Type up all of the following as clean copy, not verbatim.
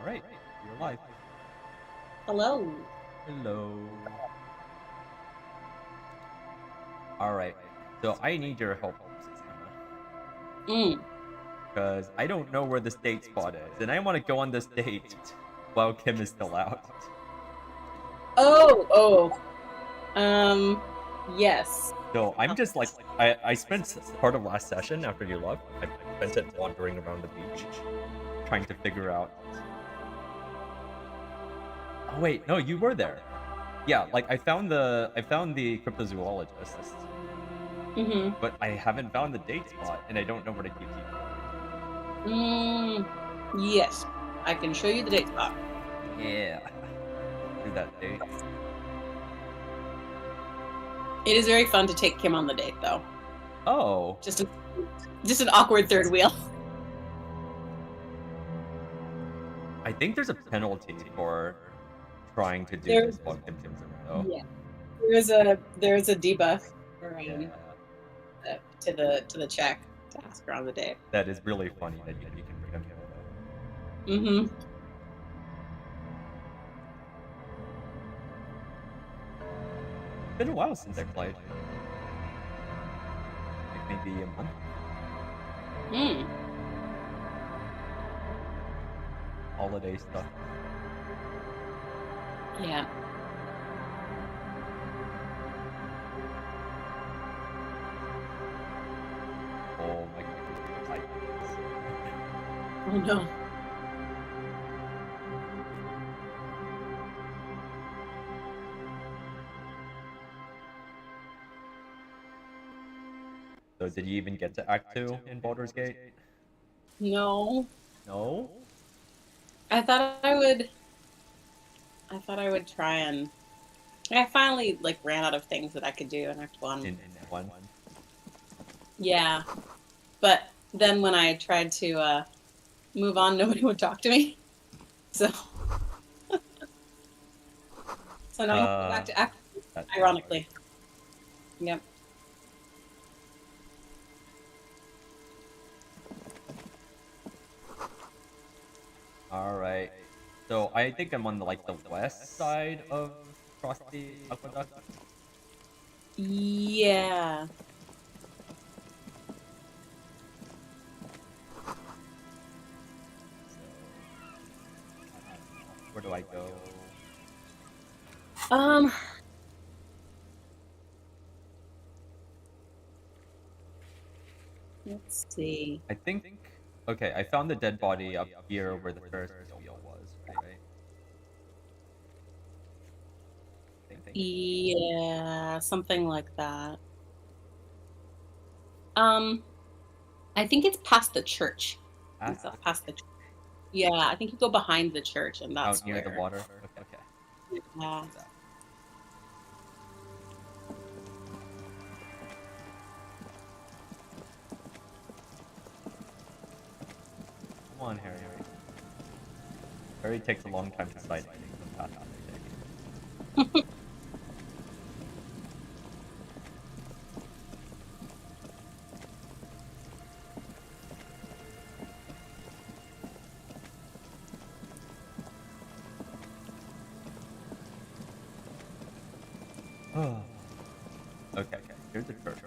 Alright, you're live. Hello. Hello. Alright, so I need your help, Susanna. Mm. Because I don't know where this date spot is, and I want to go on this date while Kim is still out. Oh. Yes. So I'm just like, I spent part of last session after you left, I spent it wandering around the beach, trying to figure out... Oh wait, no, you were there. Yeah, like I found the cryptozoologist, Mm-hmm. but I haven't found the date spot, and I don't know where to keep Yes. I can show you the date spot. Yeah. Do that date. It is very fun to take Kim on the date, though. Oh. Just an awkward third wheel. I think there's a penalty for trying to do this while Kim Kim's around, though. Yeah. There's a debuff for, Yeah. to the check to ask her on the date. That is really funny that you can bring him here, though. Mm-hmm. It's been a while since I played. Like maybe a month. Holiday stuff. Yeah. Oh my god. Oh no. So did you even get to Act 2 in Baldur's Gate? No. No? I thought I would try and... I finally ran out of things that I could do in Act 1. In 1? Yeah. But then when I tried to move on, nobody would talk to me. So now I have to go back to Act 2, ironically. Yep. Alright. So I think I'm on the west side of across the aqueduct. Yeah. So where do I go? Let's see. I think... Okay, I found the dead body up here where the first wheel was, right? Yeah, something like that. I think it's past the church. It's past the church. Yeah, I think you go behind the church, and that's out near the water. Okay. Yeah. Come on, Harry. Harry takes a long time to decide the path I take. Okay, here's the church.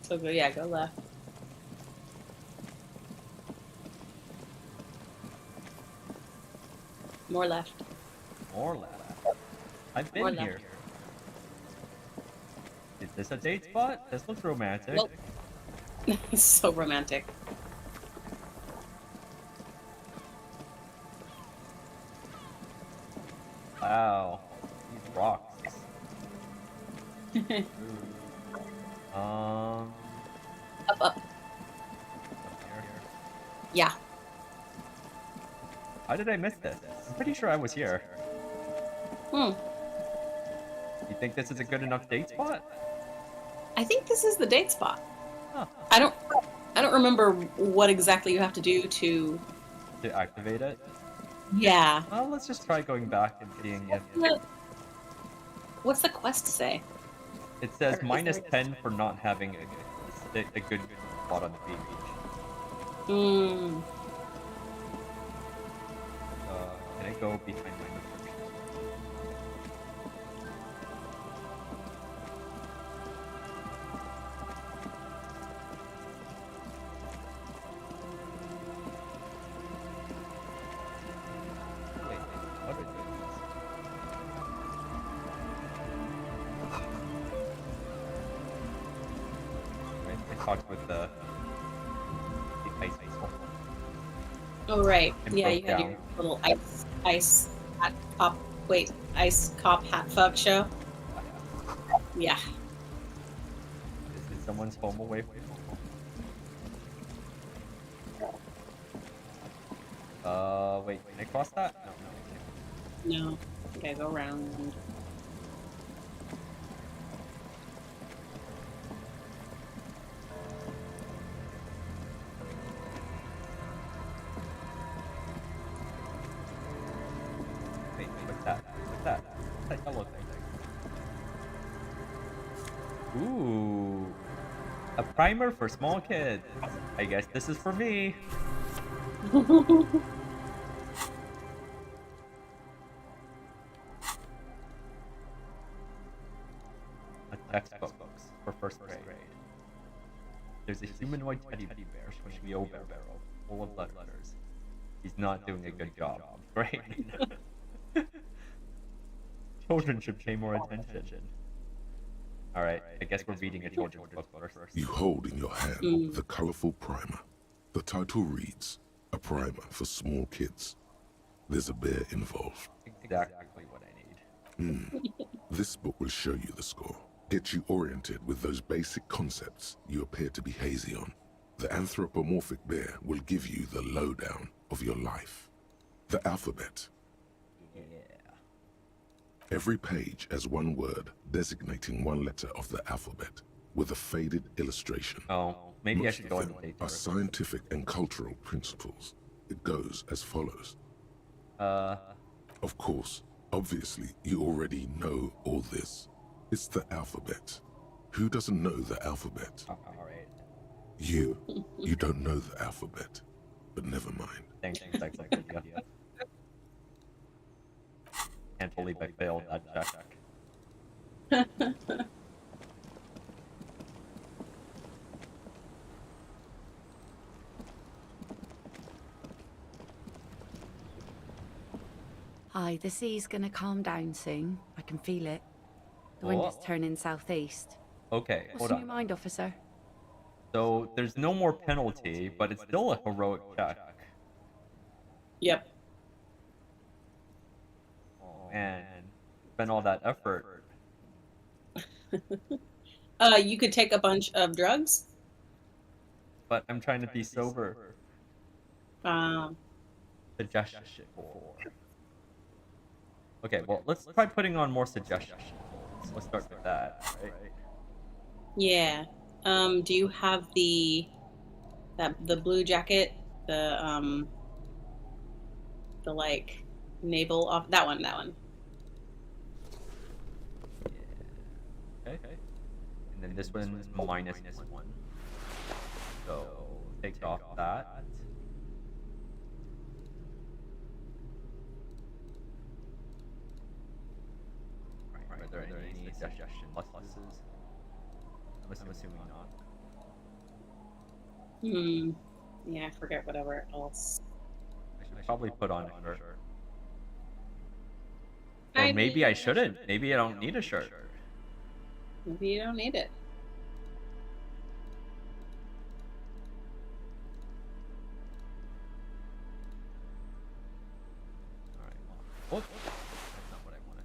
So go left. More left. More left. I've been here. Is this a date spot? This looks romantic. Nope. It's so romantic. Wow. These rocks. Up. Here. Yeah. How did I miss this? I'm pretty sure I was here. You think this is a good enough date spot? I think this is the date spot. Huh. I don't remember what exactly you have to do to activate it? Yeah. Well, let's just try going back and seeing if... What's the quest say? It says -10 for not having a good spot on the beach. Can I go behind my description? Wait, what are these? Right, I talked with the ice people. Oh right, And yeah, broke you had down. your little ice hat pop. Wait, ice cop hat fuck show. Yeah. Is someone's home away from home? Wait, can I cross that? No, I can't. No. You gotta go around. Wait, what's that? What's that? What's that yellow thing? Ooh. A primer for small kids. I guess this is for me. A textbook for first grade. There's a humanoid teddy bear swinging a wheelbarrow full of letters. He's not doing a good job. Great. Children should pay more attention. Alright, I guess we're reading a children's book first. You hold in your hand the colorful primer. The title reads, "A primer for small kids." There's a bear involved. Exactly what I need. This book will show you the score. Get you oriented with those basic concepts you appear to be hazy on. The anthropomorphic bear will give you the lowdown of your life. The alphabet. Yeah. Every page has one word designating one letter of the alphabet with a faded illustration. Oh, maybe I Most should of go them into are scientific and cultural principles. It goes as follows. Of course, obviously, you already know all this. It's the alphabet. Who doesn't know the alphabet? Alright. You don't know the alphabet, but never mind. Thanks, Encyclopedia. Can't believe I failed that check. Hi, the sea's gonna calm down soon. I can feel it. The wind is turning southeast. Okay, What's hold in your on. mind, officer? So there's no more penalty, but it's still a heroic check. Yep. Oh, man, spent all that effort. You could take a bunch of drugs. But I'm trying to be sober. Suggestion 4. Okay, well, let's try putting on more suggestions. Let's start with that, right? Yeah. Do you have the blue jacket? The like naval off that one. Yeah. Okay. And then this one's minus 1. So take off that. Right, are there any suggestion pluses? I'm assuming not. Yeah, I forget whatever else. I should probably put on a shirt. I Or maybe mean, I shouldn't. Maybe I don't need a shirt. Maybe you don't need it. Alright, well, whoops. That's not what I wanted.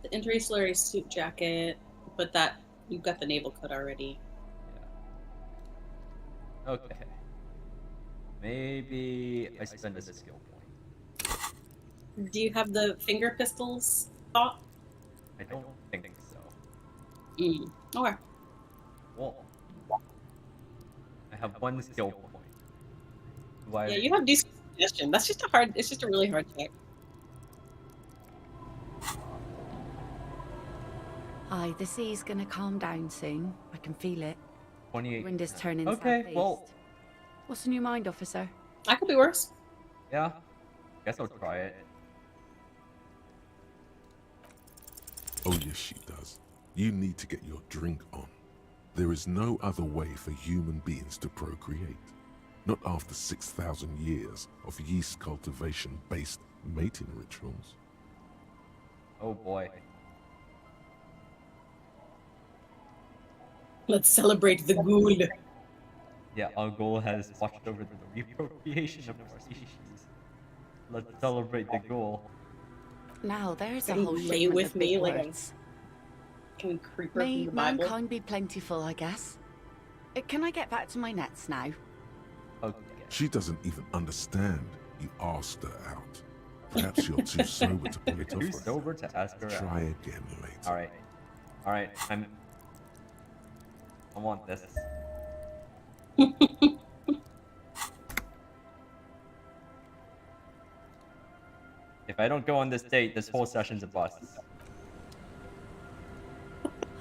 The insular suit jacket, but that you've got the naval coat already. Yeah. Okay. Maybe I spend a skill point. Do you have the finger pistols thought? I don't think so. Okay. Well, I have 1 skill point. Why? Yeah, you have decent suggestion. That's just it's just a really hard check. Hi, the sea's gonna calm down soon. I can feel it. 28. Wind is turning Okay, southeast. well, What's on your mind, officer? I could be worse. yeah. Guess I'll try it. Oh yes, she does. You need to get your drink on. There is no other way for human beings to procreate. Not after 6,000 years of yeast cultivation-based mating rituals. Oh boy. Let's celebrate the ghoul. Yeah, our goal has watched over the reappropriation of our species. Let's celebrate the goal. Now there's a Can whole lay shipment with of big me like a words. fucking creeper May from the Bible. mankind be plentiful, I guess. Can I get back to my nets now? Okay. She doesn't even understand you asked her out. Perhaps you're too sober to pull it off. Too sober to ask her Try out. again later. Alright. Alright, I want this. If I don't go on this date, this whole session's a bust.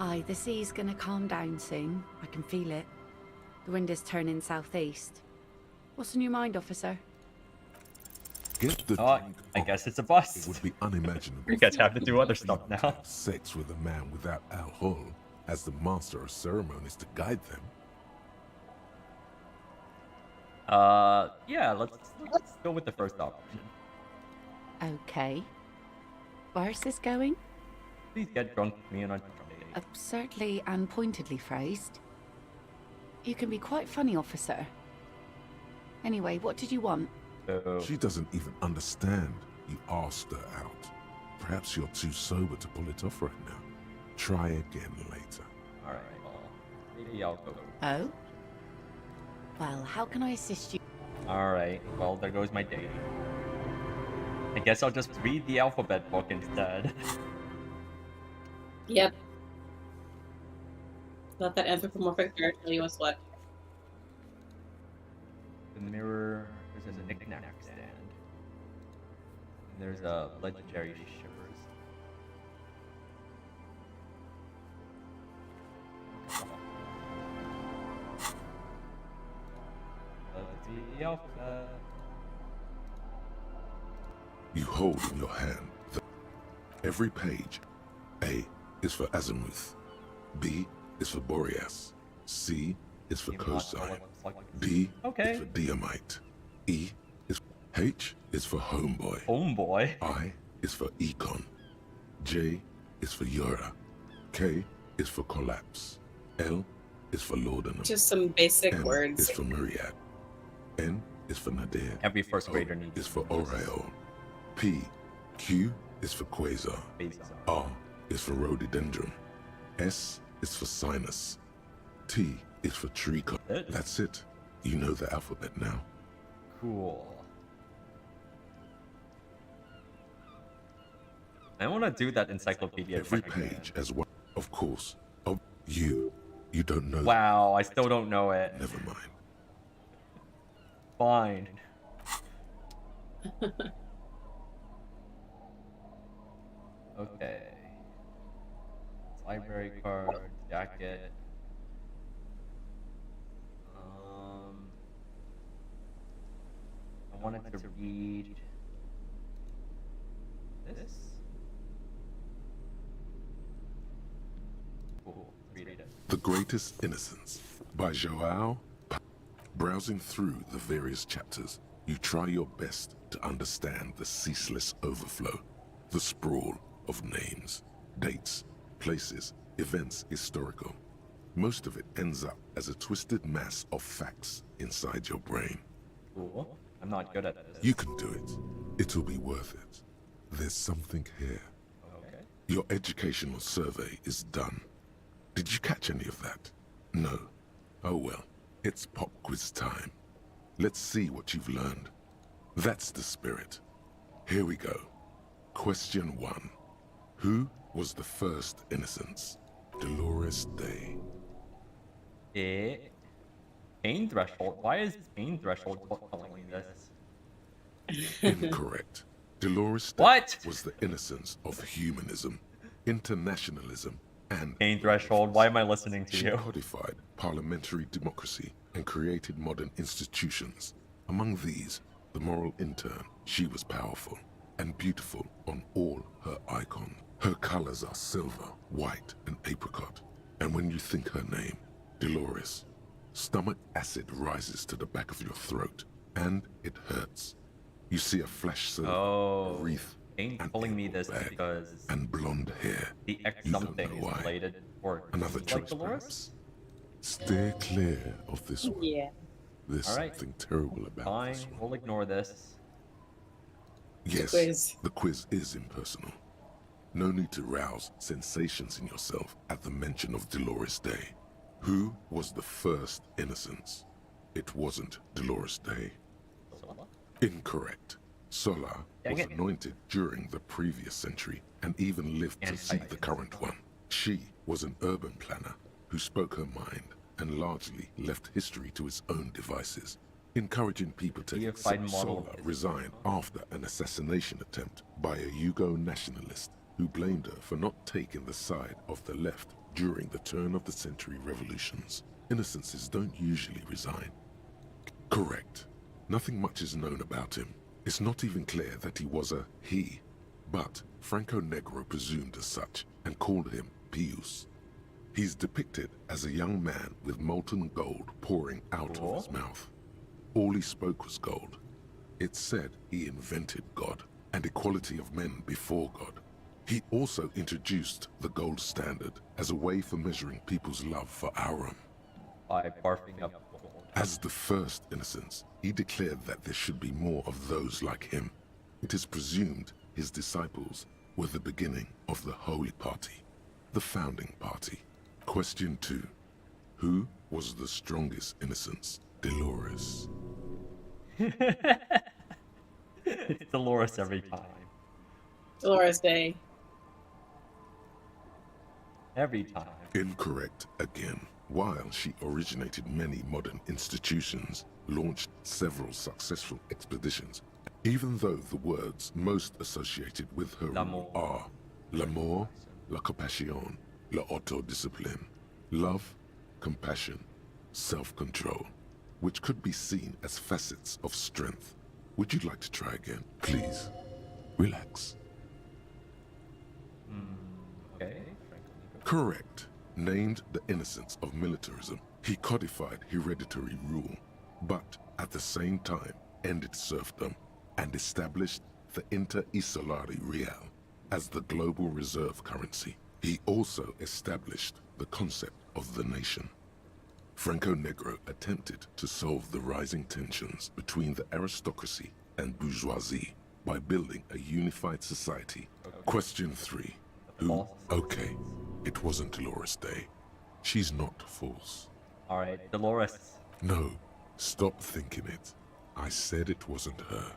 Aye, the sea's gonna calm down soon. I can feel it. The wind is turning southeast. What's on your mind, officer? Get the Oh, drink I on. guess it's a It bust. would be unimaginable. You guys have to do other stuff for you now. to have sex with a man without alcohol as the master of ceremonies to guide them. Yeah, let's go with the first option. Okay. Where's this going? Please get drunk with me and I'll date. Absurdly and pointedly phrased. You can be quite funny, officer. Anyway, what did you want? So, She doesn't even understand you asked her out. Perhaps you're too sober to pull it off right now. Try again later. alright, well, maybe I'll go. Oh? Well, how can I assist you? Alright, well, there goes my date. I guess I'll just read the alphabet book instead. Yep. Let that anthropomorphic bear tell you what's what. The mirror, there's a knick-knack stand. And there's a legendary shivers. Let's see the alphabet. You hold in your hand every page. A is for azimuth. B is for Boreas. C is for Even watch cosine. what looks like- D Okay. is for diamite. E is H is for homeboy. Homeboy. I is for econ. J is for Yura. K is for collapse. L is for laudanum. Just some basic M words. is for myriad. N is for nadir. Every first O grader needs is for this. aureole. P, Q is for quasar. R is for rhododendron. S is for sinus. T is for tricot. It? That's it. You know the alphabet now. Cool. I want to do that encyclopedia. Every check again. page as one. Of course. Of you. You don't know. Wow, I still don't know it. Never mind. Fine. Okay. Library card, jacket. I wanted to read this. Cool. Read it. The Greatest Innocence by Joao. Browsing through the various chapters, you try your best to understand the ceaseless overflow, the sprawl of names, dates, places, events historical. Most of it ends up as a twisted mass of facts inside your brain. Cool. I'm not good at this. You can do it. It'll be worth it. There's something here. Okay. Your educational survey is done. Did you catch any of that? No. Oh well, it's pop quiz time. Let's see what you've learned. That's the spirit. Here we go. Question 1. Who was the first innocence? Dolores Day. Pain threshold. Why is pain threshold telling me this? Incorrect. Dolores Day What? was the innocence of humanism, internationalism, And Pain threshold, why am I listening to she you? codified parliamentary democracy and created modern institutions. Among these, the moral intern, she was powerful and beautiful on all her icons. Her colors are silver, white, and apricot. And when you think her name, Dolores, stomach acid rises to the back of your throat, and it hurts. You see a flesh silver, a wreath, Ain't an pulling me ample this bag, because and blonde hair. the X You don't something know is why. related or Another like choice, Dolores? perhaps? Steer clear of this one. Yeah. There's All right. something terrible about Fine, this one. we'll ignore this. Yes, Quiz. the quiz is impersonal. No need to rouse sensations in yourself at the mention of Dolores Day. Who was the first innocence? It wasn't Dolores Day. Sola? Incorrect. Sola Dang was it. anointed during the previous century and even lived to see the current one. She was an urban planner who spoke her mind and largely left history to its own devices, encouraging people to Deified accept model Sola of resigned after an assassination attempt by a Yugo nationalist who blamed her for not taking the side of the left during the turn-of-the-century revolutions. Innocences don't usually resign. Correct. Nothing much is known about him. It's not even clear that he was a he, but Franco Negro presumed as such and called him Pius. He's depicted as a young man with molten gold pouring out of his mouth. All he spoke was gold. It's said he invented God and equality of men before God. He also introduced the gold standard as a way for measuring people's love for Aurum. By barfing up gold. As the first innocence, he declared that there should be more of those like him. It is presumed his disciples were the beginning of the Holy Party, the founding party. Question 2. Who was the strongest innocence? Dolores. It's Dolores every time. Dolores Day. Every time. Incorrect again. While she originated many modern institutions, launched several successful expeditions, even though the words most associated with her rule are l'amour, la compassion, la autodiscipline, love, compassion, self-control, which could be seen as facets of strength. Would you like to try again? Please, relax. Okay. Correct. Named the innocence of militarism, he codified hereditary rule, but at the same time ended serfdom and established the Inter-Isolari Real as the global reserve currency. He also established the concept of the nation. Franco Negro attempted to solve the rising tensions between the aristocracy and bourgeoisie by building a unified society. Question 3. Who? Okay, it wasn't Dolores Day. She's not false. Alright, Dolores. No, stop thinking it. I said it wasn't her.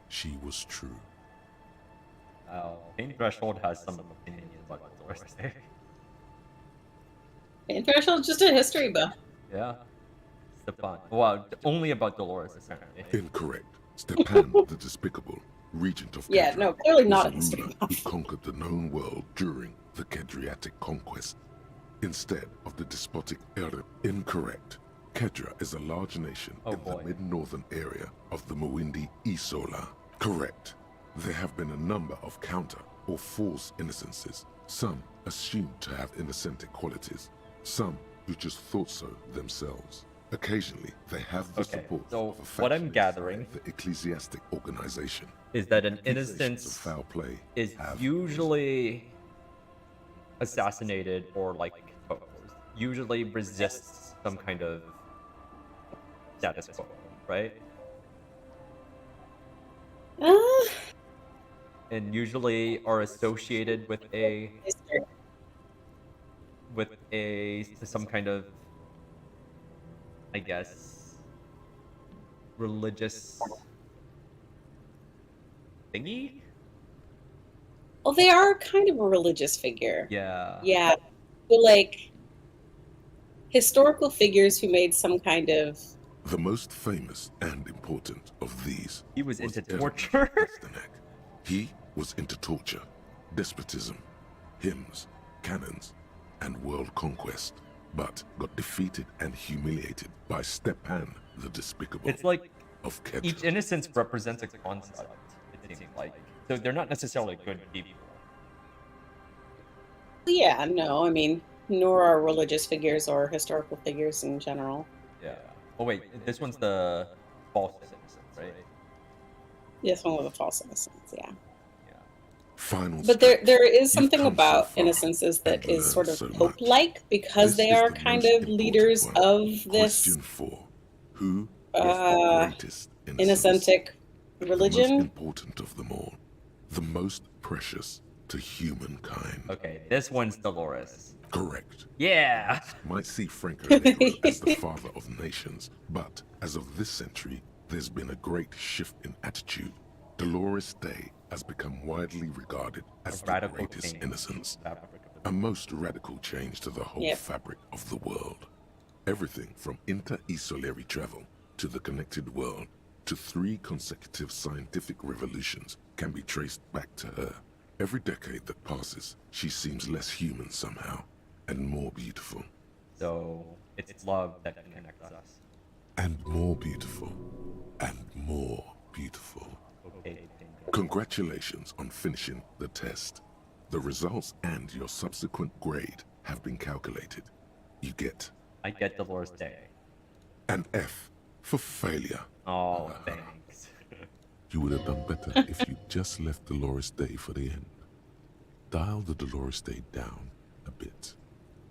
She was true. Pain Threshold has some opinions about Dolores Day. And Threshold's just a history buff. Yeah. Stepan. Well, only about Dolores, apparently. Incorrect. Stepan the Despicable, regent of Yeah, Kedra, no, clearly was not a a history ruler buff. who conquered the known world during the Kedriatic conquest instead of the despotic Arab. Incorrect. Kedra is a large nation in the mid-northern area of the Muindi Isola. Correct. There have been a number of counter or false innocences, some assumed to have innocentic qualities, some who just thought so themselves. Occasionally, they have the support so of a what I'm faction gathering inside the ecclesiastic organization. is that an Accusations of innocence foul play is have usually assassinated or like deposed. Usually resists some kind of status quo, right? And usually are associated with some kind of, I guess, religious thingy. Well, they are kind of a religious figure. Yeah. Yeah. But like historical figures who made some kind of. The most famous and important of these He was into Aaron torture. Pasternak. He was into torture, despotism, hymns, cannons, and world conquest, but got defeated and humiliated by Stepan the Despicable. It's like of Ketra. each innocence represents a concept, it seems like. So they're not necessarily good people. Yeah, no, I mean, nor are religious figures or historical figures in general. Yeah. Oh wait, this one's the false innocence, right? This one was a false innocence, yeah. Yeah. Final But stretch. there is You've something come so about far innocences that and is sort of learned so Pope-like because This they is are the kind most of important leaders one. of this Question 4. Who is the greatest innocence? innocentic The most religion. important of them all. The most precious to humankind. Okay, this one's Dolores. Correct. Yeah! Might see Franco Negro as the father of nations, but as of this century, there's been a great shift in attitude. Dolores Day has become widely regarded as the Radical greatest change. innocence. A most radical change to the whole Yep. fabric of the world. Everything from inter-esolary travel to the connected world to 3 consecutive scientific revolutions can be traced back to her. Every decade that passes, she seems less human somehow, and more beautiful. So, it's love that connects us. And more beautiful. And more beautiful. Okay, Congratulations on finishing the test. The results and your subsequent grade have been calculated. You get I get Dolores Day. an F for failure. Oh, thanks. You would have done better if you just left Dolores Day for the end. Dial the Dolores Day down a bit.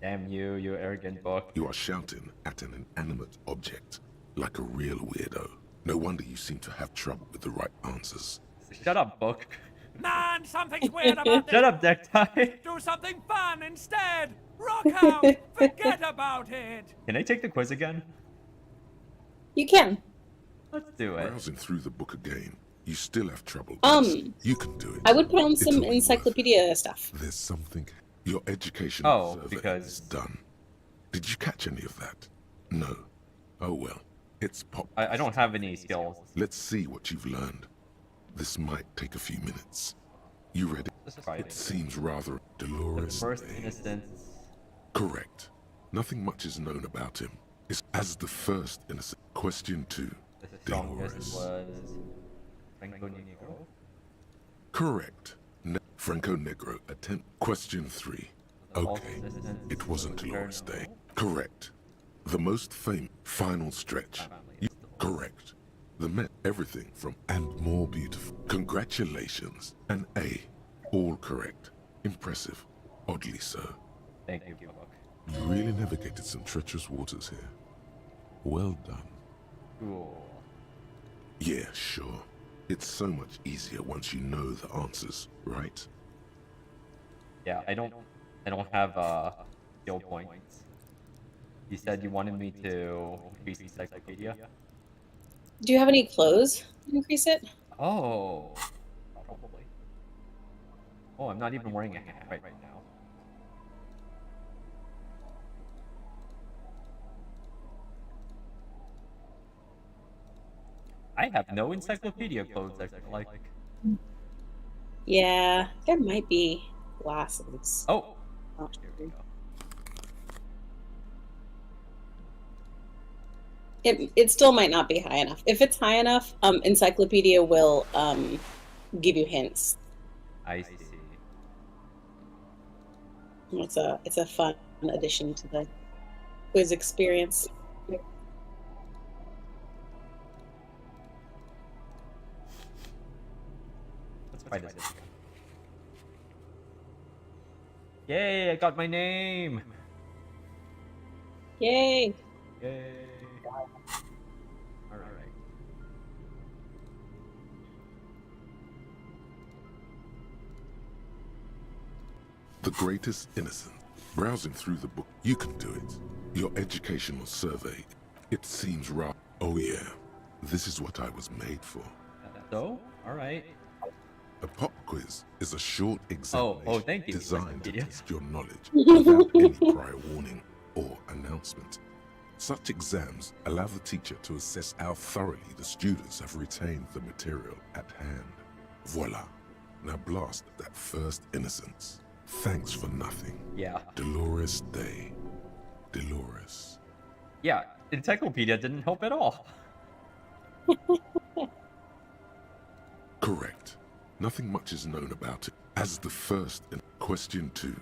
Damn you, you arrogant book. You are shouting at an inanimate object like a real weirdo. No wonder you seem to have trouble with the right answers. Shut up, book. Man, something's weird about this. Shut up, necktie. Do something fun instead. Rock out. Forget about it. Can I take the quiz again? You can. Let's do it. Browsing through the book again, you still have trouble. You can do it. I would put on It'll some be worth it. encyclopedia stuff. There's something. Your education survey because- is done. Did you catch any of that? No. Oh well. It's pop. I don't have any skills. Let's see what you've learned. This might take a few minutes. You ready? This is Friday. It seems rather The Dolores. first Day. innocence. Correct. Nothing much is known about him. It's as the first innocent. Question 2. The strongest Dolores. was Franco Negro. Correct. Franco Negro attempt. Question 3. The false Okay. innocence It wasn't was Dolores Day. Colonel. Correct. The most famous final stretch. Correct. The met everything from and more beautiful. Congratulations. An A. All correct. Impressive. Oddly so. Thank you, book. You really navigated some treacherous waters here. Well done. Cool. Yeah, sure. It's so much easier once you know the answers, right? Yeah, I don't have skill points. You said you wanted me to increase the encyclopedia? Do you have any clothes to increase it? Oh, probably. Oh, I'm not even wearing a hat right now. I have no encyclopedia clothes, I feel like. Yeah, there might be glasses. Oh, Oh, here we go. It still might not be high enough. If it's high enough, encyclopedia will give you hints. I see. It's a fun addition to the quiz experience. Let's try this again. Yay, I got my name! Yay! Yay! Alright. The greatest innocence. Browsing through the book, you can do it. Your educational survey. It seems right. Oh yeah. This is what I was made for. So? Alright. A pop quiz is a short examination oh, thank you, designed to Wikipedia. test your knowledge without any prior warning or announcement. Such exams allow the teacher to assess how thoroughly the students have retained the material at hand. Voila. Now blast that first innocence. Thanks for nothing. Yeah. Dolores Day. Dolores. Yeah, encyclopedia didn't help at all. Correct. Nothing much is known about it. As the first in question 2.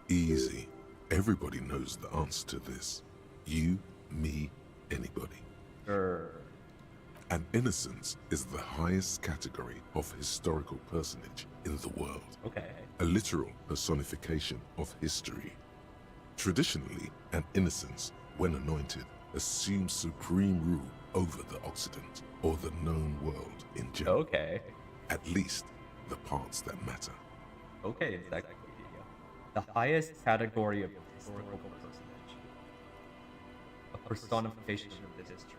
Easy. Everybody knows the answer to this. You, me, anybody. Sure. An innocence is the highest category of historical personage in the world. Okay. A literal personification of history. Traditionally, an innocence, when anointed, assumes supreme rule over the Occident or the known world in general. Okay. At least the parts that matter. Okay, encyclopedia. The highest category of historical personage. A personification of the history.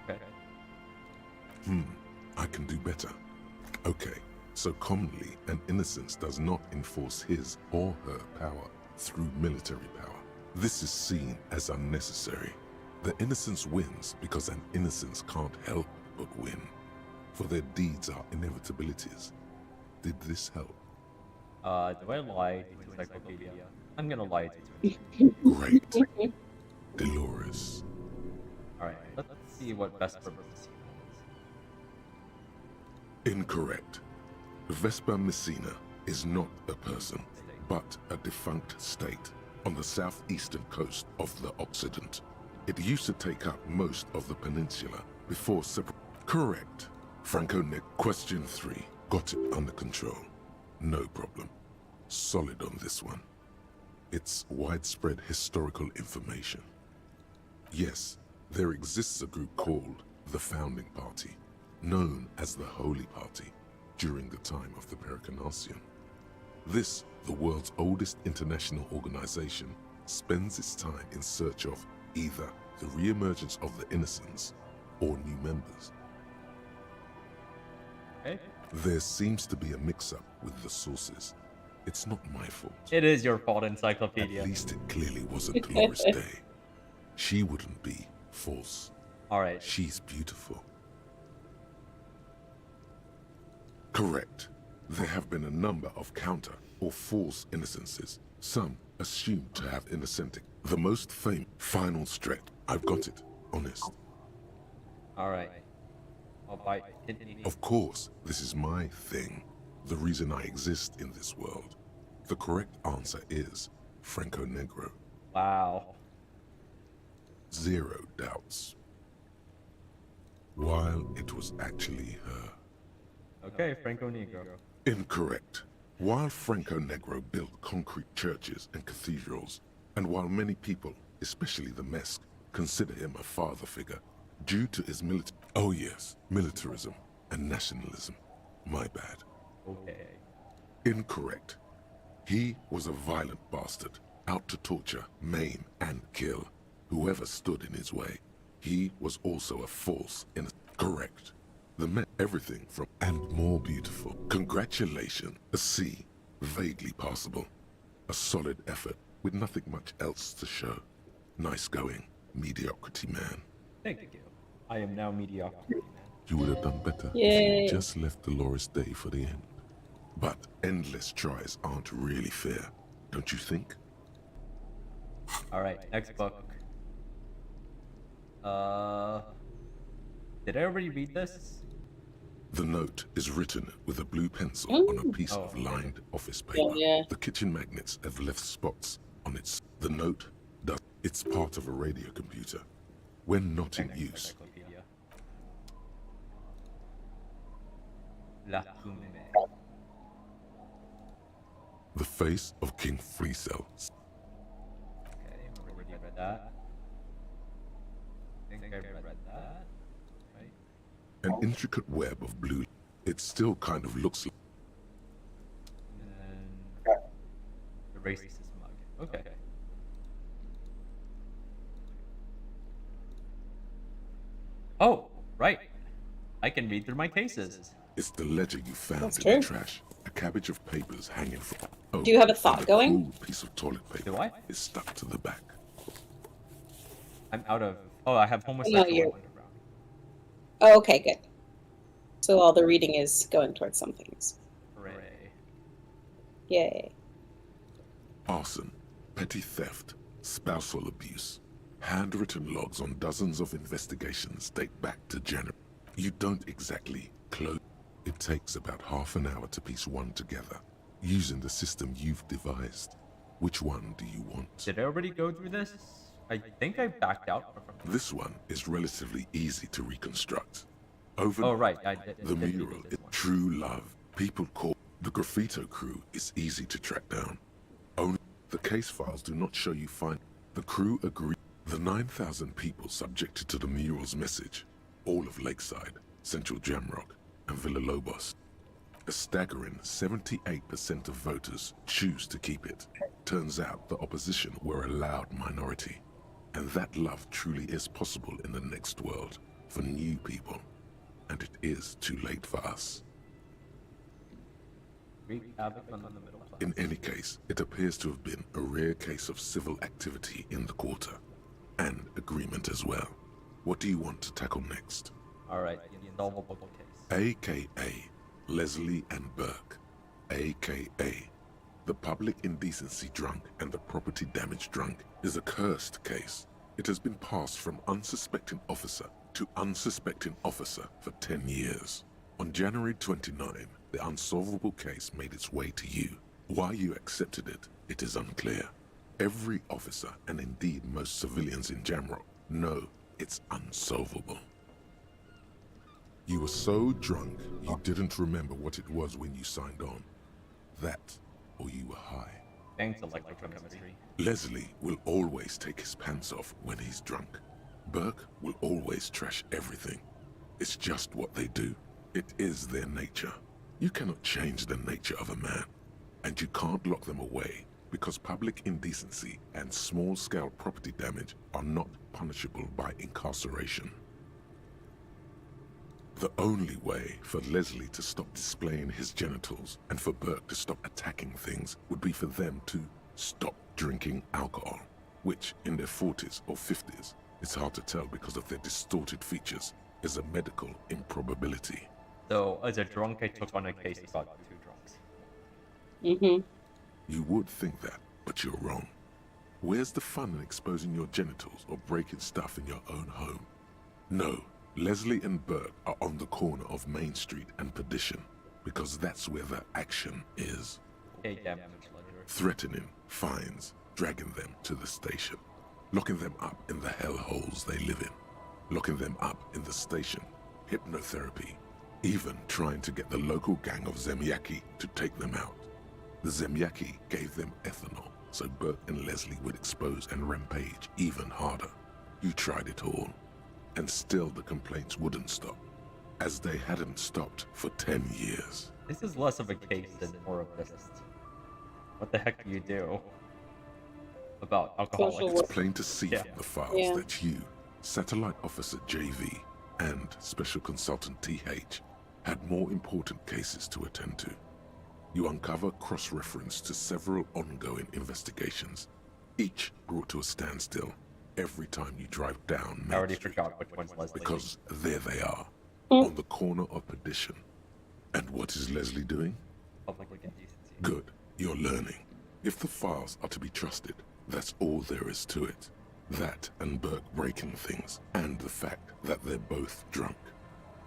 Okay. I can do better. Okay, so commonly an innocence does not enforce his or her power through military power. This is seen as unnecessary. The innocence wins because an innocence can't help but win, for their deeds are inevitabilities. Did this help? Do I lie to encyclopedia? I'm gonna lie to encyclopedia. Great. Dolores. Alright, let's see what Vesper Messina is. Incorrect. Vespa Messina is not a person, but a defunct state on the southeastern coast of the Occident. It used to take up most of the peninsula before Correct. Franco Nick. Question 3. Got it under control. No problem. Solid on this one. It's widespread historical information. Yes, there exists a group called the Founding Party, known as the Holy Party, during the time of the Pericarnacian. This, the world's oldest international organization, spends its time in search of either the re-emergence of the innocents or new members. Okay. There seems to be a mix-up with the sources. It's not my fault. It is your fault, encyclopedia. At least it clearly wasn't Dolores Day. She wouldn't be false. Alright. She's beautiful. Correct. There have been a number of counter or false innocences, some assumed to have innocentic. The most famous final stretch. I've got it. Honest. Alright. I'll bite. Of course, this is my thing. The reason I exist in this world. The correct answer is Franco Negro. Wow. 0 doubts. While it was actually her. Okay, Franco Negro. Incorrect. While Franco Negro built concrete churches and cathedrals, and while many people, especially the Mesk, consider him a father figure, due to his militarism and nationalism. My bad. Okay. Incorrect. He was a violent bastard, out to torture, maim, and kill whoever stood in his way. He was also a false correct. The men, everything from and more beautiful. Congratulations. A C, vaguely passable. A solid effort with nothing much else to show. Nice going, mediocrity man. Thank you. I am now mediocrity, man. You would have done better if Yay. you just left Dolores Day for the end. But endless tries aren't really fair, don't you think? Alright, next book. Did I already read this? The note is written with a blue pencil on a piece of lined office paper. Yeah. The kitchen magnets have left spots on its. The note does. It's part of a radio computer. When not in use. Encyclopedia. La Plume. The face of King Freecell. Okay, I've already read that. I think I've read that. Right? An intricate web of blue. It still kind of looks like. And then the racist mug. Okay. Oh, right. I can read through my cases. It's the ledger you found That's in the true. trash. A cabbage of papers hanging from. Oh, Do you have a and thought going? Cool piece of toilet paper Do I? is stuck to the back. I'm out of. Oh, I have homosexual you're- underground. Oh, okay, good. So all the reading is going towards some things. Yay. Arson, petty theft, spousal abuse. Handwritten logs on dozens of investigations date back to January. You don't exactly close. It takes about half an hour to piece one together, using the system you've devised. Which one do you want? Did I already go through this? I think I backed out from This one is relatively easy to reconstruct. Over Oh, right. I did the do mural this is one. true love. People call the graffito crew is easy to track down. Only the case files do not show you find. The crew agree. The 9,000 people subjected to the mural's message, all of Lakeside, Central Jamrock, and Villalobos. A staggering 78% of voters choose to keep it. Turns out the opposition were a loud minority. And that love truly is possible in the next world for new people. And it is too late for us. Wreak havoc on the middle class. In any case, it appears to have been a rare case of civil activity in the quarter. And agreement as well. What do you want to tackle next? Alright, the insolvable case. AKA Leslie and Burke. AKA the public indecency drunk and the property damage drunk is a cursed case. It has been passed from unsuspecting officer to unsuspecting officer for 10 years. On January 29, the unsolvable case made its way to you. Why you accepted it, it is unclear. Every officer, and indeed most civilians in Jamrock, know it's unsolvable. You were so drunk, you didn't remember what it was when you signed on. That, or you were high. Thanks, electrochemistry. Leslie will always take his pants off when he's drunk. Burke will always trash everything. It's just what they do. It is their nature. You cannot change the nature of a man. And you can't lock them away because public indecency and small-scale property damage are not punishable by incarceration. The only way for Leslie to stop displaying his genitals and for Burke to stop attacking things would be for them to stop drinking alcohol, which in their 40s or 50s, it's hard to tell because of their distorted features, is a medical improbability. So, as a drunk, I took on a case about two drunks. Mm-hmm. You would think that, but you're wrong. Where's the fun in exposing your genitals or breaking stuff in your own home? No, Leslie and Burke are on the corner of Main Street and Perdition, because that's where the action is. Okay, damage ledger. Threatening, fines, dragging them to the station, locking them up in the hellholes they live in, locking them up in the station, hypnotherapy, even trying to get the local gang of Zemyaki to take them out. The Zemyaki gave them ethanol, so Burke and Leslie would expose and rampage even harder. You tried it all, and still the complaints wouldn't stop, as they hadn't stopped for 10 years. This is less of a case and more of just... What the heck do you do about alcoholics? Social It's plain to see Yeah. from the files Yeah. that you, Satellite Officer JV, and Special Consultant TH had more important cases to attend to. You uncover cross-reference to several ongoing investigations, each brought to a standstill every time you drive down I Main already Street, forgot which one's Leslie. because there they are, Mm. on the corner of Perdition. And what is Leslie doing? Public indecency. Good, you're learning. If the files are to be trusted, that's all there is to it. That and Burke breaking things, and the fact that they're both drunk.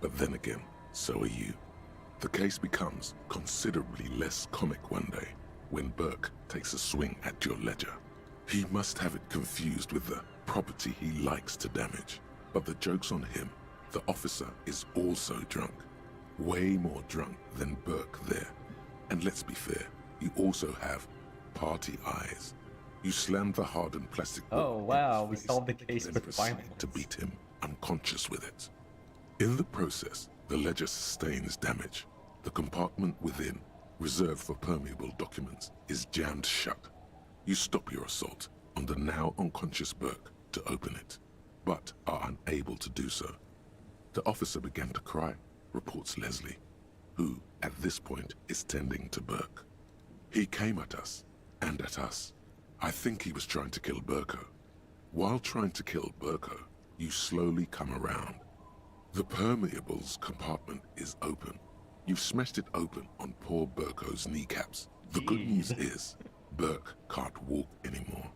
But then again, so are you. The case becomes considerably less comic one day when Burke takes a swing at your ledger. He must have it confused with the property he likes to damage. But the joke's on him. The officer is also drunk. Way more drunk than Burke there. And let's be fair, you also have party eyes. You slammed the hardened plastic Oh, ball in wow, his we face, solved the case then with proceeded violence. to beat him unconscious with it. In the process, the ledger sustains damage. The compartment within, reserved for permeable documents, is jammed shut. You stop your assault on the now unconscious Burke to open it, but are unable to do so. The officer began to cry, reports Leslie, who, at this point, is tending to Burke. He came at us, and at us. I think he was trying to kill Burko. While trying to kill Burko, you slowly come around. The permeables compartment is open. You've smashed it open on poor Burko's kneecaps, The good news is, Burke can't walk anymore.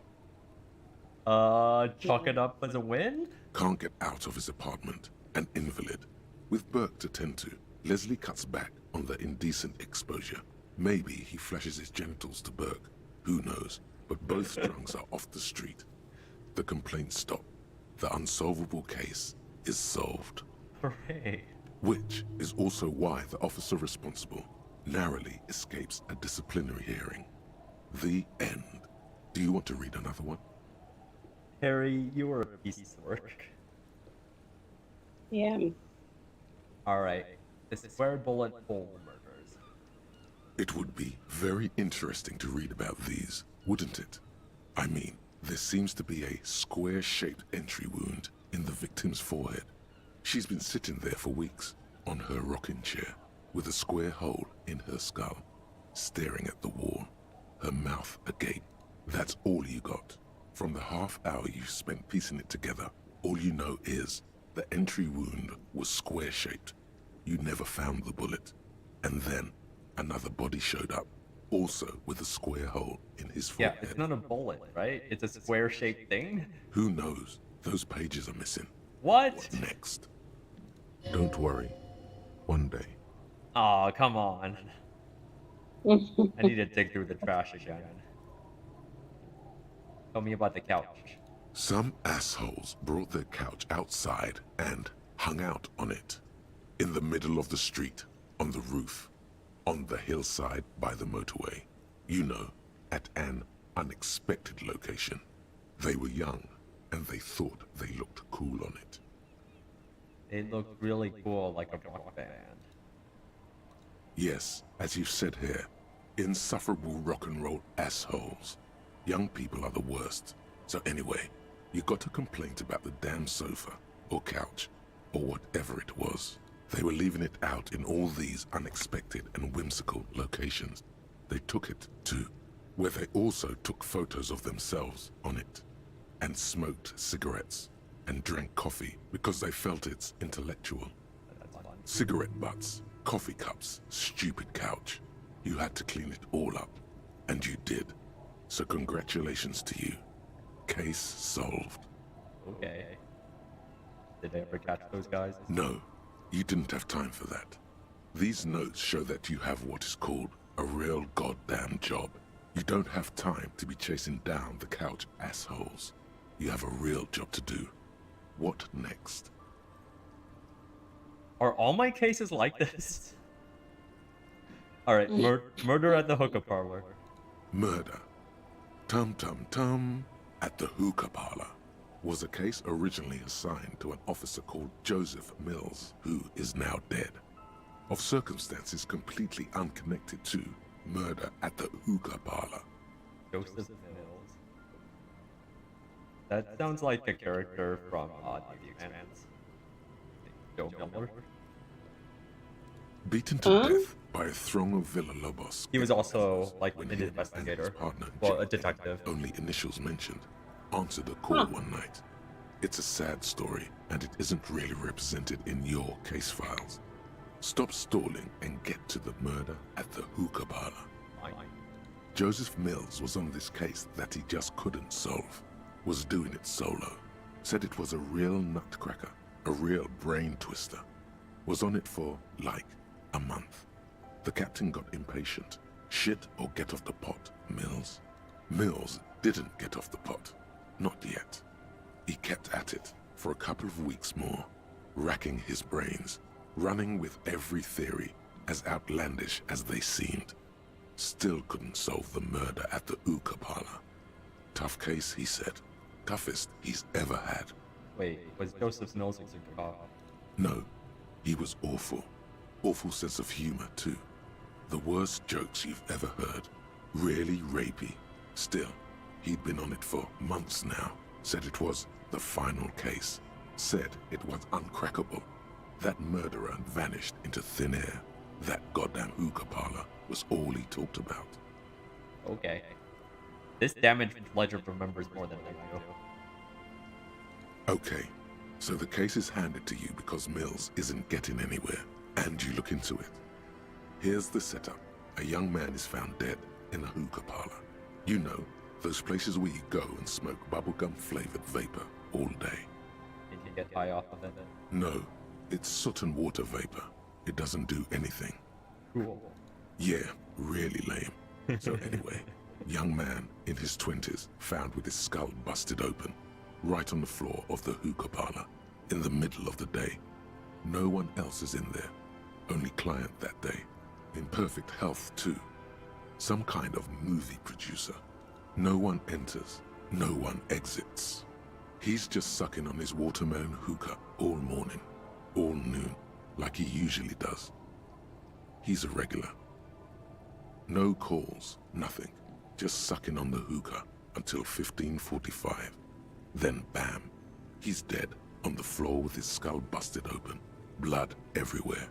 Chalk it up as a win? Can't get out of his apartment, an invalid. With Burke to tend to, Leslie cuts back on the indecent exposure. Maybe he flashes his genitals to Burke. Who knows? But both drunks are off the street. The complaints stop. The unsolvable case is solved. Hooray. Which is also why the officer responsible narrowly escapes a disciplinary hearing. The end. Do you want to read another one? Harry, you were a piece of work. Yeah. Alright, the square bullet hole murders. It would be very interesting to read about these, wouldn't it? I mean, there seems to be a square-shaped entry wound in the victim's forehead. She's been sitting there for weeks, on her rocking chair, with a square hole in her skull, staring at the wall, her mouth agape. That's all you got. From the half hour you spent piecing it together, all you know is the entry wound was square-shaped. You never found the bullet. And then another body showed up, also with a square hole in his forehead. Yeah, it's not a bullet, right? It's a square-shaped thing? Who knows? Those pages are missing. What? What's next? Don't worry. One day. Aw, come on. I need to dig through the trash again. Tell me about the couch. Some assholes brought their couch outside and hung out on it. In the middle of the street, on the roof, on the hillside by the motorway. You know, at an unexpected location. They were young, and they thought they looked cool on it. It looked really cool, like a rock band. Yes, as you said here, insufferable rock and roll assholes. Young people are the worst. So anyway, you got a complaint about the damn sofa, or couch, or whatever it was. They were leaving it out in all these unexpected and whimsical locations. They took it to where they also took photos of themselves on it, and smoked cigarettes, and drank coffee because they felt it's intellectual. Cigarette butts, coffee cups, stupid couch. You had to clean it all up, and you did. So congratulations to you. Case solved. Okay. Did they ever catch those guys? No, you didn't have time for that. These notes show that you have what is called a real goddamn job. You don't have time to be chasing down the couch assholes. You have a real job to do. What next? Are all my cases like this? Alright, murder at the hookah parlor. Murder. Tum-tum-tum at the hookah parlor was a case originally assigned to an officer called Joseph Mills, who is now dead, of circumstances completely unconnected to murder at the hookah parlor. Joseph Mills. That sounds like a character from The Expanse. Joe Miller. Beaten to death by a throng of Villa Lobos. He was also like when an he and his investigator. partner, Well, a Jake, detective. only initials mentioned, answered a call one night. It's a sad story, and it isn't really represented in your case files. Stop stalling and get to the murder at the hookah parlor. Fine. Joseph Mills was on this case that he just couldn't solve. Was doing it solo. Said it was a real nutcracker, a real brain twister. Was on it for, like, a month. The captain got impatient. Shit or get off the pot, Mills. Mills didn't get off the pot. Not yet. He kept at it for a couple of weeks more, racking his brains, running with every theory, as outlandish as they seemed. Still couldn't solve the murder at the hookah parlor. Tough case, he said. Toughest he's ever had. Wait, was Joseph Mills a good cop? No, he was awful. Awful sense of humor, too. The worst jokes you've ever heard. Really rapey. Still, he'd been on it for months now. Said it was the final case. Said it was uncrackable. That murderer vanished into thin air. That goddamn hookah parlor was all he talked about. Okay. This damaged ledger remembers more than I do. Okay, so the case is handed to you because Mills isn't getting anywhere, and you look into it. Here's the setup. A young man is found dead, in a hookah parlor. You know, those places where you go and smoke bubblegum-flavored vapor all day. Did you get high off of it? No, it's soot and water vapor. It doesn't do anything. Cool. Yeah, really lame. So anyway, young man in his 20s found with his skull busted open, right on the floor of the hookah parlor, in the middle of the day. No one else is in there. Only client that day. In perfect health, too. Some kind of movie producer. No one enters. No one exits. He's just sucking on his watermelon hookah all morning, all noon, like he usually does. He's a regular. No calls, nothing. Just sucking on the hookah until 15:45. Then bam, he's dead on the floor with his skull busted open. Blood everywhere.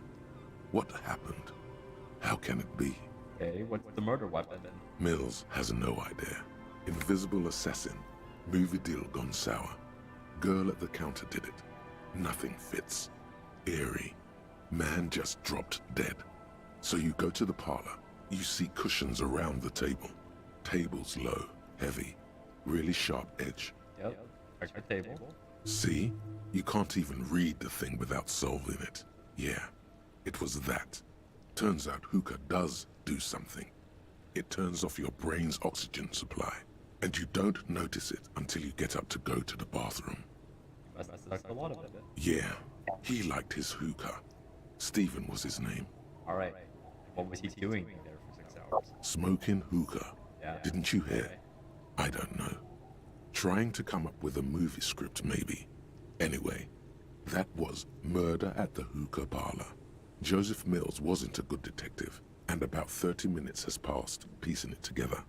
What happened? How can it be? Okay, what's the murder weapon then? Mills has no idea. Invisible assassin. Movie deal gone sour. Girl at the counter did it. Nothing fits. Eerie. Man just dropped dead. So you go to the parlor. You see cushions around the table. Table's low, heavy, really sharp edge. Yep, expert table. See? You can't even read the thing without solving it. Yeah, it was that. Turns out hookah does do something. It turns off your brain's oxygen supply, and you don't notice it until you get up to go to the bathroom. You must have sucked a lot of it. Yeah, he liked his hookah. Stephen was his name. Alright, what was he doing there for 6 hours? Smoking hookah. Yeah. Didn't you hear? I don't know. Trying to come up with a movie script, maybe. Anyway, that was Murder at the Hookah Parlor. Joseph Mills wasn't a good detective, and about 30 minutes has passed piecing it together.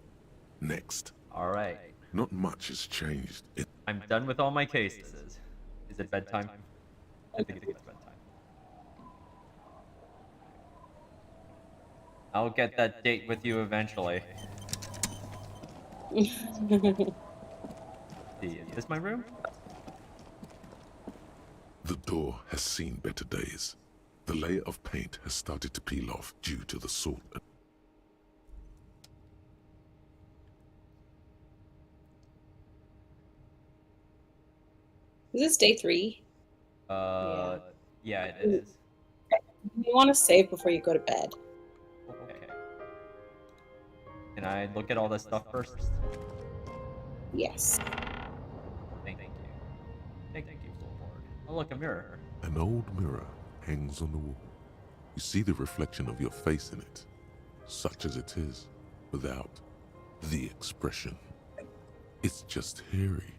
Next. Alright. Not much has changed. I'm done with all my cases. Is it bedtime? I think it's bedtime. I'll get that date with you eventually. See, is this my room? The door has seen better days. The layer of paint has started to peel off due to the salt. Is this day 3? Yeah, it is. You want to save before you go to bed. Okay. Can I look at all this stuff first? Yes. Thank you. Thank you, Lord. Oh, look, a mirror. An old mirror hangs on the wall. You see the reflection of your face in it, such as it is, without the expression. It's just hairy.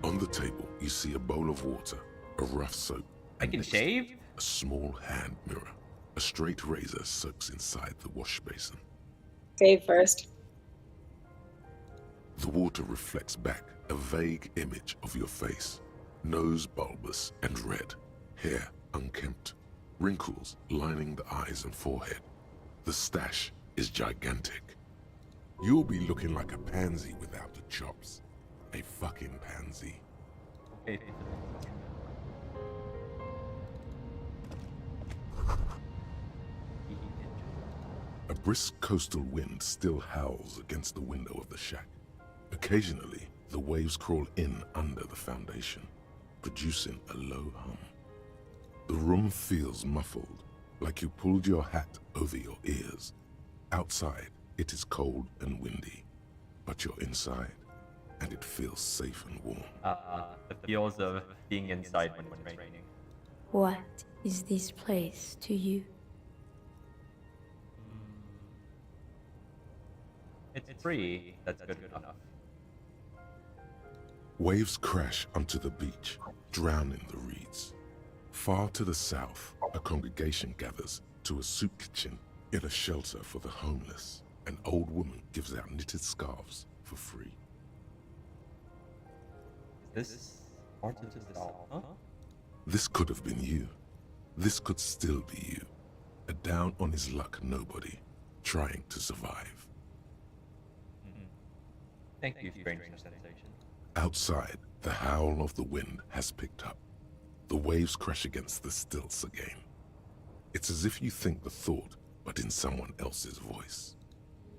On the table, you see a bowl of water, a rough soap. I can shave? A small hand mirror. A straight razor soaks inside the wash basin. Save first. The water reflects back a vague image of your face. Nose bulbous and red. Hair unkempt. Wrinkles lining the eyes and forehead. The stash is gigantic. You'll be looking like a pansy without the chops. A fucking pansy. Okay. A brisk coastal wind still howls against the window of the shack. Occasionally, the waves crawl in under the foundation, producing a low hum. The room feels muffled, like you pulled your hat over your ears. Outside, it is cold and windy, but you're inside, and it feels safe and warm. The feels of being inside when it's raining. What is this place to you? It's free. That's good enough. Waves crash onto the beach, drowning the reeds. Far to the south, a congregation gathers to a soup kitchen in a shelter for the homeless. An old woman gives out knitted scarves for free. Is this part of the south, huh? This could have been you. This could still be you. A down on his luck nobody, trying to survive. Thank you, stranger sensation. Outside, the howl of the wind has picked up. The waves crash against the stilts again. It's as if you think the thought, but in someone else's voice.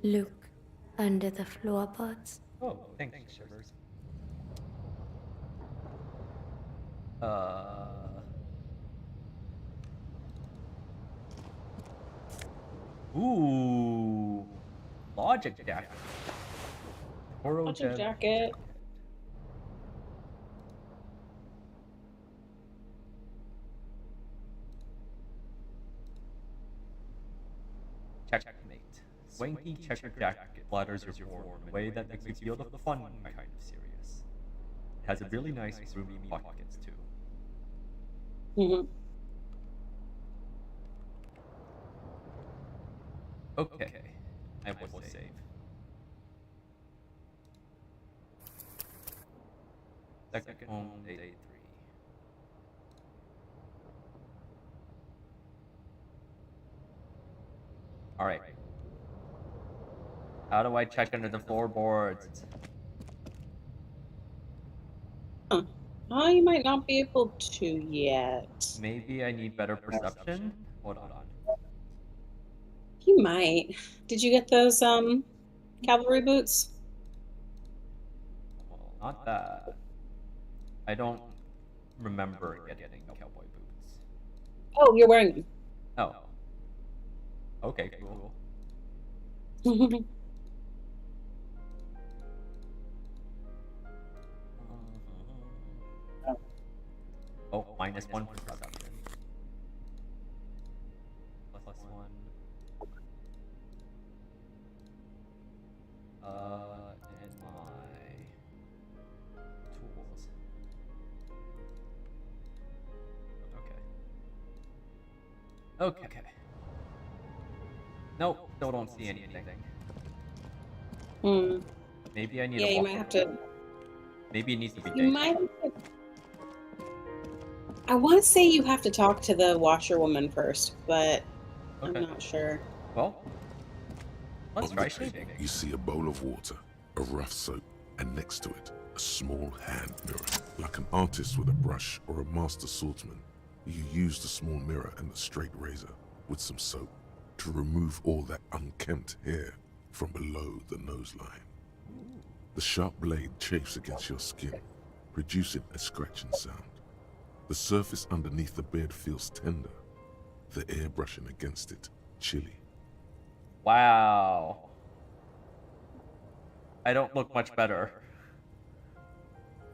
Look under the floorboards. Oh, thanks, Shivers. Ooh. Logic jacket. Logic jacket. Checkmate. Swanky checker jacket flatters your form in a way that makes you feel the fun kind of serious. It has a really nice roomy pockets too. Mm-hmm. Okay, I will save. Second home, day 3. Alright. How do I check under the floorboards? Huh. Oh, you might not be able to yet. Maybe I need better perception? Hold on. You might. Did you get those cavalry boots? Well, not that. I don't remember getting cowboy boots. Oh, you're wearing them. Oh. Okay, cool. Oh, -1 for perception. +1. And my tools. Okay. Nope, still don't see anything. Hmm. Maybe I need Yeah, a you might have to. Maybe it needs to be You might. I want to say you have to talk to the washerwoman first, but Okay. I'm not sure. Well, let's On try the table, shaving. you see a bowl of water, a rough soap, and next to it, a small hand mirror. Like an artist with a brush or a master swordsman, you use the small mirror and the straight razor with some soap to remove all that unkempt hair from below the nose line. The sharp blade chafes against your skin, producing a scratching sound. The surface underneath the beard feels tender, the air brushing against it chilly. Wow. I don't look much better.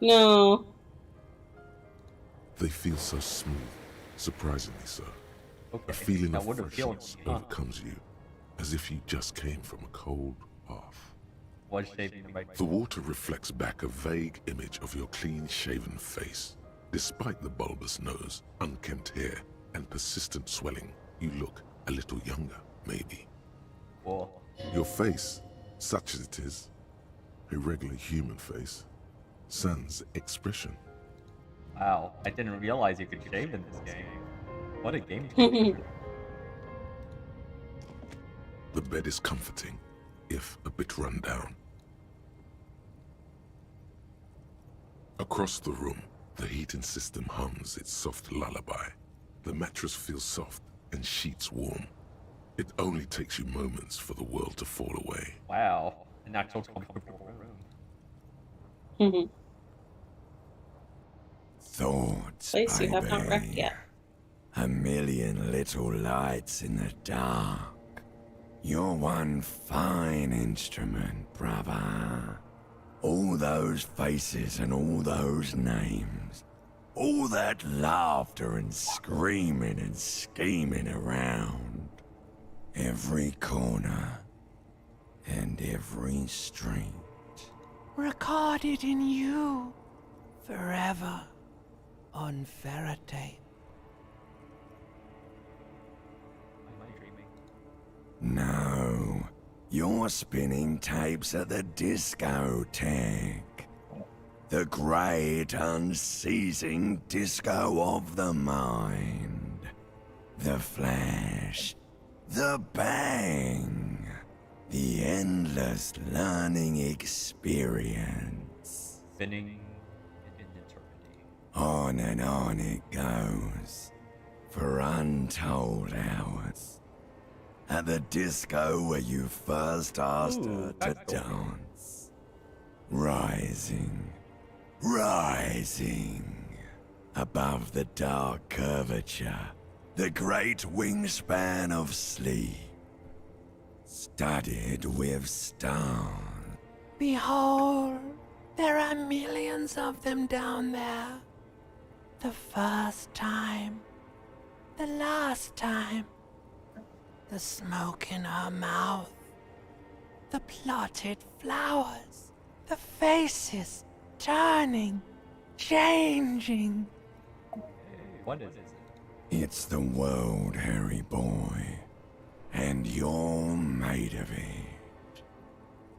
No. They feel so smooth, surprisingly so. Okay. A feeling that of would have killed freshness me. overcomes you, as if you just came from a cold bath. Was shaving the right. The water reflects back a vague image of your clean-shaven face. Despite the bulbous nose, unkempt hair, and persistent swelling, you look a little younger, maybe. Cool. Your face, such as it is, a regular human face, sans expression. Wow, I didn't realize you could shave in this game. What a game changer. The bed is comforting, if a bit run down. Across the room, the heating system hums its soft lullaby. The mattress feels soft and sheets warm. It only takes you moments for the world to fall away. Wow, an actual comfortable room. Mm-hmm. Thoughts, Place you have not wrecked baby. yet. A million little lights in the dark. You're one fine instrument, brother. All those faces and all those names. All that laughter and screaming and scheming around. Every corner and every street. Recorded in you forever on Ferrotape. Am I dreaming? No, you're spinning tapes at the discotheque. The great unceasing disco of the mind. The flash, the bang, the endless learning experience. spinning in eternity. On and on it goes, for untold hours. At the disco where you first asked her to that's cool. dance. Rising, rising, above the dark curvature, the great wingspan of sleep, studded with stars. Behold, there are millions of them down there. The first time, the last time, the smoke in her mouth, the plotted flowers, the faces turning, changing. What is it? It's the world, Harry boy, and you're made of it.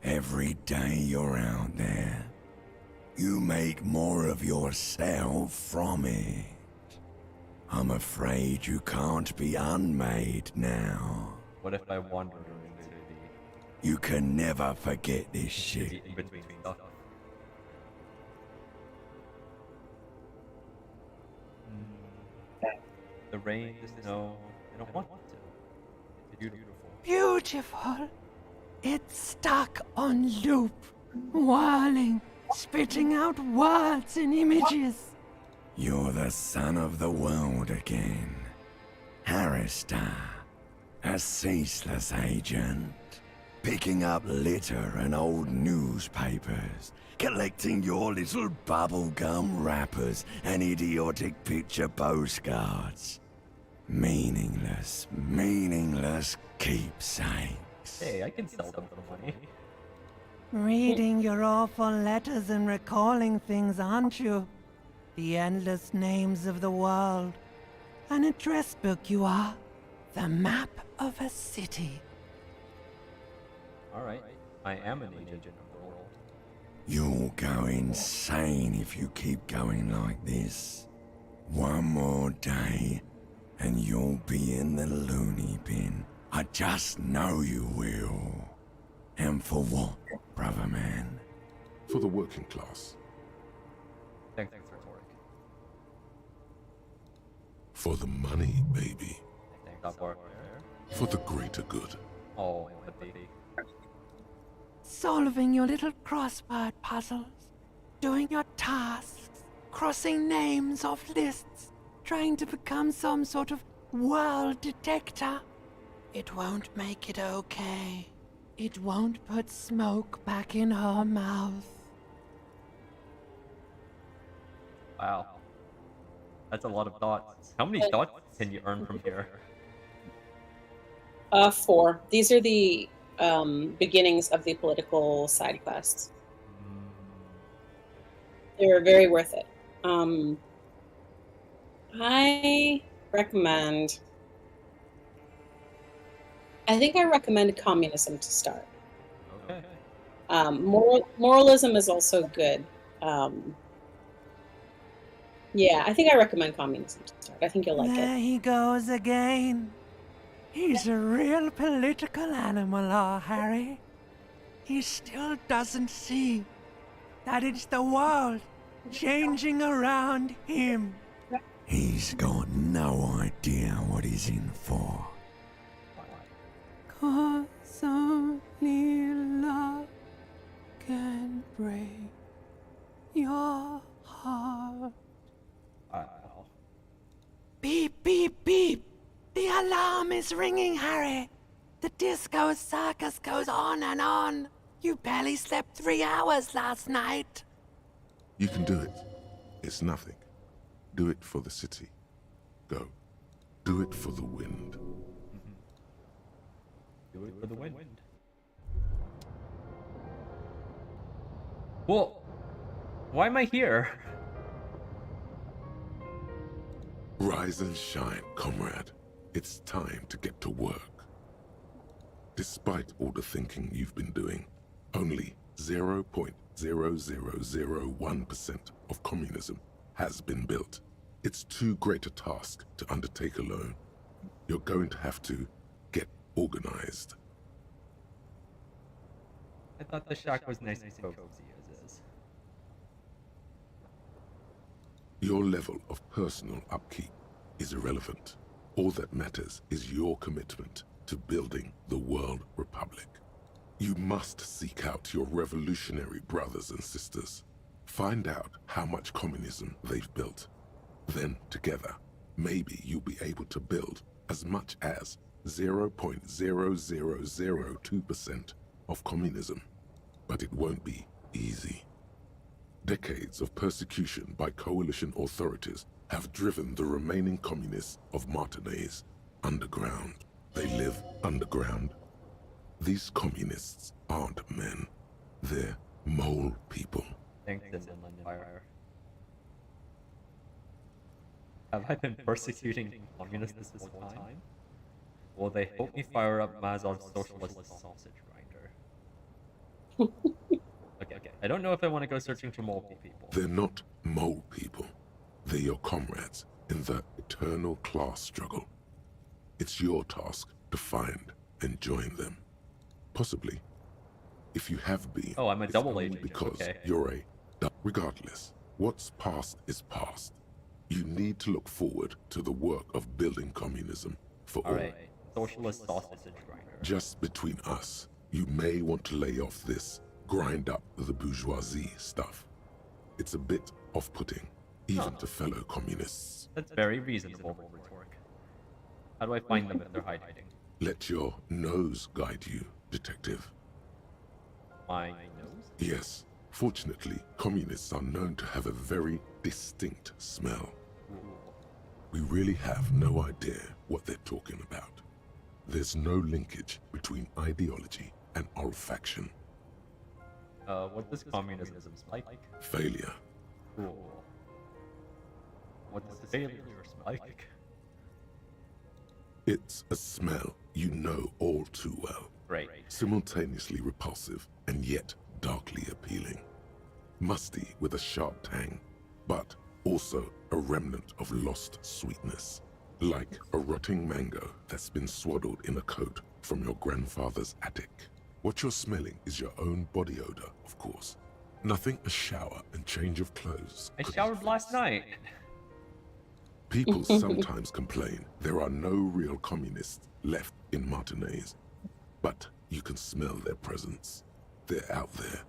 Every day you're out there, you make more of yourself from it. I'm afraid you can't be unmade now. What if I wander into the You can never forget this shit. in-between stuff? The rain, the snow, I don't want to. It's beautiful. Beautiful. It's stuck on loop, whirling, spitting out words and images. You're the son of the world again. Harrister, a ceaseless agent. Picking up litter and old newspapers. Collecting your little bubblegum wrappers and idiotic picture postcards. Meaningless, meaningless keepsakes. Hey, I can sell them for money. Reading your awful letters and recalling things, aren't you? The endless names of the world. An address book you are. The map of a city. Alright, I am an agent of the world. You'll go insane if you keep going like this. One more day, and you'll be in the loony bin. I just know you will. And for what, brother man? For the working class. Thanks, rhetoric. For the money, baby. Stop work there. For the greater good. Oh, the baby. Solving your little crossword puzzles. Doing your tasks. Crossing names off lists. Trying to become some sort of world detector. It won't make it okay. It won't put smoke back in her mouth. Wow. That's a lot of thoughts. How many thoughts can you earn from here? 4. These are the beginnings of the political side quests. They're very worth it. I think I recommend communism to start. Okay. Moralism is also good. Yeah, I think I recommend communism to start. I think you'll like There it. he goes again. He's a real political animal, our Harry. He still doesn't see that it's the world changing around him. He's got no idea what he's in for. 'Cause only love can break your heart. Wow. Beep, beep, beep. The alarm is ringing, Harry. The disco circus goes on and on. You barely slept 3 hours last night. You can do it. It's nothing. Do it for the city. Go. Do it for the wind. Do it for the wind. Well, why am I here? Rise and shine, comrade. It's time to get to work. Despite all the thinking you've been doing, only 0.0001% of communism has been built. It's too great a task to undertake alone. You're going to have to get organized. I thought the shack was nice and cozy as is. Your level of personal upkeep is irrelevant. All that matters is your commitment to building the World Republic. You must seek out your revolutionary brothers and sisters. Find out how much communism they've built. Then, together, maybe you'll be able to build as much as 0.0002% of communism. But it won't be easy. Decades of persecution by coalition authorities have driven the remaining communists of Martinaise underground. They live underground. These communists aren't men. They're mole people. Thanks, Inland Empire. Have I been persecuting communists this whole time? Will they help me fire up Mazov's socialist sausage grinder? Okay, I don't know if I want to go searching for mole people. They're not mole people. They're your comrades in the eternal class struggle. It's your task to find and join them. Possibly, if you have been. Oh, I'm a it's double only agent. because Okay. you're a. Regardless, what's past is past. You need to look forward to the work of building communism for all. Alright, socialist sausage grinder. Just between us, you may want to lay off this grind up the bourgeoisie stuff. It's a bit off-putting, even to fellow communists. That's very reasonable rhetoric. How do I find them if they're hiding? Let your nose guide you, detective. My nose? Yes, fortunately, communists are known to have a very distinct smell. We really have no idea what they're talking about. There's no linkage between ideology and olfaction. What does communism smell like? Failure. Cool. What does failure smell like? It's a smell you know all too well. Right. Simultaneously repulsive and yet darkly appealing. Musty with a sharp tang, but also a remnant of lost sweetness. Like a rotting mango that's been swaddled in a coat from your grandfather's attic. What you're smelling is your own body odor, of course. Nothing a shower and change of clothes. I couldn't showered last fix. night. People sometimes complain there are no real communists left in Martinaise. But you can smell their presence. They're out there,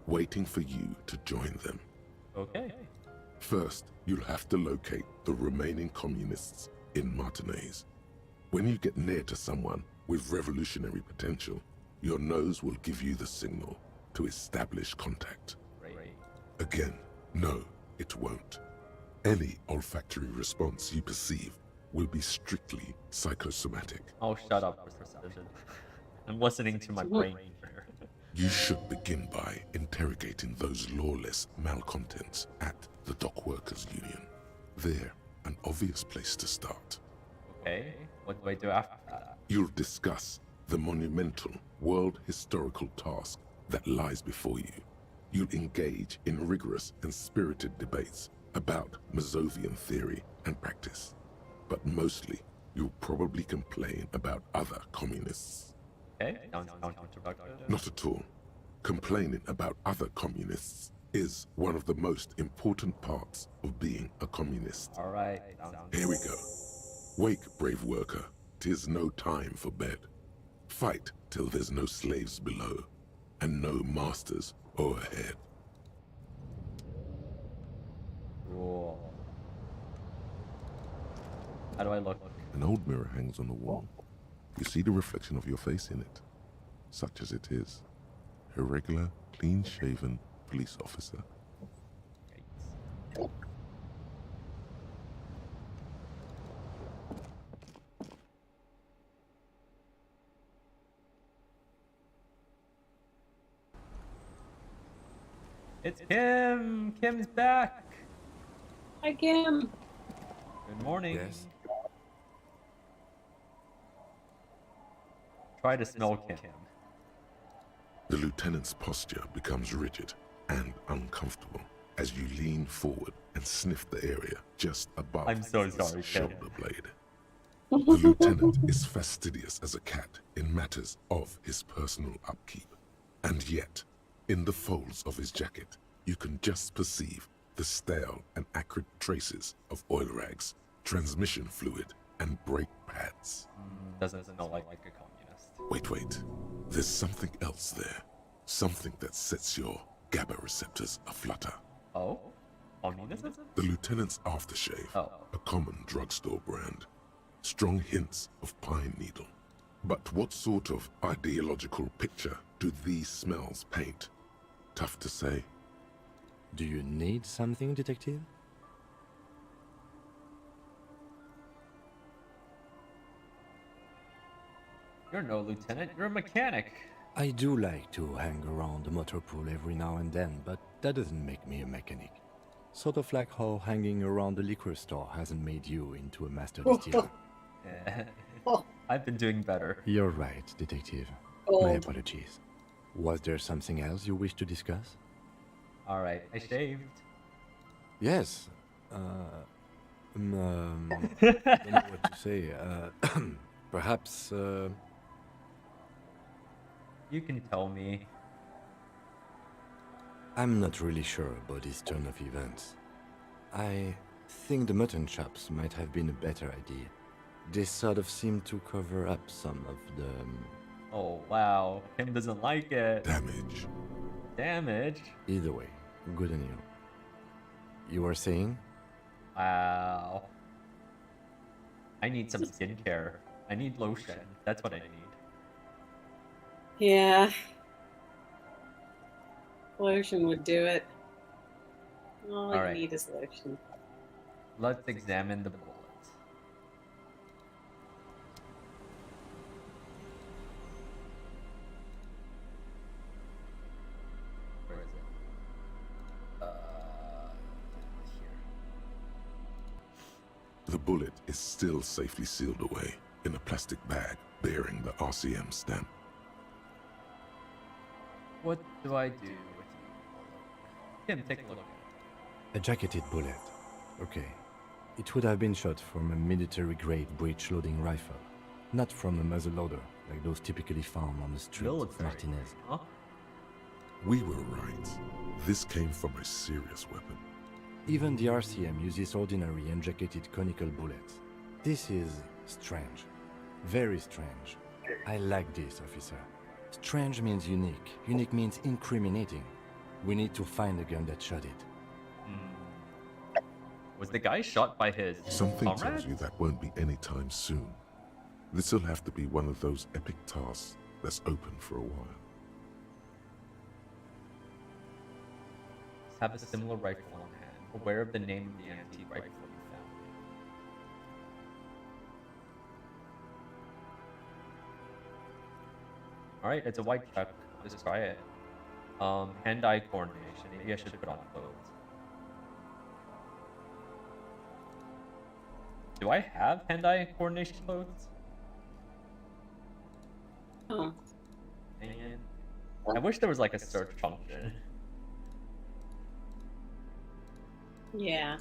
waiting for you to join them. Okay. First, you'll have to locate the remaining communists in Martinaise. When you get near to someone with revolutionary potential, your nose will give you the signal to establish contact. Right. Again, no, it won't. Any olfactory response you perceive will be strictly psychosomatic. Oh, shut up, perception. I'm listening to my brain here. You should begin by interrogating those lawless malcontents at the Dock Workers Union. They're an obvious place to start. Okay, what do I do after that? You'll discuss the monumental world historical task that lies before you. You'll engage in rigorous and spirited debates about Mazovian theory and practice. But mostly, you'll probably complain about other communists. Okay, sounds counterproductive. Not at all. Complaining about other communists is one of the most important parts of being a communist. Alright, sounds Here we go. Wake, brave worker. 'Tis no time for bed. Fight till there's no slaves below, and no masters o'erhead. Cool. How do I look? An old mirror hangs on the wall. You see the reflection of your face in it, such as it is. A regular, clean-shaven police officer. Yikes. It's Kim! Kim's back! Hi, Kim. Good morning. Yes. Try to smell Kim. The lieutenant's posture becomes rigid and uncomfortable as you lean forward and sniff the area just above I'm so his sorry, Kim. shoulder blade. The lieutenant is fastidious as a cat in matters of his personal upkeep. And yet, in the folds of his jacket, you can just perceive the stale and acrid traces of oil rags, transmission fluid, and brake pads. Doesn't smell like a communist. Wait. There's something else there. Something that sets your GABA receptors aflutter. Oh? Communism? The lieutenant's aftershave, Oh. a common drugstore brand. Strong hints of pine needle. But what sort of ideological picture do these smells paint? Tough to say. Do you need something, detective? You're no lieutenant, you're a mechanic. I do like to hang around the motor pool every now and then, but that doesn't make me a mechanic. Sort of like how hanging around the liquor store hasn't made you into a master distiller. I've been doing better. You're right, detective. Gold. My apologies. Was there something else you wish to discuss? Alright, I shaved. Yes. Don't know what to say. Perhaps, You can tell me. I'm not really sure about this turn of events. I think the mutton chops might have been a better idea. They sort of seem to cover up some of the... Oh wow, Kim doesn't like it. Damage. Damage? Either way, good on you. You were saying? Wow. I need some skincare. I need lotion. That's what I need. Yeah. Lotion would do it. All Alright. I need is lotion. Let's examine the bullet. Where is it? Here. The bullet is still safely sealed away in a plastic bag bearing the RCM stamp. What do I do with you? Kim, take a look. A jacketed bullet. Okay. It would have been shot from a military-grade breech-loading rifle, not from a muzzleloader, like those typically found on the streets of Military, Martinez. huh? We were right. This came from a serious weapon. Even the RCM uses ordinary unjacketed conical bullets. This is strange. Very strange. I like this, officer. Strange means unique. Unique means incriminating. We need to find the gun that shot it. Was the guy shot by his Something comrades? tells you that won't be anytime soon. This'll have to be one of those epic tasks that's open for a while. Have a similar rifle on hand. Aware of the name of the antique rifle you found. Alright, it's a white chuck. Let's try it. Hand-eye coordination. Maybe I should put on clothes. Do I have hand-eye coordination clothes? Huh. Man. I wish there was like a search function. Yeah.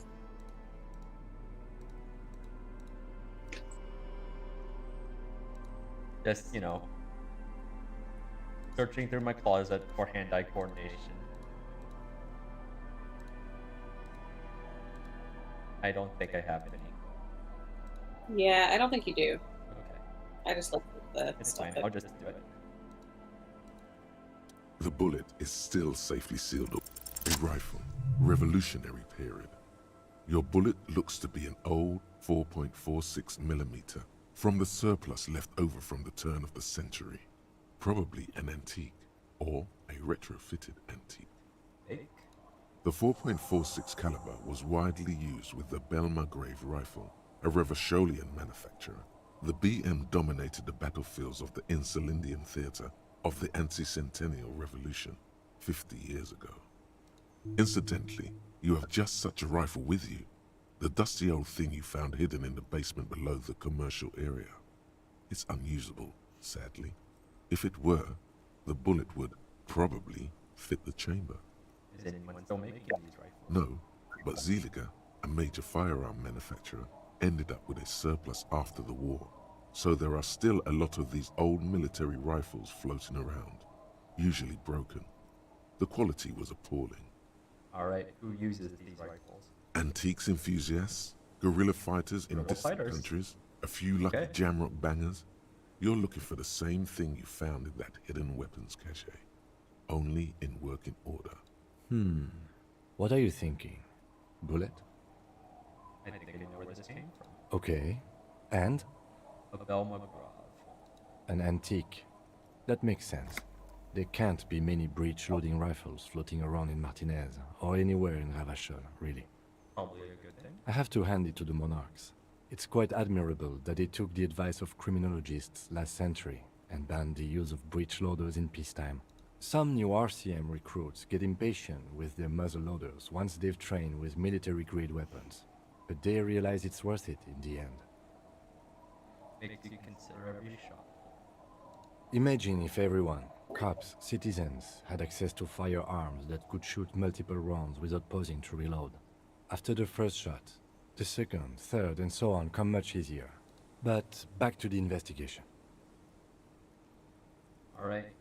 Just, you know, searching through my closet for hand-eye coordination. I don't think I have any. Yeah, I don't think you do. Okay, I just looked at the it's stuff. fine. that- I'll just do it. The bullet is still safely sealed up. A rifle, Revolutionary period. Your bullet looks to be an old 4.46 millimeter from the surplus left over from the turn of the century. Probably an antique or a retrofitted antique. Fake? The 4.46 caliber was widely used with the Belma-Grave rifle, a Revacholian manufacturer. The BM dominated the battlefields of the Insulindian theater of the anti-centennial revolution 50 years ago. Incidentally, you have just such a rifle with you, the dusty old thing you found hidden in the basement below the commercial area. It's unusable, sadly. If it were, the bullet would probably fit the chamber. Is anyone still making these rifles? No, but Zeliger, a major firearm manufacturer, ended up with a surplus after the war. So there are still a lot of these old military rifles floating around, usually broken. The quality was appalling. Alright, who uses these rifles? Antiques enthusiasts, guerrilla fighters in Guerrilla distant fighters. countries, a few lucky Okay. jamrock bangers. You're looking for the same thing you found in that hidden weapons cache, only in working order. What are you thinking? Bullet? I think I know where this came from. Okay. And? A Belma Grav. An antique. That makes sense. There can't be many breech-loading rifles floating around in Martinez, or anywhere in Ravachol, really. Probably a good thing. I have to hand it to the monarchs. It's quite admirable that they took the advice of criminologists last century and banned the use of breech loaders in peacetime. Some new RCM recruits get impatient with their muzzle loaders once they've trained with military-grade weapons, but they realize it's worth it in the end. Makes you consider every shot. Imagine if everyone, cops, citizens, had access to firearms that could shoot multiple rounds without pausing to reload. After the first shot, the second, third, and so on come much easier. But back to the investigation. Alright.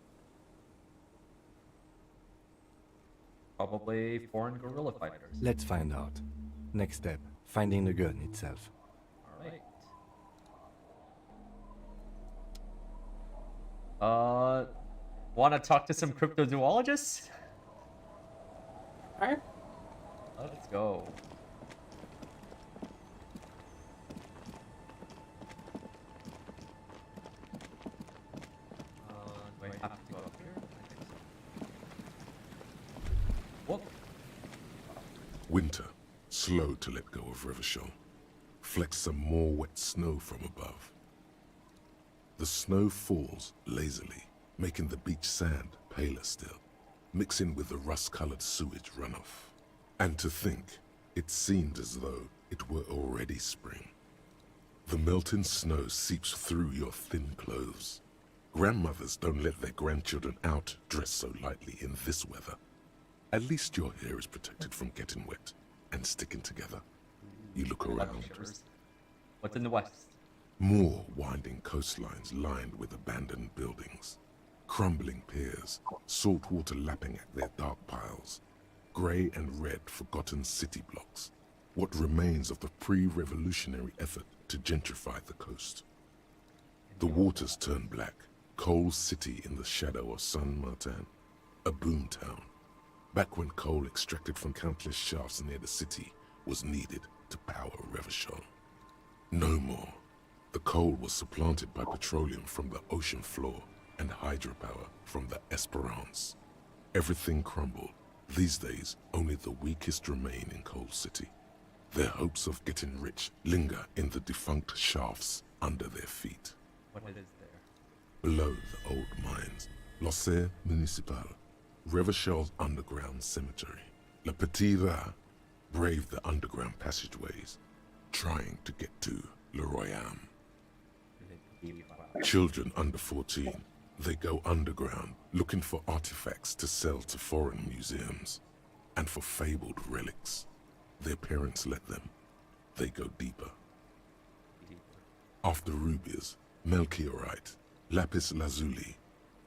Probably foreign guerrilla fighters. Let's find out. Next step, finding the gun itself. Alright. Wanna talk to some cryptozoologists? Sure. Let's go. Do I have to go up here? I think so. Whoop. Winter, slow to let go of Revachol. Flecks some more wet snow from above. The snow falls lazily, making the beach sand paler still, mixing with the rust-colored sewage runoff. And to think, it seemed as though it were already spring. The melting snow seeps through your thin clothes. Grandmothers don't let their grandchildren out dressed so lightly in this weather. At least your hair is protected from getting wet and sticking together. You look around. What's in the west? More winding coastlines lined with abandoned buildings. Crumbling piers, salt water lapping at their dark piles. Grey and red forgotten city blocks. What remains of the pre-revolutionary effort to gentrify the coast. The waters turn black. Coal City in the shadow of San Martin. A boom town. Back when coal extracted from countless shafts near the city was needed to power Revachol. No more. The coal was supplanted by petroleum from the ocean floor and hydropower from the Esperance. Everything crumbled. These days, only the weakest remain in Coal City. Their hopes of getting rich linger in the defunct shafts under their feet. What is there? Below the old mines, L'Océan Municipal, Revachol's underground cemetery. Le Petit Rat braved the underground passageways, trying to get to Le Royaume. Children under 14, they go underground looking for artifacts to sell to foreign museums, and for fabled relics. Their parents let them. They go deeper. After rubies, Melchiorite, lapis lazuli,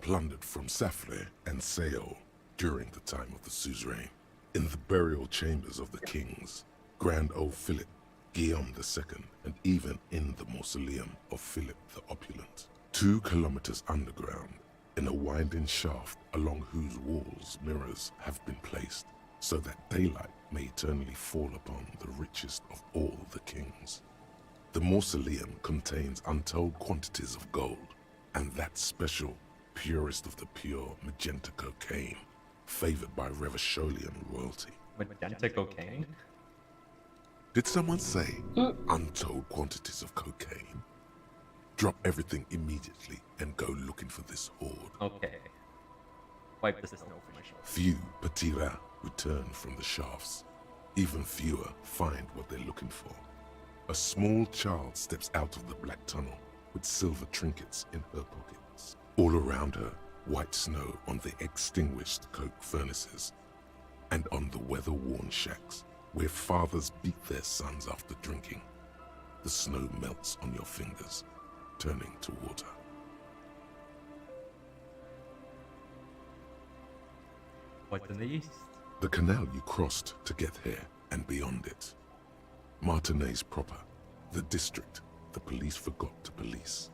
plundered from Safle and Seol during the time of the suzerain. In the burial chambers of the kings, Grand Old Philip, Guillaume II, and even in the mausoleum of Philip the Opulent. 2 kilometers underground, in a winding shaft along whose walls mirrors have been placed, so that daylight may eternally fall upon the richest of all the kings. The mausoleum contains untold quantities of gold, and that special, purest of the pure magenta cocaine, favored by Revacholian royalty. Magenta cocaine? Did someone say untold quantities of cocaine? Drop everything immediately and go looking for this hoard. Okay. Wipe the snow from my shoulder. Few Petit Rats return from the shafts. Even fewer find what they're looking for. A small child steps out of the black tunnel with silver trinkets in her pockets. All around her, white snow on the extinguished coke furnaces and on the weather-worn shacks where fathers beat their sons after drinking. The snow melts on your fingers, turning to water. What's in the east? The canal you crossed to get here and beyond it. Martinez proper, the district the police forgot to police.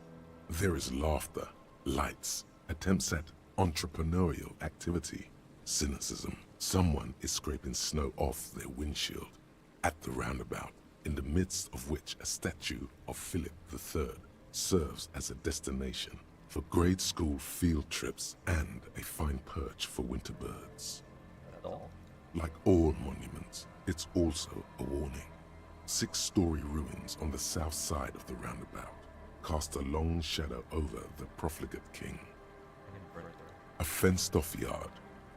There is laughter, lights, attempts at entrepreneurial activity, cynicism. Someone is scraping snow off their windshield at the roundabout, in the midst of which a statue of Philip III serves as a destination for grade school field trips and a fine perch for winter birds. Like all monuments, it's also a warning. 6-story ruins on the south side of the roundabout cast a long shadow over the profligate king. A fenced-off yard.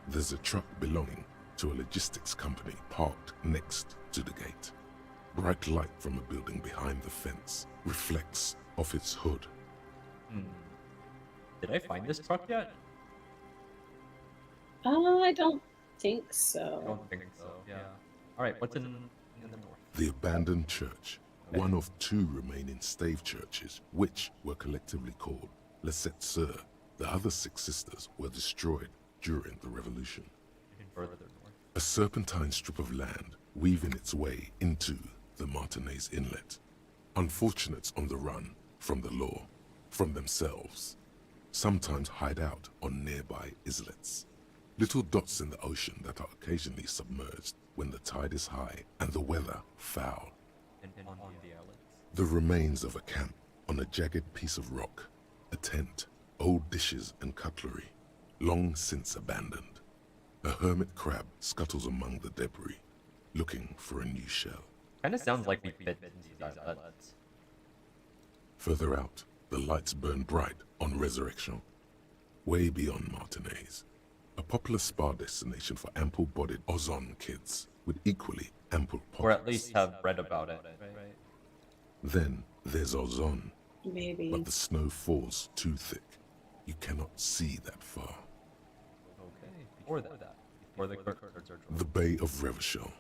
There's a truck belonging to a logistics company parked next to the gate. Bright light from a building behind the fence reflects off its hood. Did I find this truck yet? I don't think I so. don't think so, yeah. Alright, what's in the north? The abandoned church, one of 2 remaining stave churches, which were collectively called Les Sept Sœurs. The other 6 sisters were destroyed during the Revolution. Further north. A serpentine strip of land weaving its way into the Martinez Inlet. Unfortunates on the run from the law, from themselves, sometimes hide out on nearby islets. Little dots in the ocean that are occasionally submerged when the tide is high and the weather foul. And on the outlets. The remains of a camp on a jagged piece of rock, a tent, old dishes and cutlery, long since abandoned. A hermit crab scuttles among the debris, looking for a new shell. Kinda sounds like we fit into these outlets. Further out, the lights burn bright on Resurrection. Way beyond Martinez, a popular spa destination for ample-bodied Ozon kids with equally ample pockets. Or at least have read about it, right? Then there's Ozon, Maybe. but the snow falls too thick. You cannot see that far. Okay, before that. Before the curtains are drawn. The Bay of Revachol.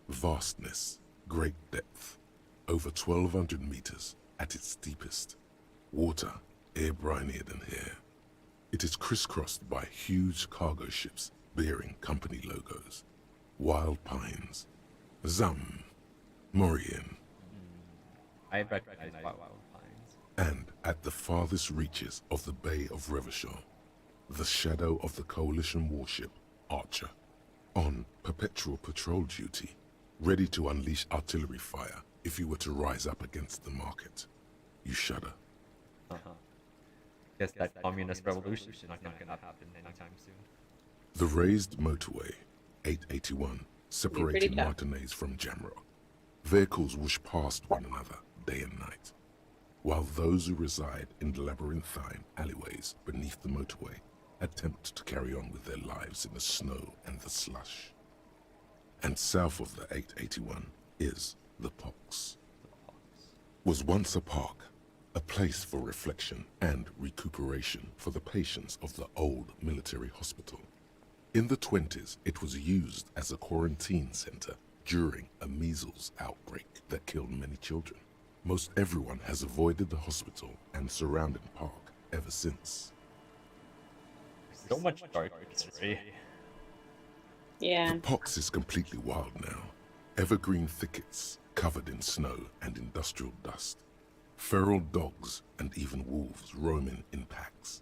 Vastness, great depth, over 1,200 meters at its deepest. Water, air brinier than here. It is crisscrossed by huge cargo ships bearing company logos. Wild pines, Zam, Morian, I recognize wild pines. and at the farthest reaches of the Bay of Revachol, the shadow of the Coalition warship Archer, on perpetual patrol duty, ready to unleash artillery fire if you were to rise up against the market. You shudder. Guess that communist revolution is not gonna happen anytime soon. The raised motorway, 881, separated pretty tough. Martinez from Jamrock. Vehicles whoosh past one another day and night, while those who reside in the labyrinthine alleyways beneath the motorway attempt to carry on with their lives in the snow and the slush. And south of the 881 is the Pox. Was once a park, a place for reflection and recuperation for the patients of the old military hospital. In the 20s, it was used as a quarantine center during a measles outbreak that killed many children. Most everyone has avoided the hospital and surrounding park ever since. So much dark history. Yeah. The Pox is completely wild now. Evergreen thickets covered in snow and industrial dust. Feral dogs and even wolves roaming in packs.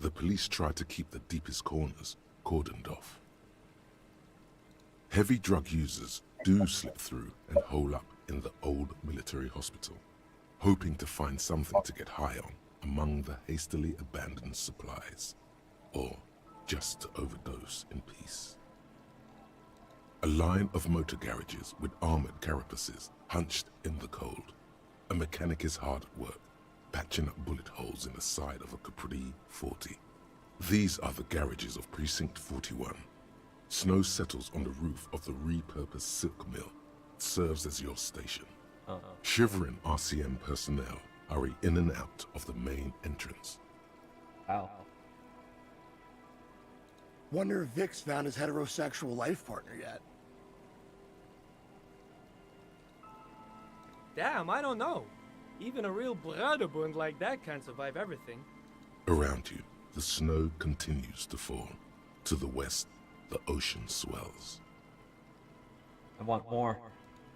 The police try to keep the deepest corners cordoned off. Heavy drug users do slip through and hole up in the old military hospital, hoping to find something to get high on among the hastily abandoned supplies, or just to overdose in peace. A line of motor garages with armored carapaces hunched in the cold. A mechanic is hard at work, patching up bullet holes in the side of a Capri 40. These are the garages of Precinct 41. Snow settles on the roof of the repurposed silk mill. It serves as your station. Shivering RCM personnel hurry in and out of the main entrance. Wow. Wonder if Vic's found his heterosexual life partner yet. Damn, I don't know. Even a real Bruderbund like that can't survive everything. Around you, the snow continues to fall. To the west, the ocean swells. I want more.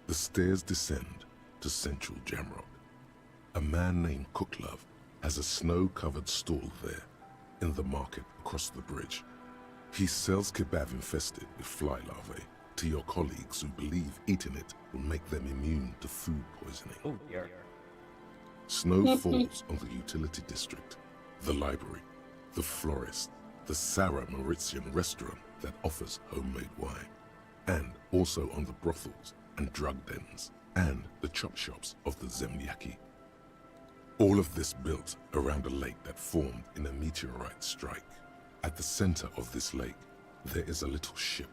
The stairs descend to central Jamrock. A man named Cooklove has a snow-covered stall there in the market across the bridge. He sells kebab infested with fly larvae to your colleagues who believe eating it will make them immune to food poisoning. Oh dear. Snow falls on the utility district, the library, the florist, the Sarah Mauritian restaurant that offers homemade wine, and also on the brothels and drug dens, and the chop shops of the Zemlyaki. All of this built around a lake that formed in a meteorite strike. At the center of this lake, there is a little ship.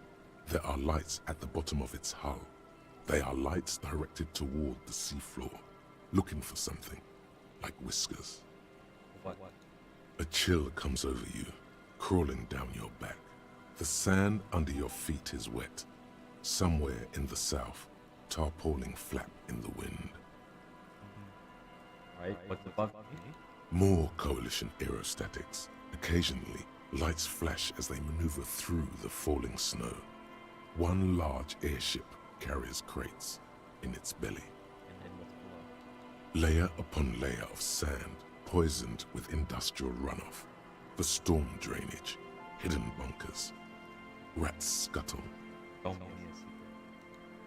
There are lights at the bottom of its hull. They are lights directed toward the seafloor, looking for something, like whiskers. What? A chill comes over you, crawling down your back. The sand under your feet is wet. Somewhere in the south, tarpaulin flap in the wind. Right, what's above me? More Coalition aerostatics. Occasionally, lights flash as they maneuver through the falling snow. One large airship carries crates in its belly. And then what's below? Layer upon layer of sand, poisoned with industrial runoff. The storm drainage, hidden bunkers. Rats scuttle. Don't know me a secret.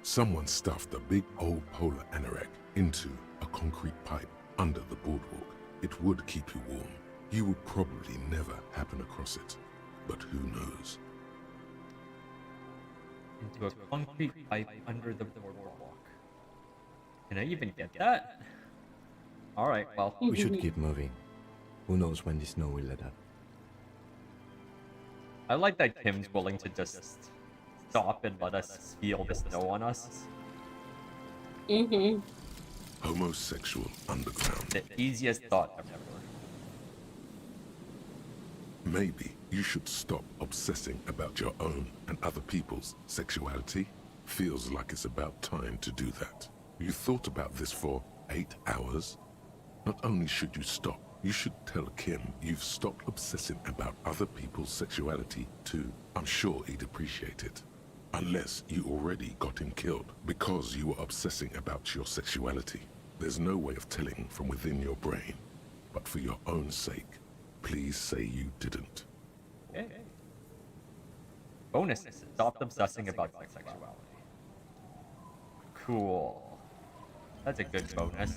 Someone stuffed a big old polar anorak into a concrete pipe under the boardwalk. It would keep you warm. You would probably never happen across it, but who knows? Into a concrete pipe under the boardwalk. Can I even get that? Alright, well. We should keep moving. Who knows when the snow will let up. I like that Kim's willing to just stop and let us feel the snow on us. Homosexual underground. The easiest thought ever. Maybe you should stop obsessing about your own and other people's sexuality. Feels like it's about time to do that. You thought about this for 8 hours? Not only should you stop, you should tell Kim you've stopped obsessing about other people's sexuality too. I'm sure he'd appreciate it. Unless you already got him killed because you were obsessing about your sexuality. There's no way of telling from within your brain. But for your own sake, please say you didn't. Okay. Bonus, stop obsessing about sexuality. Cool. That's a good bonus.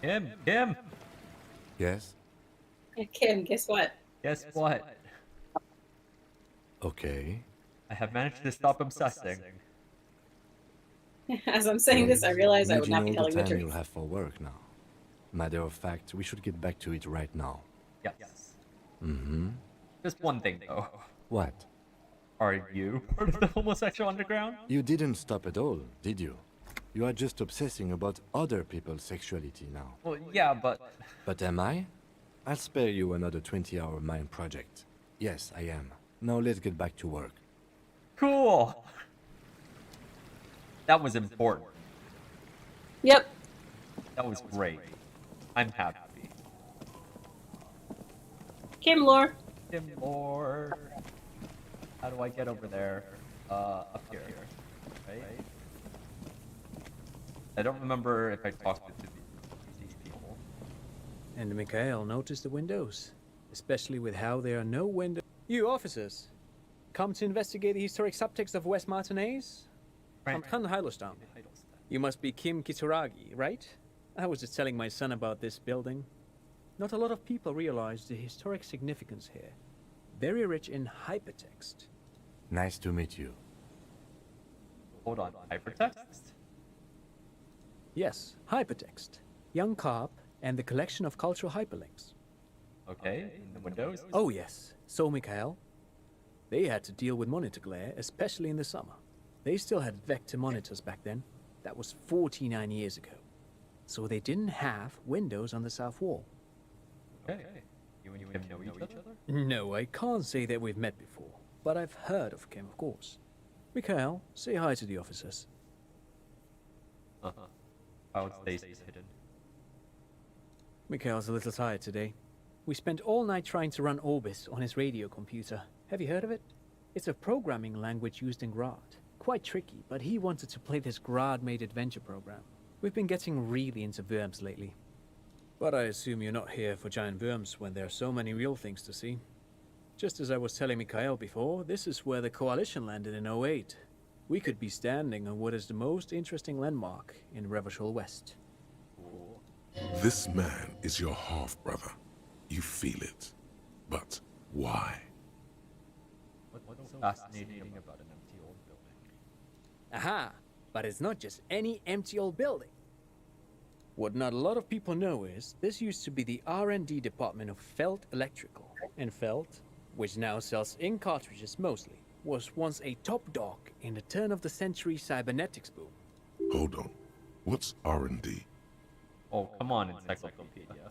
Kim! Yes? Kim, guess what? Guess what? Okay. I have managed to stop obsessing. As I'm saying this, I realize I would not be Imagine all telling the the time truth. you'll have for work now. Matter of fact, we should get back to it right now. Yes. Mm-hmm. Just one thing though. What? Are you part of the homosexual underground? You didn't stop at all, did you? You are just obsessing about other people's sexuality now. Well, yeah, but... But am I? I'll spare you another 20-hour mine project. Yes, I am. Now let's get back to work. Cool! That was important. Yep. That was great. I'm happy. Kim lore. Kim lore. How do I get over there? Up here. Right? I don't remember if I talked to these people. And Mikhail noticed the windows, especially with how there are no windows. You officers, come to investigate the historic subtext of West Martinez? I'm Khan Heilostam. You must be Kim Kituragi, right? I was just telling my son about this building. Not a lot of people realize the historic significance here. Very rich in hypertext. Nice to meet you. Hold on, hypertext? Yes, hypertext. Young Carp and the collection of cultural hyperlinks. Okay, in the windows? Oh yes, so Mikhail. They had to deal with monitor glare, especially in the summer. They still had vector monitors back then. That was 49 years ago. So they didn't have windows on the south wall. Okay. You and Kim know each other? No, I can't say that we've met before, but I've heard of Kim, of course. Mikhail, say hi to the officers. Uh-huh. cloud stays hidden. Mikhail's a little tired today. We spent all night trying to run Orbis on his radio computer. Have you heard of it? It's a programming language used in Grad. Quite tricky, but he wanted to play this Grad-made adventure program. We've been getting really into worms lately. But I assume you're not here for giant worms when there are so many real things to see. Just as I was telling Mikhail before, this is where the Coalition landed in '08. We could be standing on what is the most interesting landmark in Revachol West. This man is your half-brother. You feel it. But why? What's so fascinating about an empty old building? Aha! But it's not just any empty old building. What not a lot of people know is, this used to be the R&D department of Felt Electrical. And Felt, which now sells ink cartridges mostly, was once a top dog in the turn-of-the-century cybernetics boom. Hold on. What's R&D? Oh, come on, encyclopedia.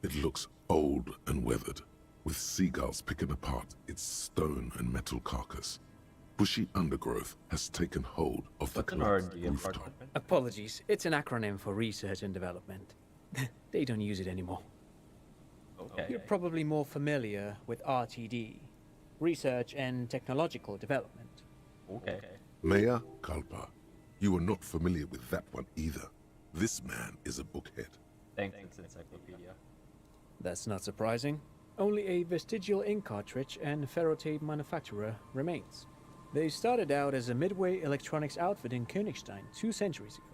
It looks old and weathered, with seagulls picking apart its stone and metal carcass. Bushy undergrowth has taken hold of the What's an collapsed R&D rooftop. apartment? Apologies, it's an acronym for research and development. They don't use it anymore. Okay. You're probably more familiar with RTD, Research and Technological Development. Okay. Mea culpa. You are not familiar with that one either. This man is a bookhead. Thanks, encyclopedia. That's not surprising. Only a vestigial ink cartridge and ferrotape manufacturer remains. They started out as a midway electronics outfit in Königstein 2 centuries ago.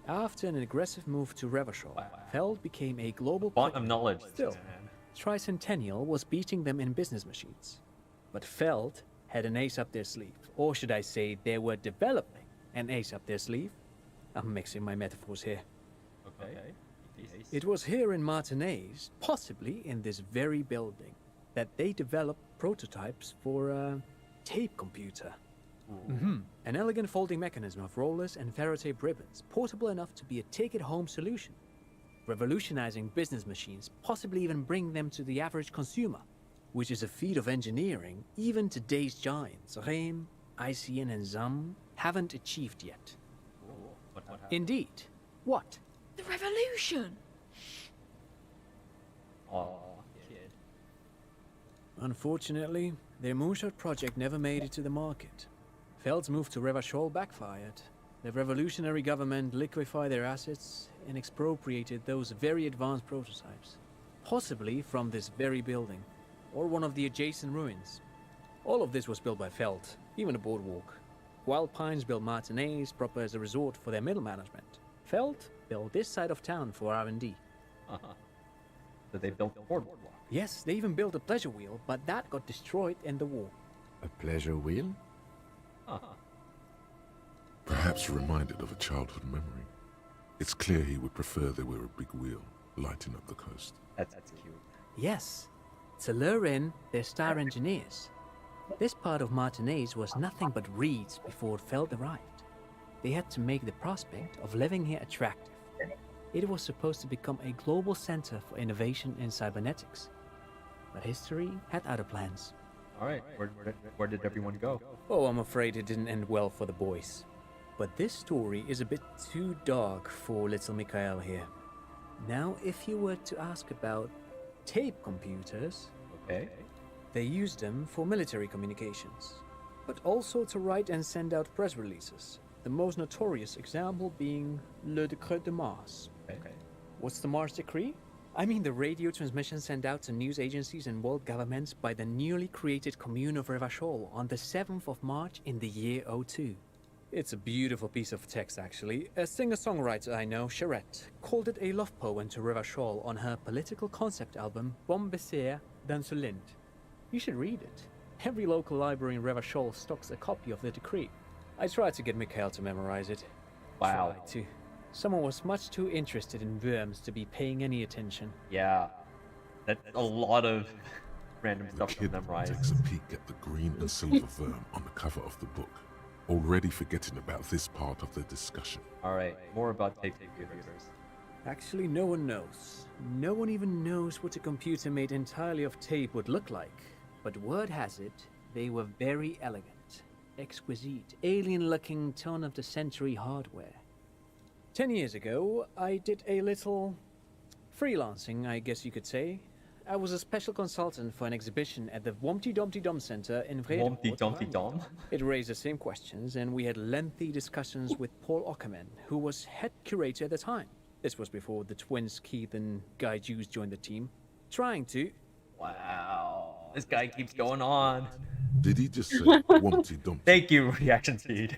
After an aggressive move to Revachol, Feld became a global Font player. of knowledge, Still, man. Tricentennial was beating them in business machines. But Feld had an ace up their sleeve. Or should I say, they were developing an ace up their sleeve? I'm mixing my metaphors here. Okay. It was here in Martinez, possibly in this very building, that they developed prototypes for a tape computer. An elegant folding mechanism of rollers and ferrotape ribbons, portable enough to be a take-it-home solution. Revolutionizing business machines, possibly even bring them to the average consumer, which is a feat of engineering even today's giants, Rehm, ICN and ZAM, haven't achieved yet. What happened? Indeed. What? The revolution! Aw, kid. Unfortunately, their moonshot project never made it to the market. Feld's move to Revachol backfired. The revolutionary government liquefied their assets and expropriated those very advanced prototypes, possibly from this very building, or one of the adjacent ruins. All of this was built by Feld, even the boardwalk. Wild Pines built Martinez proper as a resort for their middle management. Feld built this side of town for R&D. So they built the boardwalk. Yes, they even built a pleasure wheel, but that got destroyed in the war. A pleasure wheel? Perhaps reminded of a childhood memory. It's clear he would prefer there were a big wheel lighting up the coast. That's cute. Yes, to lure in their star engineers. This part of Martinez was nothing but reeds before Feld arrived. They had to make the prospect of living here attractive. It was supposed to become a global center for innovation in cybernetics. But history had other plans. Alright, where did everyone go? Oh, I'm afraid it didn't end well for the boys. But this story is a bit too dark for little Mikhail here. Now, if you were to ask about tape computers, Okay. they used them for military communications, but also to write and send out press releases. The most notorious example being Le Décret de Mars. Okay. What's the Mars Decree? I mean the radio transmission sent out to news agencies and world governments by the newly created Commune of Revachol on the 7th of March in the year 02. It's a beautiful piece of text, actually. A singer-songwriter I know, Charette, called it a love poem to Revachol on her political concept album, Bon Baiser dans le Lind. You should read it. Every local library in Revachol stocks a copy of the decree. I tried to get Mikhail to memorize it. Wow. Tried to. Someone was much too interested in worms to be paying any attention. Yeah. That's a lot of random The stuff to kid memorize. takes a peek at the green and silver worm on the cover of the book, already forgetting about this part of the discussion. Alright, more about tape computers. Actually, no one knows. No one even knows what a computer made entirely of tape would look like. But word has it, they were very elegant. exquisite, alien-looking turn-of-the-century hardware. 10 years ago, I did a little freelancing, I guess you could say. I was a special consultant for an exhibition at the Wompty Dumpty Dum Center in Vredevoort. Wompty Dumpty Dum? It raised the same questions, and we had lengthy discussions with Paul Ockerman, who was head curator at the time. This was before the twins Keith and Guy Juice joined the team, trying to... Wow. This guy keeps going on. Did he just say Wompty Dumpty? Thank you, reaction speed.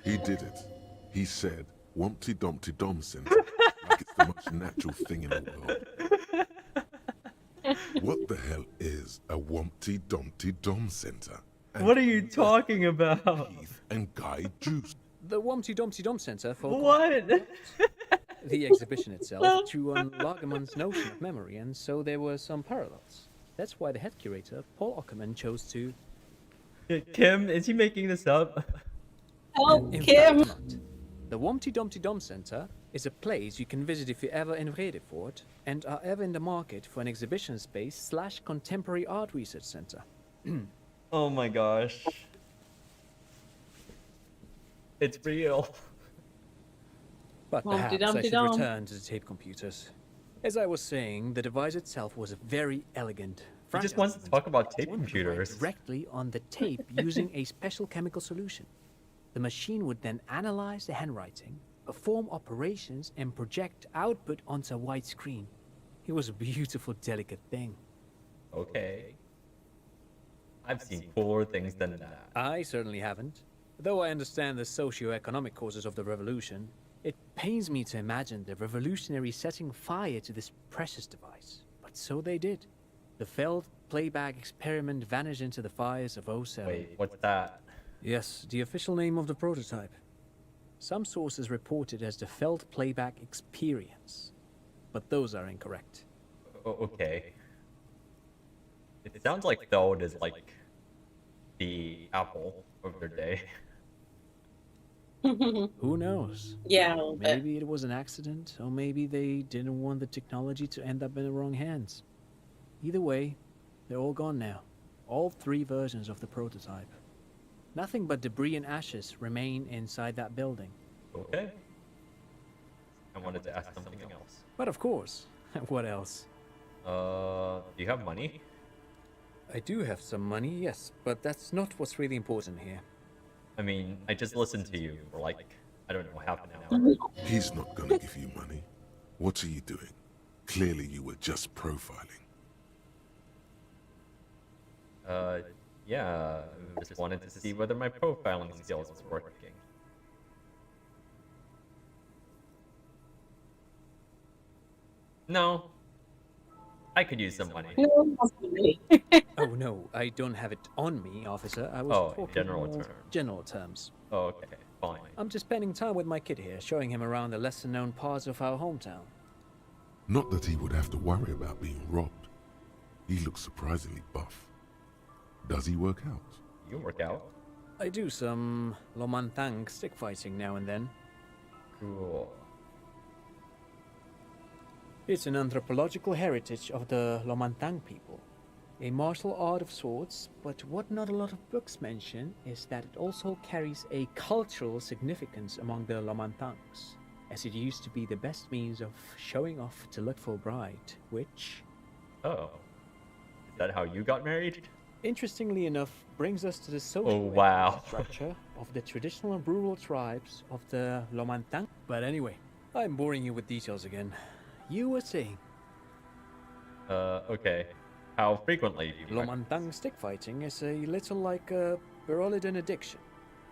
He did it. He said Wompty Dumpty Dum Center like it's the most natural thing in the world. What the hell is a Wompty Dumpty Dum Center? And What are you talking about? Keith and Guy Juice. The Wompty Dumpty Dum Center for... What? The exhibition itself drew on Lagerman's notion of memory, and so there were some parallels. That's why the head curator, Paul Ockerman, chose to... Kim, is he making this up? Help, In Kim! fact, not. The Wompty Dumpty Dum Center is a place you can visit if you're ever in Vredevoort and are ever in the market for an exhibition space / contemporary art research center. Oh my gosh. It's real. But Humpty perhaps I Dumpty should Dum. return to the tape computers. As I was saying, the device itself was very elegant. He just wants to talk about tape computers. Directly on the tape using a special chemical solution. The machine would then analyze the handwriting, perform operations, and project output onto a white screen. It was a beautiful, delicate thing. Okay. I've seen cooler things than that. I certainly haven't. Though I understand the socio-economic causes of the revolution, it pains me to imagine the revolutionaries setting fire to this precious device. But so they did. The failed playback experiment vanished into the fires of 07. Wait, what's that? Yes, the official name of the prototype. Some sources report it as the Feld Playback Experience, but those are incorrect. Okay. It sounds like Feld is like the Apple of their day. Who knows? Yeah, a little bit. Maybe it was an accident, or maybe they didn't want the technology to end up in the wrong hands. Either way, they're all gone now. All 3 versions of the prototype. Nothing but debris and ashes remain inside that building. Okay. I wanted to ask something else. But of course, what else? Do you have money? I do have some money, yes, but that's not what's really important here. I mean, I just listened to you for like, I don't know, half an hour. He's not gonna give you money. What are you doing? Clearly you were just profiling. Yeah, I just wanted to see whether my profiling skills was working. No. I could use some money. Oh no, I don't have it on me, officer. I was Oh, talking general more terms. general terms. Oh, okay, fine. I'm just spending time with my kid here, showing him around the lesser-known parts of our hometown. Not that he would have to worry about being robbed. He looks surprisingly buff. Does he work out? You work out? I do some Lomantang stick fighting now and then. Cool. It's an anthropological heritage of the Lomantang people. A martial art of sorts, but what not a lot of books mention is that it also carries a cultural significance among the Lomantangs, as it used to be the best means of showing off to look for a bride, which... Oh. Is that how you got married? Interestingly enough, brings us to the social wow. structure of the traditional rural tribes of the Lomantang. But anyway, I'm boring you with details again. You were saying... Okay. How frequently do you Lomantang stick fighting is a little like a Berolidin addiction.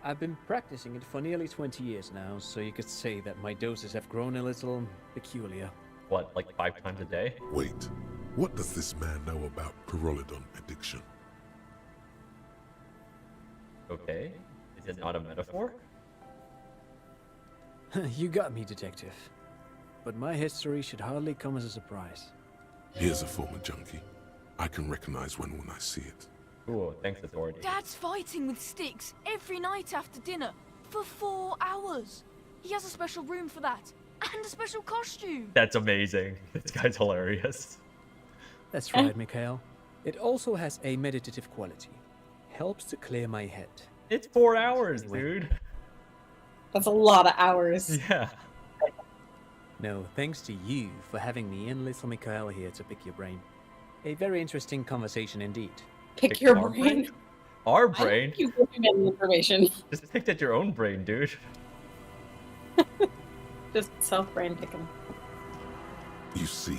I've been practicing it for nearly 20 years now, so you could say that my doses have grown a little peculiar. What, like 5 times a day? Wait, what does this man know about Pyrrolidon addiction? Okay. Is it not a metaphor? You got me, detective. But my history should hardly come as a surprise. Here's a former junkie. I can recognize when I see it. Cool, thanks, authority. Dad's fighting with sticks every night after dinner for 4 hours. He has a special room for that and a special costume. That's amazing. This guy's hilarious. That's right, Mikhail. It also has a meditative quality. helps to clear my head. It's 4 hours, Anyway. dude. That's a lot of hours. Yeah. No, thanks to you for having me and little Mikhail here to pick your brain. A very interesting conversation indeed. Pick your our brain. Our I brain? think you giving me information. Just picked at your own brain, dude. Just self-brain picking. You see,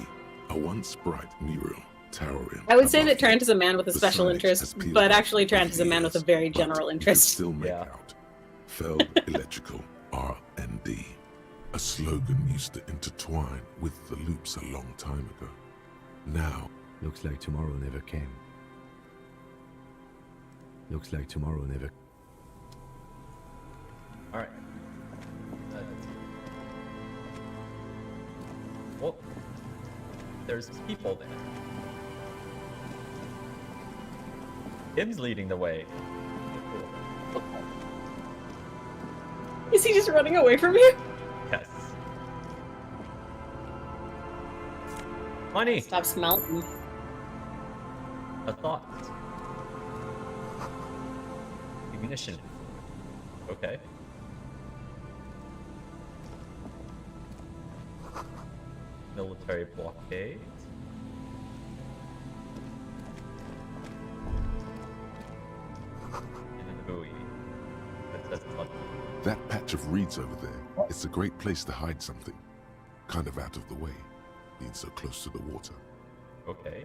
a once bright mural towering. I would say above that Trent is a man with a the special signage interest, has peeled but off actually Trent over is a man with a years, very but general you can interest. still make Yeah. out Feld Electrical R&D. A slogan used to intertwine with the loops a long time ago. Now, Looks like tomorrow never came. Looks like tomorrow never. Alright. Well, there's people there. Tim's leading the way. Is he just running away from you? Yes. Money! Stop smelting. A thought. Ignition. Okay. Military blockade. And a buoy. That's not. that patch of reeds over there, it's a great place to hide something. Kind of out of the way, being so close to the water. Okay.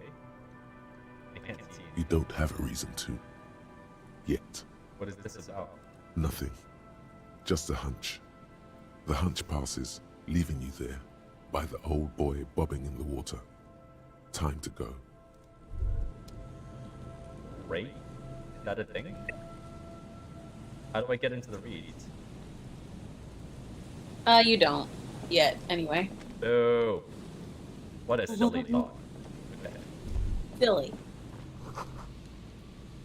I can't see. You don't have a reason to. Yet. What is this about? Nothing. Just a hunch. The hunch passes, leaving you there, by the old boy bobbing in the water. Time to go. Raid? Is that a thing? How do I get into the reeds? You don't. Yet, anyway. Boo! What a silly thought. Okay. Silly.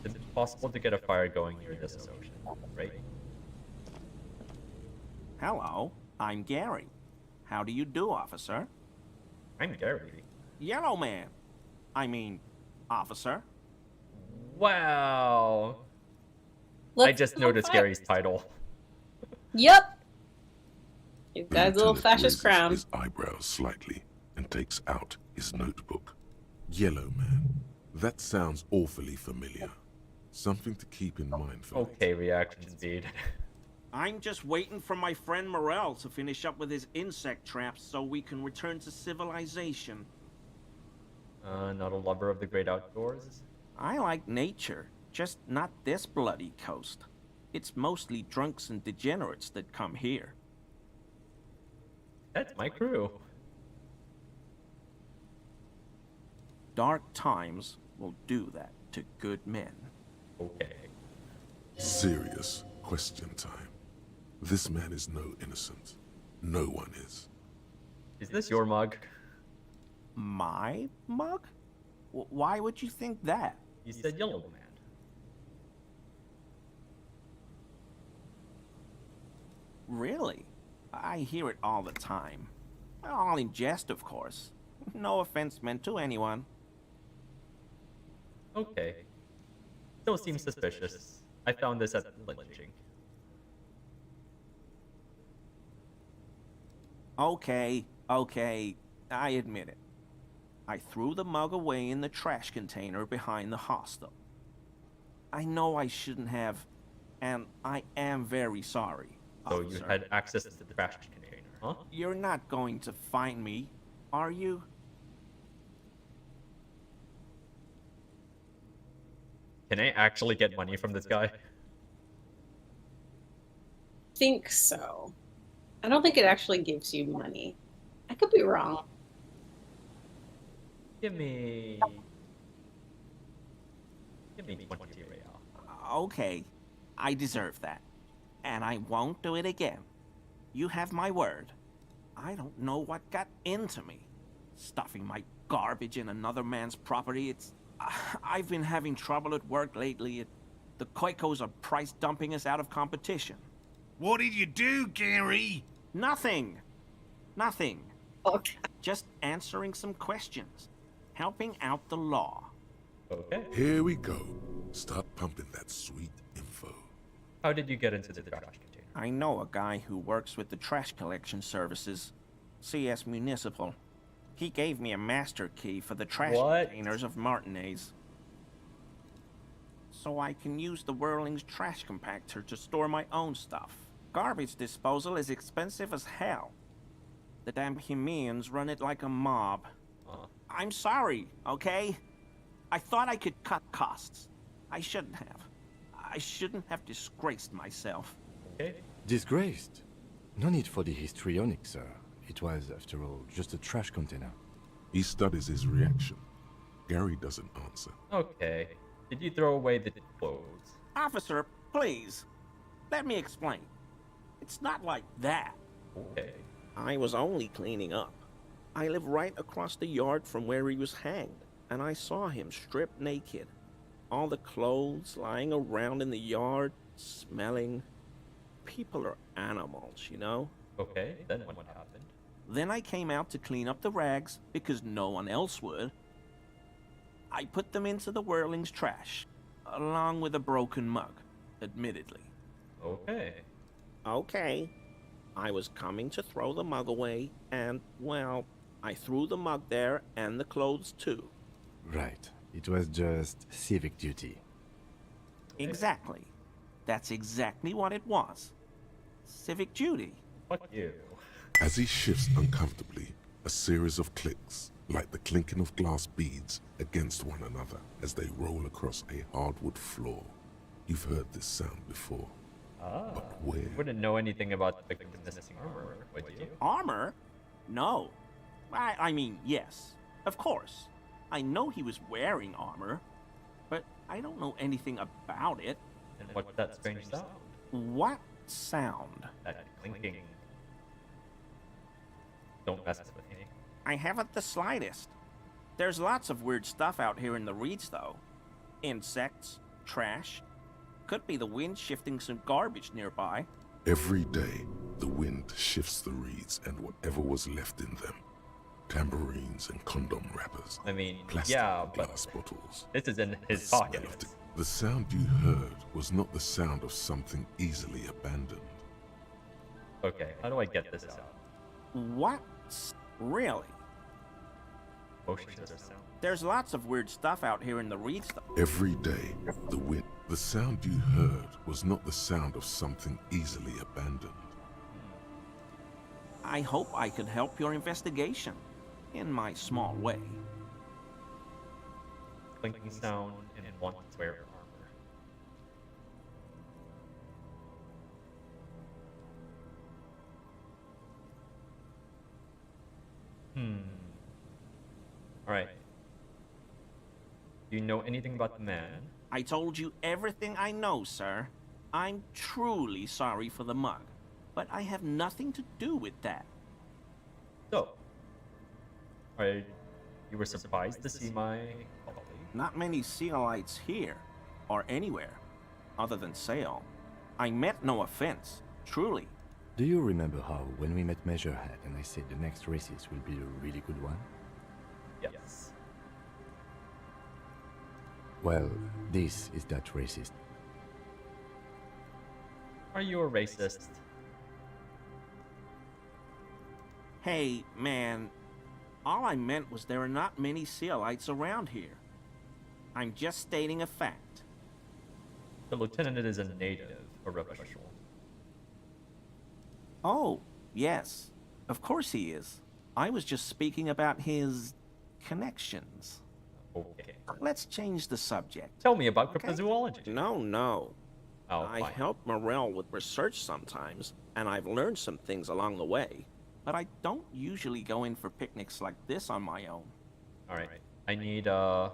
Is it possible to get a fire going near this ocean? Right? Hello, I'm Gary. How do you do, officer? I'm Gary. Yellow man. I mean, officer. Wow! I Let's just go noticed fire. Gary's title. Yep. He's The got his little lieutenant fascist raises crown. his eyebrows slightly and takes out his notebook. Yellow man. That sounds awfully familiar. Something to keep in mind for Okay, reaction indeed. I'm just waiting for my friend Morel to finish up with his insect traps so we can return to civilization. Not a lover of the great outdoors? I like nature, just not this bloody coast. It's mostly drunks and degenerates that come here. That's my crew. Dark times will do that to good men. Okay. serious question time. This man is no innocent. No one is. Is this your mug? My mug? Why would you think that? You said yellow man. Really? I hear it all the time. All in jest, of course. No offense meant to anyone. Okay. Still seems suspicious. I found this at the lynching. Okay, I admit it. I threw the mug away in the trash container behind the hostel. I know I shouldn't have, and I am very sorry. So you officer. had access to the trash container, huh? You're not going to find me, are you? Can I actually get money from this guy? Think so. I don't think it actually gives you money. I could be wrong. Give me 20 real. Okay, I deserve that. And I won't do it again. You have my word. I don't know what got into me. Stuffing my garbage in another man's property, it's... I've been having trouble at work lately. The Koikos are price dumping us out of competition. What did you do, Gary? Nothing. Nothing. Okay. Just answering some questions. Helping out the law. Okay. Here we go. Start pumping that sweet info. How did you get into the trash container? I know a guy who works with the trash collection services, CS Municipal. He gave me a master key for the trash containers of Martinez. So I can use the Whirling's trash compactor to store my own stuff. Garbage disposal is expensive as hell. The damn Hemians run it like a mob. I'm sorry, okay? I thought I could cut costs. I shouldn't have. I shouldn't have disgraced myself. Okay. Disgraced? No need for the histrionic, sir. It was, after all, just a trash container. He studies his reaction. Gary doesn't answer. Okay. Did you throw away the clothes? Officer, please. Let me explain. It's not like that. Okay. I was only cleaning up. I live right across the yard from where he was hanged, and I saw him stripped naked. All the clothes lying around in the yard, smelling. People are animals, you know? Okay, then what happened? Then I came out to clean up the rags because no one else would. I put them into the Whirling's trash, along with a broken mug, admittedly. Okay. Okay. I was coming to throw the mug away, and, well, I threw the mug there and the clothes too. Right. It was just civic duty. Exactly. That's exactly what it was. Civic duty. Fuck you. As he shifts uncomfortably, a series of clicks, like the clinking of glass beads against one another as they roll across a hardwood floor. You've heard this sound before. But where? You wouldn't know anything about the victim's missing armor, would you? Armor? No. I mean, yes. Of course. I know he was wearing armor, but I don't know anything about it. And what's that strange sound? What sound? That clinking. Don't mess with me. I haven't the slightest. There's lots of weird stuff out here in the reeds, though. Insects, trash. Could be the wind shifting some garbage nearby. Every day, the wind shifts the reeds and whatever was left in them. Tambourines and condom wrappers. I mean, plastic yeah, but glass bottles. this is in his The pocket. smell of the sound you heard was not the sound of something easily abandoned. Okay, how do I get this out? What? Really? Motions or sound? There's lots of weird stuff out here in the reeds, though. Every day, the sound you heard was not the sound of something easily abandoned. I hope I could help your investigation, in my small way. Clinking sound and one square armor. Alright. Do you know anything about the man? I told you everything I know, sir. I'm truly sorry for the mug, but I have nothing to do with that. So, you were surprised to see my colleague? Not many Sealites here, or anywhere, other than Sale. I meant no offense, truly. Do you remember how, when we met Measurehead and I said the next races will be a really good one? Yes. Well, this is that racist. Are you a racist? Hey, man, all I meant was there are not many Sealites around here. I'm just stating a fact. The lieutenant is a native, or official. Oh, yes. Of course he is. I was just speaking about his connections. Okay. Let's change the subject. Tell me about cryptozoology. No. Oh, I fine. help Morel with research sometimes, and I've learned some things along the way. But I don't usually go in for picnics like this on my own. Alright. I need, what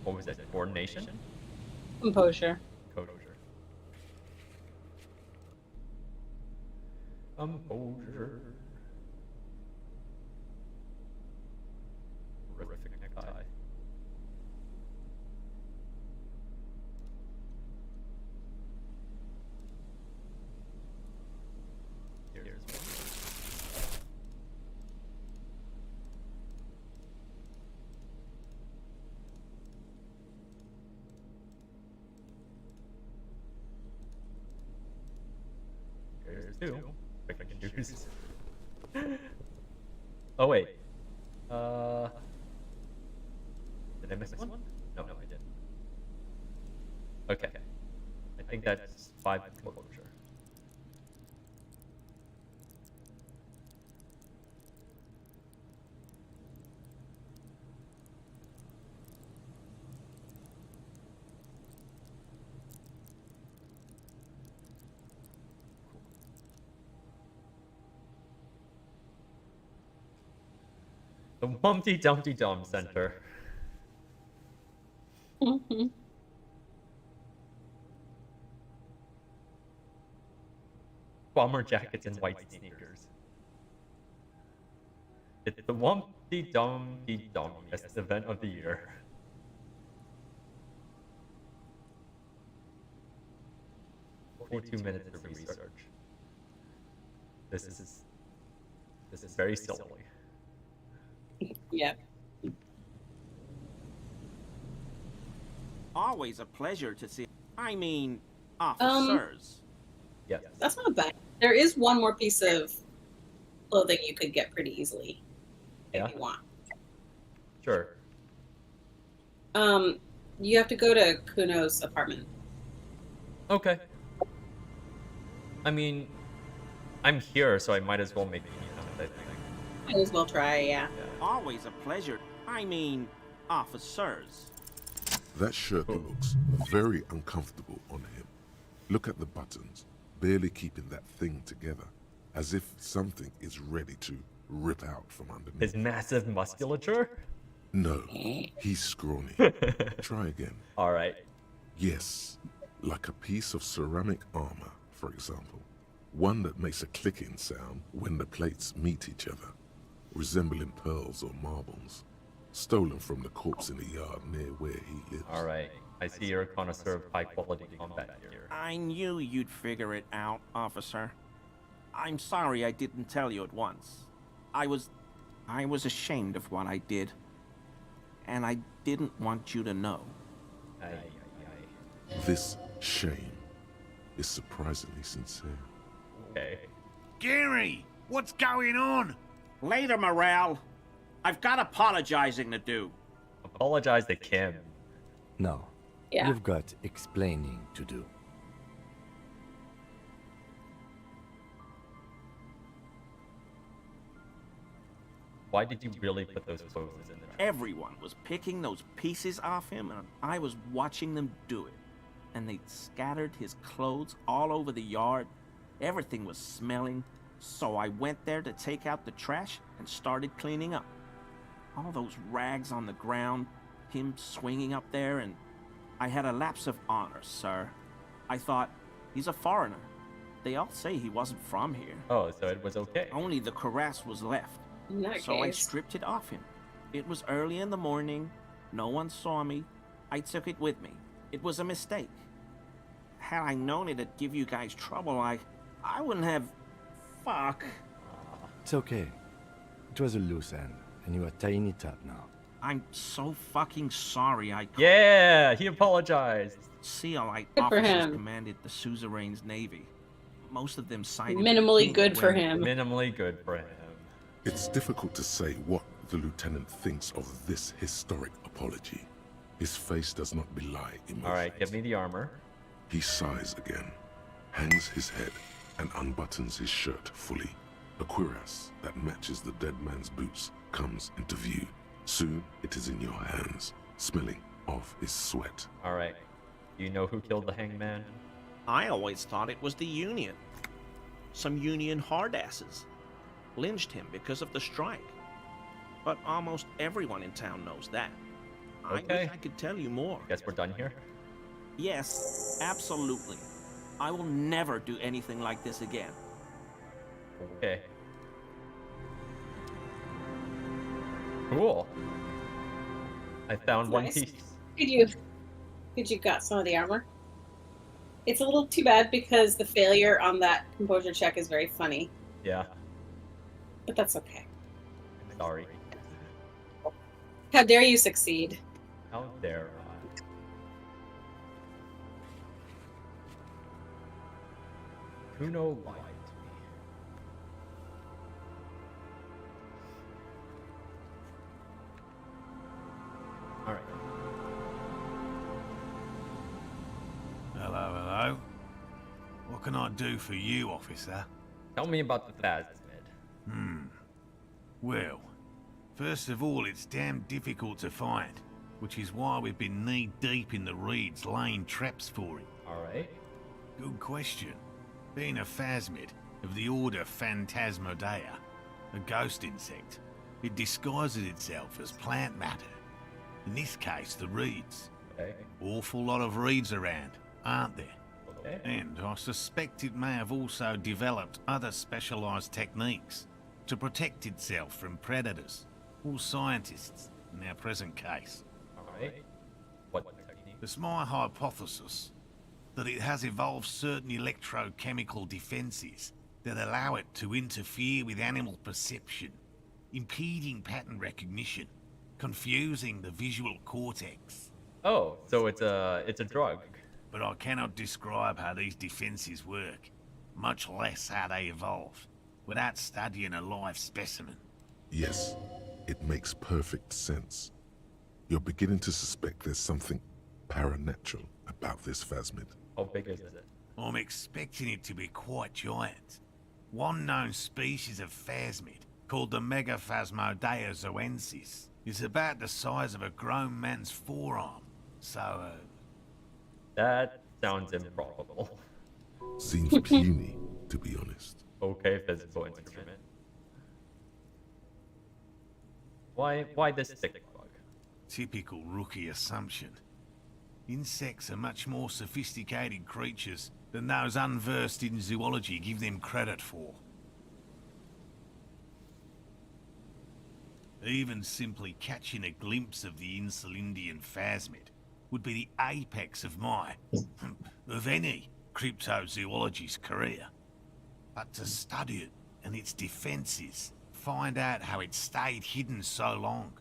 was it? Coordination? Composure. Composure. Horrific necktie. Here's one. too. Freaking juice. Oh wait. Did I miss one? No, I didn't. Okay. I think that's 5 composure. The Humpty Dumpty Dum Center. Bomber jackets and white sneakers. It's the Humpty Dumpty Dumiest event of the year. "42 minutes to research. This is very silly. Yeah. Always a pleasure to see. I mean, officers. Yes. That's not bad. There is one more piece of clothing you could get pretty easily if you want. Sure. You have to go to Kuno's apartment. Okay. I mean, I'm here, so I might as well make it. I think. Might as well try, yeah. Always a pleasure. I mean, officers. That shirt looks very uncomfortable on him. Look at the buttons, barely keeping that thing together, as if something is ready to rip out from underneath. His massive musculature? No, he's scrawny. Try again. All right. Yes, like a piece of ceramic armor, for example. One that makes a clicking sound when the plates meet each other, resembling pearls or marbles. Stolen from the corpse in the yard near where he lives. All right. I see you're a connoisseur of high-quality combat gear. I knew you'd figure it out, officer. I'm sorry I didn't tell you at once. I was ashamed of what I did. And I didn't want you to know. This shame is surprisingly sincere. Okay. Gary, what's going on? Later, Morale. I've got apologizing to do. Apologize to Kim. No. Yeah. You've got explaining to do. Why did you really put those clothes in there? Everyone was picking those pieces off him, and I was watching them do it. And they'd scattered his clothes all over the yard. Everything was smelling, so I went there to take out the trash and started cleaning up. All those rags on the ground, him swinging up there, and I had a lapse of honor, sir. I thought, he's a foreigner. They all say he wasn't from here. Oh, so it was okay. Only the cuirass was left. In that So I case. stripped it off him. It was early in the morning. No one saw me. I took it with me. It was a mistake. Had I known it'd give you guys trouble, I wouldn't have... Fuck. It's okay. It was a loose end, and you are tying it up now. I'm so fucking sorry I... Yeah, he apologized. Sealite Good for officers him. commanded the suzerain's navy. Most of them sided... Minimally with good for England. him. Minimally good for him. It's difficult to say what the lieutenant thinks of this historic apology. His face does not belie emotion. All right, give me the armor. He sighs again, hangs his head, and unbuttons his shirt fully. A cuirass that matches the dead man's boots comes into view. Soon it is in your hands, smelling of his sweat. All right. Do you know who killed the hangman? I always thought it was the Union. Some Union hardasses. Lynched him because of the strike. But almost everyone in town knows that. I Okay. wish I could tell you more. Guess we're done here. Yes, absolutely. I will never do anything like this again. Okay. Cool. I found one Nice. piece. Could you got some of the armor? It's a little too bad because the failure on that composure check is very funny, Yeah. but that's okay. Sorry. How dare you succeed? How dare I? Kuno lied to me. I do for you, officer? Tell me about the phasmid. Well, first of all, it's damn difficult to find, which is why we've been knee-deep in the reeds laying traps for it. Alright. Good question. Being a phasmid of the order Phantasmodea, a ghost insect, it disguises itself as plant matter. In this case, the reeds. Okay. Awful lot of reeds around, aren't there? Okay. And I suspect it may have also developed other specialized techniques to protect itself from predators or scientists in our present case. Alright. What technique? It's my hypothesis that it has evolved certain electrochemical defenses that allow it to interfere with animal perception, impeding pattern recognition, confusing the visual cortex. Oh, so it's a drug. But I cannot describe how these defenses work, much less how they evolve, without studying a live specimen. Yes, it makes perfect sense. You're beginning to suspect there's something paranatural about this phasmid. How big is it? I'm expecting it to be quite giant. One known species of phasmid, called the Megaphasmodea zoensis, is about the size of a grown man's forearm. So, That sounds improbable. Seems puny, to be honest. Okay, physical instrument. Why this thick bug? typical rookie assumption. Insects are much more sophisticated creatures than those unversed in zoology give them credit for. Even simply catching a glimpse of the Insulindian phasmid would be the apex of of any cryptozoologist's career. But to study it and its defenses, find out how it stayed hidden so long,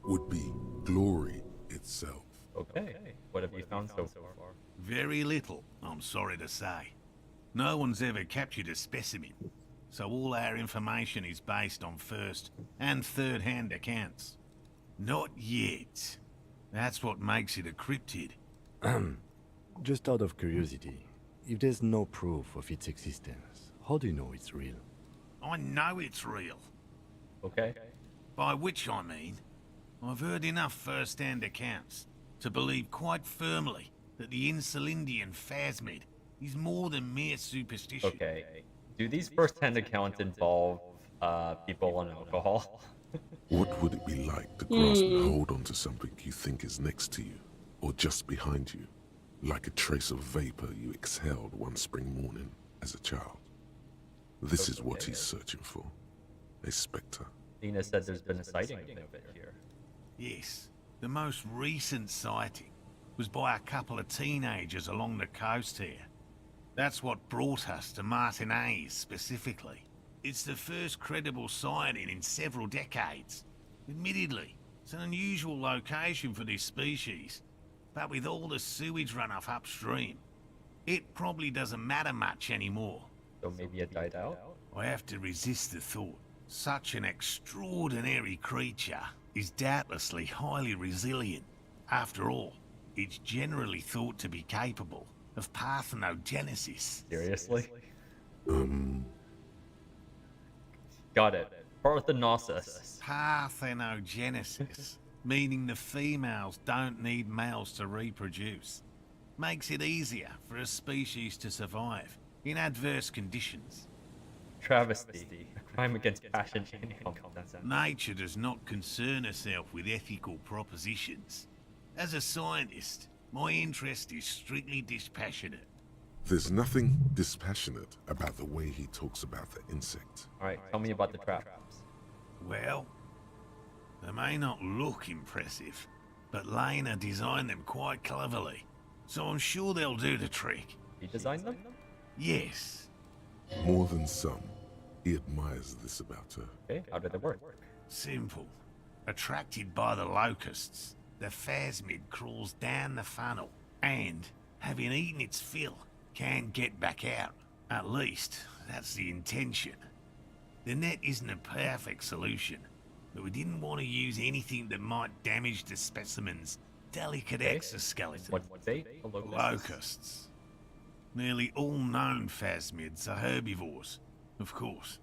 would be glory itself. Okay, what have you found so far? Very little, I'm sorry to say. No one's ever captured a specimen, so all our information is based on first and third-hand accounts. Not yet. That's what makes it a cryptid. Just out of curiosity, if there's no proof of its existence, how do you know it's real? I know it's real. Okay. By which I mean, I've heard enough first-hand accounts to believe quite firmly that the Insulindian phasmid is more than mere superstition. Okay. Do these first-hand accounts involve people on alcohol? What would it be like to grasp and hold onto something you think is next to you, or just behind you, like a trace of vapor you exhaled one spring morning as a child? This is what he's searching for. A spectre. Dina said there's been a sighting of it here. Yes, the most recent sighting was by a couple of teenagers along the coast here. That's what brought us to Martinez specifically. It's the first credible sighting in several decades. Admittedly, it's an unusual location for this species, but with all the sewage runoff upstream, it probably doesn't matter much anymore. So maybe it died out? I have to resist the thought. Such an extraordinary creature is doubtlessly highly resilient. After all, it's generally thought to be capable of parthenogenesis. Seriously? Got it. Parthenosis. Parthenogenesis, meaning the females don't need males to reproduce. Makes it easier for a species to survive in adverse conditions. Travesty. A crime against passion and confidence. Nature does not concern herself with ethical propositions. As a scientist, my interest is strictly dispassionate. There's nothing dispassionate about the way he talks about the insect. Alright, tell me about the traps. Well, they may not look impressive, but Lena designed them quite cleverly, so I'm sure they'll do the trick. He designed them? Yes. More than some. He admires this about her. Okay, how did it work? Simple. Attracted by the locusts, the phasmid crawls down the funnel, and, having eaten its fill, can't get back out. At least, that's the intention. The net isn't a perfect solution, but we didn't want to use anything that might damage the specimen's delicate exoskeleton. What's bait? Locusts. Nearly all known phasmids are herbivores, of course.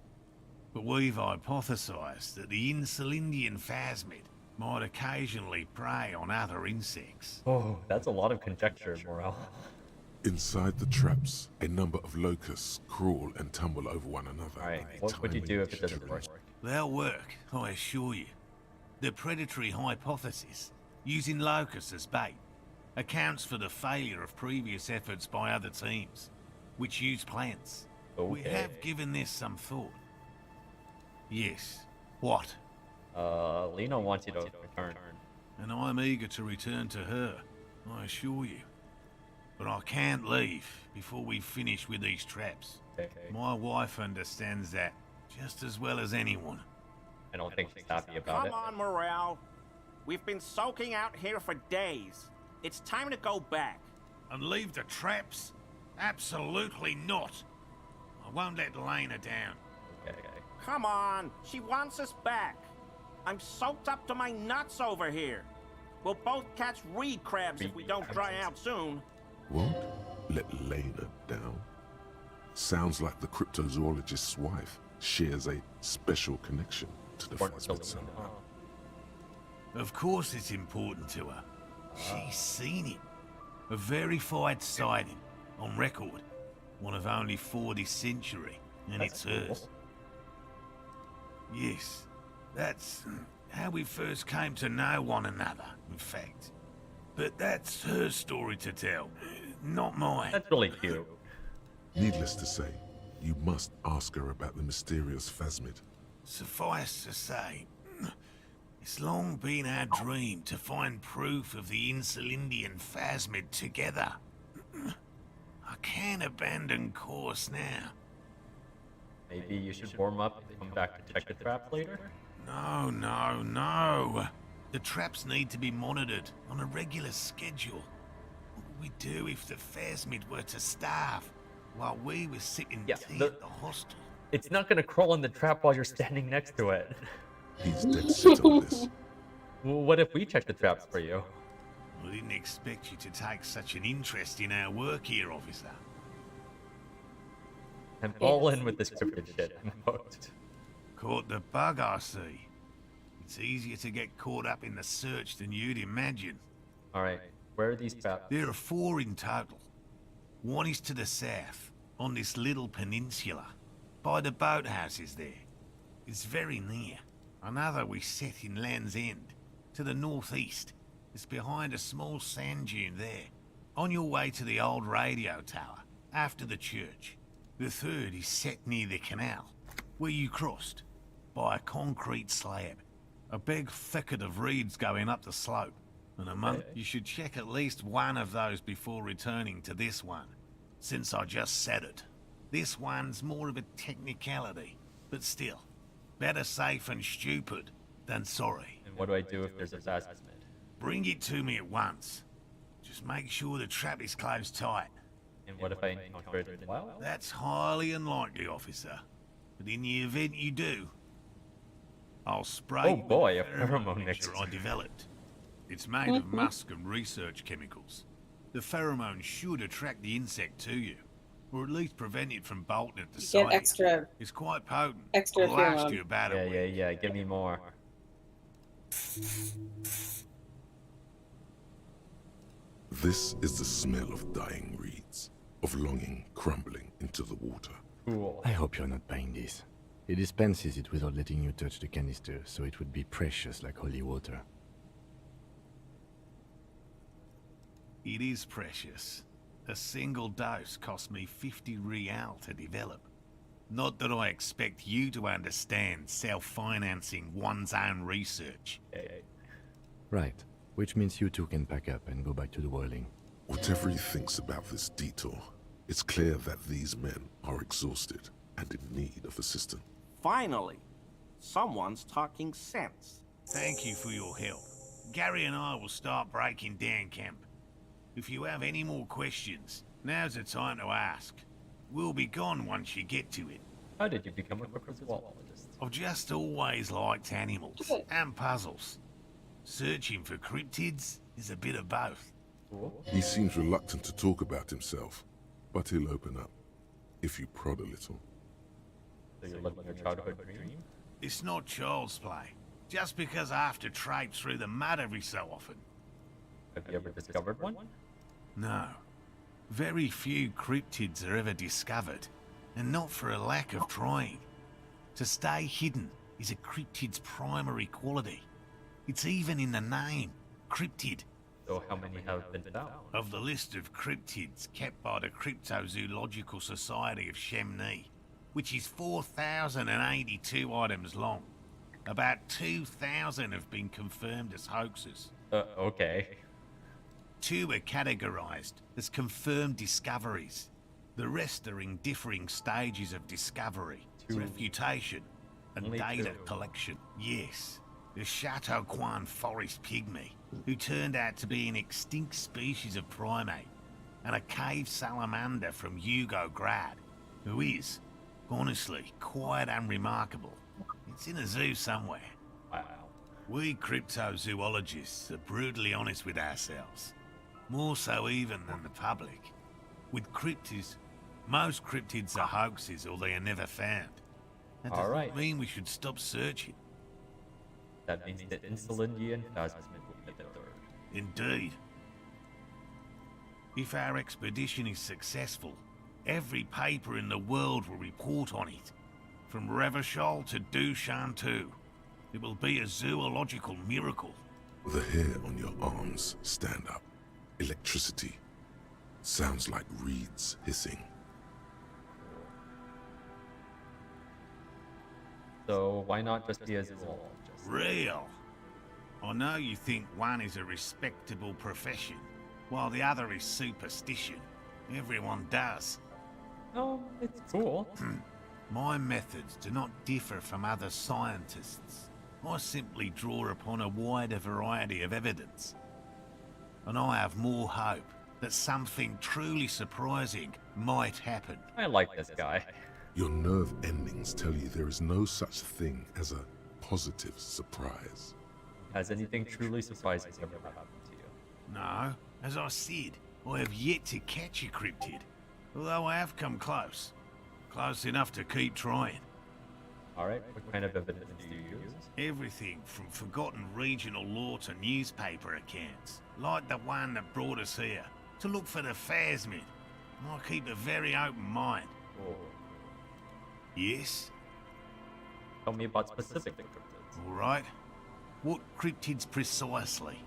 But we've hypothesized that the Insulindian phasmid might occasionally prey on other insects. Oh, that's a lot of conjecture, Morel. Inside the traps, a number of locusts crawl and tumble over one another. Alright, what would you do if it doesn't work? They'll work, I assure you. The predatory hypothesis, using locusts as bait, accounts for the failure of previous efforts by other teams, which use plants. Okay. We have given this some thought. Yes. What? Lena wants you to return. And I'm eager to return to her, I assure you. But I can't leave before we finish with these traps. Okay. My wife understands that just as well as anyone. I don't think she's happy about it. Come on, Morale. We've been soaking out here for days. It's time to go back. And leave the traps? Absolutely not. I won't let Lena down. Okay. Come on, she wants us back. I'm soaked up to my nuts over here. We'll both catch reed crabs if we don't dry out soon. What? Let Lena down? Sounds like the cryptozoologist's wife shares a special connection to the phasmid somehow. Of course it's important to her. She's seen it. A verified sighting, on record. One of only 4 this century, and it's hers. Yes, that's how we first came to know one another, in fact. But that's her story to tell, not mine. That's really cute. Needless to say, you must ask her about the mysterious phasmid. Suffice to say, it's long been our dream to find proof of the Insulindian phasmid together. I can't abandon course now. Maybe you should warm up and come back to check the traps later? No. The traps need to be monitored on a regular schedule. What would we do if the phasmid were to starve while we were sipping tea at the hostel? It's not gonna crawl in the trap while you're standing next to it. He's dead set on this. Well, what if we check the traps for you? I didn't expect you to take such an interest in our work here, officer. I'm all in with this cryptid shit. I'm hooked. Caught the bug, I see. It's easier to get caught up in the search than you'd imagine. Alright, where are these traps? There are 4 in total. One is to the south, on this little peninsula, by the boathouses there. It's very near. Another we set in Land's End, to the northeast. It's behind a small sand dune there, on your way to the old radio tower, after the church. The third is set near the canal, where you crossed, by a concrete slab. A big thicket of reeds going up the slope. In a month, you should check at least one of those before returning to this one, since I just said it. This one's more of a technicality, but still, better safe and stupid than sorry. And what do I do if there's a phasmid? Bring it to me at once. Just make sure the trap is closed tight. And what if I encounter it in the wild? That's highly unlikely, officer. But in the event you do, I'll spray Oh boy, a with the pheromone mixture. I developed. It's made of musk and research chemicals. The pheromone should attract the insect to you, or at least prevent it from bolting at the Get sight. extra. It's quite potent. Extra It'll last pheromone. you about a week. Yeah, give me more. This is the smell of dying reeds, of longing crumbling into the water. Cool. I hope you're not buying this. It dispenses it without letting you touch the canister, so it would be precious like holy water. It is precious. A single dose cost me 50 real to develop. Not that I expect you to understand self-financing one's own research. Right. Which means you two can pack up and go back to the whirling. Whatever he thinks about this detour, it's clear that these men are exhausted and in need of assistance. Finally, someone's talking sense. Thank you for your help. Gary and I will start breaking down camp. If you have any more questions, now's the time to ask. We'll be gone once you get to it. How did you become a cryptozoologist? I've just always liked animals and puzzles. Searching for cryptids is a bit of both. He seems reluctant to talk about himself. But he'll open up, if you prod a little. So you're living your childhood dream? It's not child's play. Just because I have to trade through the mud every so often. Have you ever discovered one? No. Very few cryptids are ever discovered, and not for a lack of trying. To stay hidden is a cryptid's primary quality. It's even in the name, cryptid. So how many have been found? Of the list of cryptids kept by the Cryptozoological Society of Chemnee, which is 4,082 items long, about 2,000 have been confirmed as hoaxes. Okay. 2 are categorized as confirmed discoveries. The rest are in differing stages of discovery, refutation, and Only data 2. collection. Yes, the Chateau Quan forest pygmy, who turned out to be an extinct species of primate, and a cave salamander from Yugograd, who is, honestly, quite unremarkable. It's in a zoo somewhere. Wow. We cryptozoologists are brutally honest with ourselves. More so even than the public. With cryptids, most cryptids are hoaxes or they are never found. That doesn't mean we should stop searching. That means the Insulindian phasmid will be the third. Indeed. If our expedition is successful, every paper in the world will report on it. From Revachol to Dushantu. It will be a zoological miracle. The hair on your arms stand up. Electricity. Sounds like reeds hissing. So why not just be a zoologist? Real. I know you think one is a respectable profession, while the other is superstition. Everyone does. Oh, it's cool. My methods do not differ from other scientists. I simply draw upon a wider variety of evidence. And I have more hope that something truly surprising might happen. I like this guy. Your nerve endings tell you there is no such thing as a positive surprise. Has anything truly surprising ever happened to you? No, as I said, I have yet to catch a cryptid, although I have come close. Close enough to keep trying. Alright, what kind of evidence do you use? Everything from forgotten regional lore to newspaper accounts, like the one that brought us here, to look for the phasmid. I keep a very open mind. Oh. Yes? Tell me about specific cryptids. Alright. What cryptids precisely?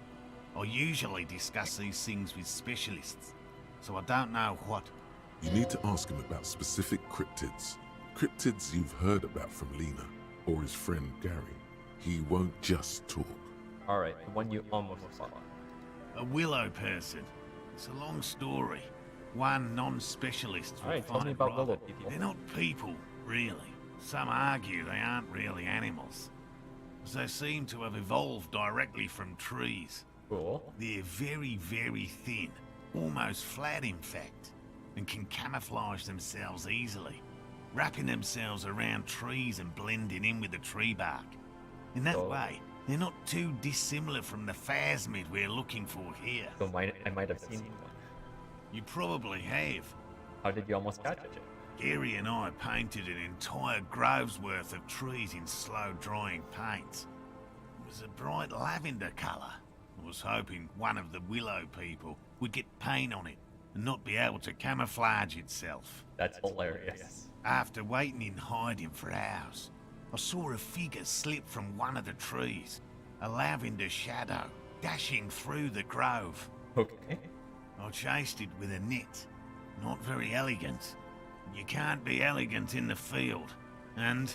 I usually discuss these things with specialists, so I don't know what. You need to ask him about specific cryptids. Cryptids you've heard about from Lena, or his friend Gary. He won't just talk. Alright, the one you almost saw. A willow person. It's a long story. One non-specialist will Alright, tell find me it about rather- willow people. They're not people, really. Some argue they aren't really animals, as they seem to have evolved directly from trees. Cool. They're very, very thin, almost flat in fact, and can camouflage themselves easily, wrapping themselves around trees and blending in with the tree bark. In that way, they're not too dissimilar from the phasmid we're looking for here. So I might have seen one. You probably have. How did you almost catch it? Gary and I painted an entire grove's worth of trees in slow-drying paints. It was a bright lavender colour. I was hoping one of the willow people would get paint on it and not be able to camouflage itself. That's hilarious. After waiting in hiding for hours, I saw a figure slip from one of the trees, a lavender shadow dashing through the grove. Okay. I chased it with a net. Not very elegant. You can't be elegant in the field. And,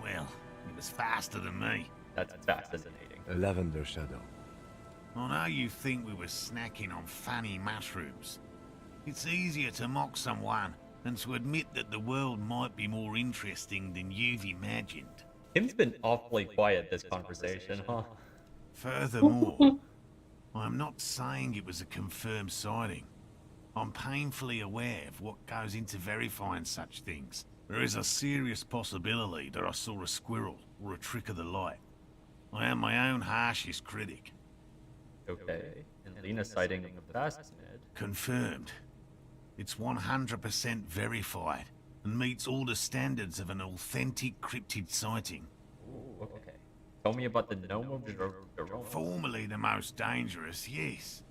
well, it was faster than me. That's fascinating. A lavender shadow. I know you think we were snacking on funny mushrooms. It's easier to mock someone than to admit that the world might be more interesting than you've imagined. Kim's been awfully quiet this conversation, huh? Furthermore, I'm not saying it was a confirmed sighting. I'm painfully aware of what goes into verifying such things. There is a serious possibility that I saw a squirrel or a trick of the light. I am my own harshest critic. Okay. And Lena's sighting of the phasmid. Confirmed. It's 100% verified and meets all the standards of an authentic cryptid sighting. Ooh, okay. Tell me about the Gnome of Jerome. Formerly the most dangerous, yes.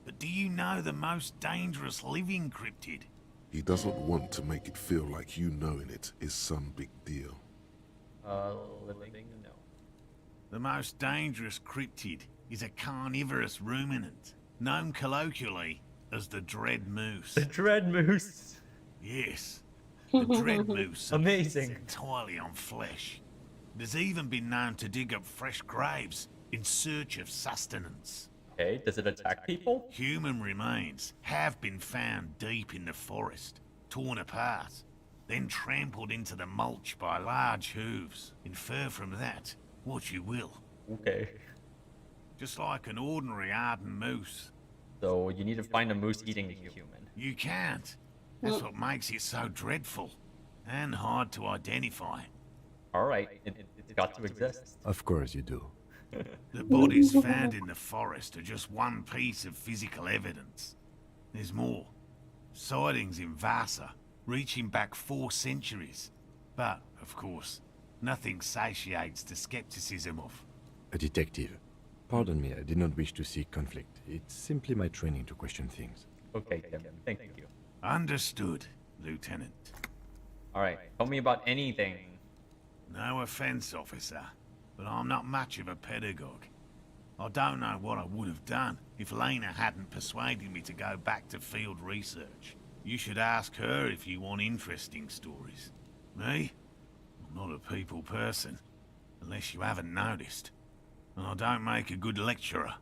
But do you know the most dangerous living cryptid? He doesn't want to make it feel like you knowing it is some big deal. Living? No. The most dangerous cryptid is a carnivorous ruminant, known colloquially as the Dread Moose. The Dread Moose! Yes. The Dread Moose Amazing. entirely on flesh. It has even been known to dig up fresh graves in search of sustenance. Okay, does it attack people? Human remains have been found deep in the forest, torn apart, then trampled into the mulch by large hooves. Infer from that what you will. Okay. Just like an ordinary Arden moose. So you need to find a moose eating a human. You can't. That's what makes it so dreadful and hard to identify. Alright, it's got to exist. Of course you do. The bodies found in the forest are just one piece of physical evidence. There's more. Sightings in Vasa, reaching back 4 centuries. But, of course, nothing satiates the skepticism of... A detective. Pardon me, I did not wish to seek conflict. It's simply my training to question things. Okay, Tim, thank you. Understood, Lieutenant. Alright, tell me about anything. No offense, officer, but I'm not much of a pedagogue. I don't know what I would have done if Lena hadn't persuaded me to go back to field research. You should ask her if you want interesting stories. Me? I'm not a people person, unless you haven't noticed. And I don't make a good lecturer.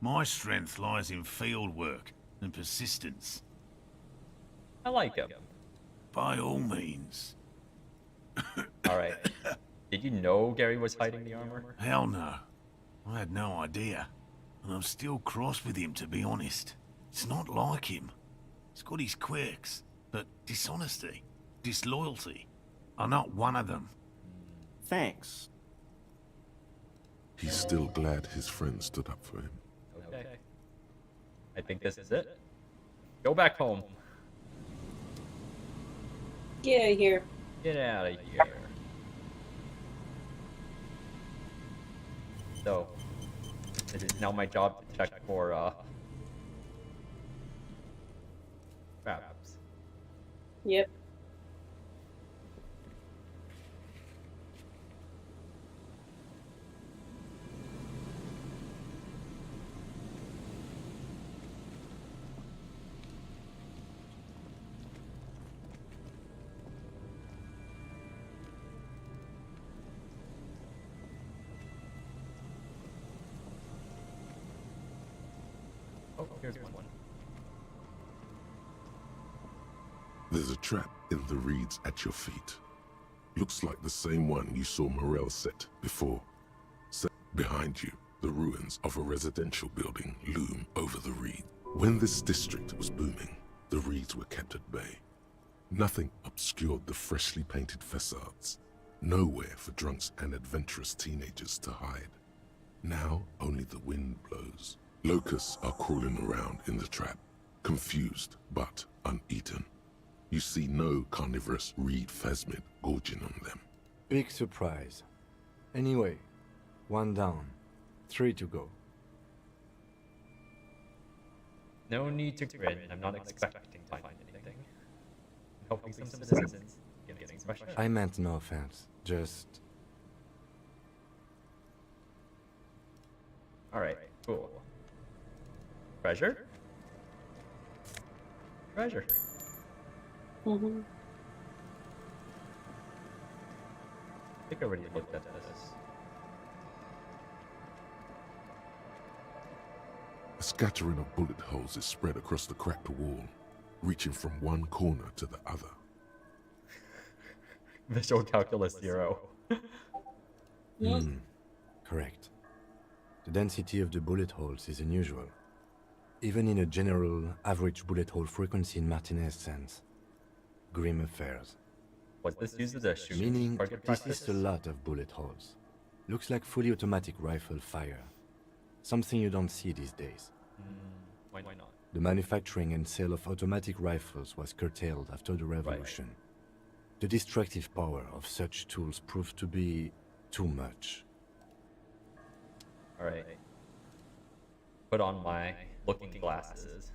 My strength lies in field work and persistence. I like him. By all means. Alright. Did you know Gary was hiding the armor? Hell no. I had no idea. And I'm still cross with him, to be honest. It's not like him. He's got his quirks, but dishonesty, disloyalty are not one of them. Thanks. He's still glad his friend stood up for him. Okay. I think this is it. Go back home. Get out of here. Get out of here. So, it is now my job to check for, traps. Yep. Oh, here's one. There's a trap in the reeds at your feet. Looks like the same one you saw Morel set before. Behind you, the ruins of a residential building loom over the reed. When this district was booming, the reeds were kept at bay. Nothing obscured the freshly painted facades. Nowhere for drunks and adventurous teenagers to hide. Now only the wind blows. Locusts are crawling around in the trap, confused but uneaten. You see no carnivorous reed phasmid gorging on them. Big surprise. Anyway, 1 down, 3 to go. No need to grin. I'm not expecting to find anything. I'm hoping some citizens getting fresh air. I meant no offense, just... Alright, cool. Treasure? Treasure. Mm-hmm. I think I already looked at this. A scattering of bullet holes is spread across the cracked wall, reaching from one corner to the other. Visual calculus 0. Correct. The density of the bullet holes is unusual. Even in a general, average bullet hole frequency in Martinez sense. Grim affairs. Was this used as a shooting Meaning, target this practice? is a lot of bullet holes. Looks like fully automatic rifle fire. Something you don't see these days. Why not? The manufacturing and sale of automatic rifles was curtailed after the revolution. The destructive power of such tools proved to be too much. Alright. Put on my looking glasses.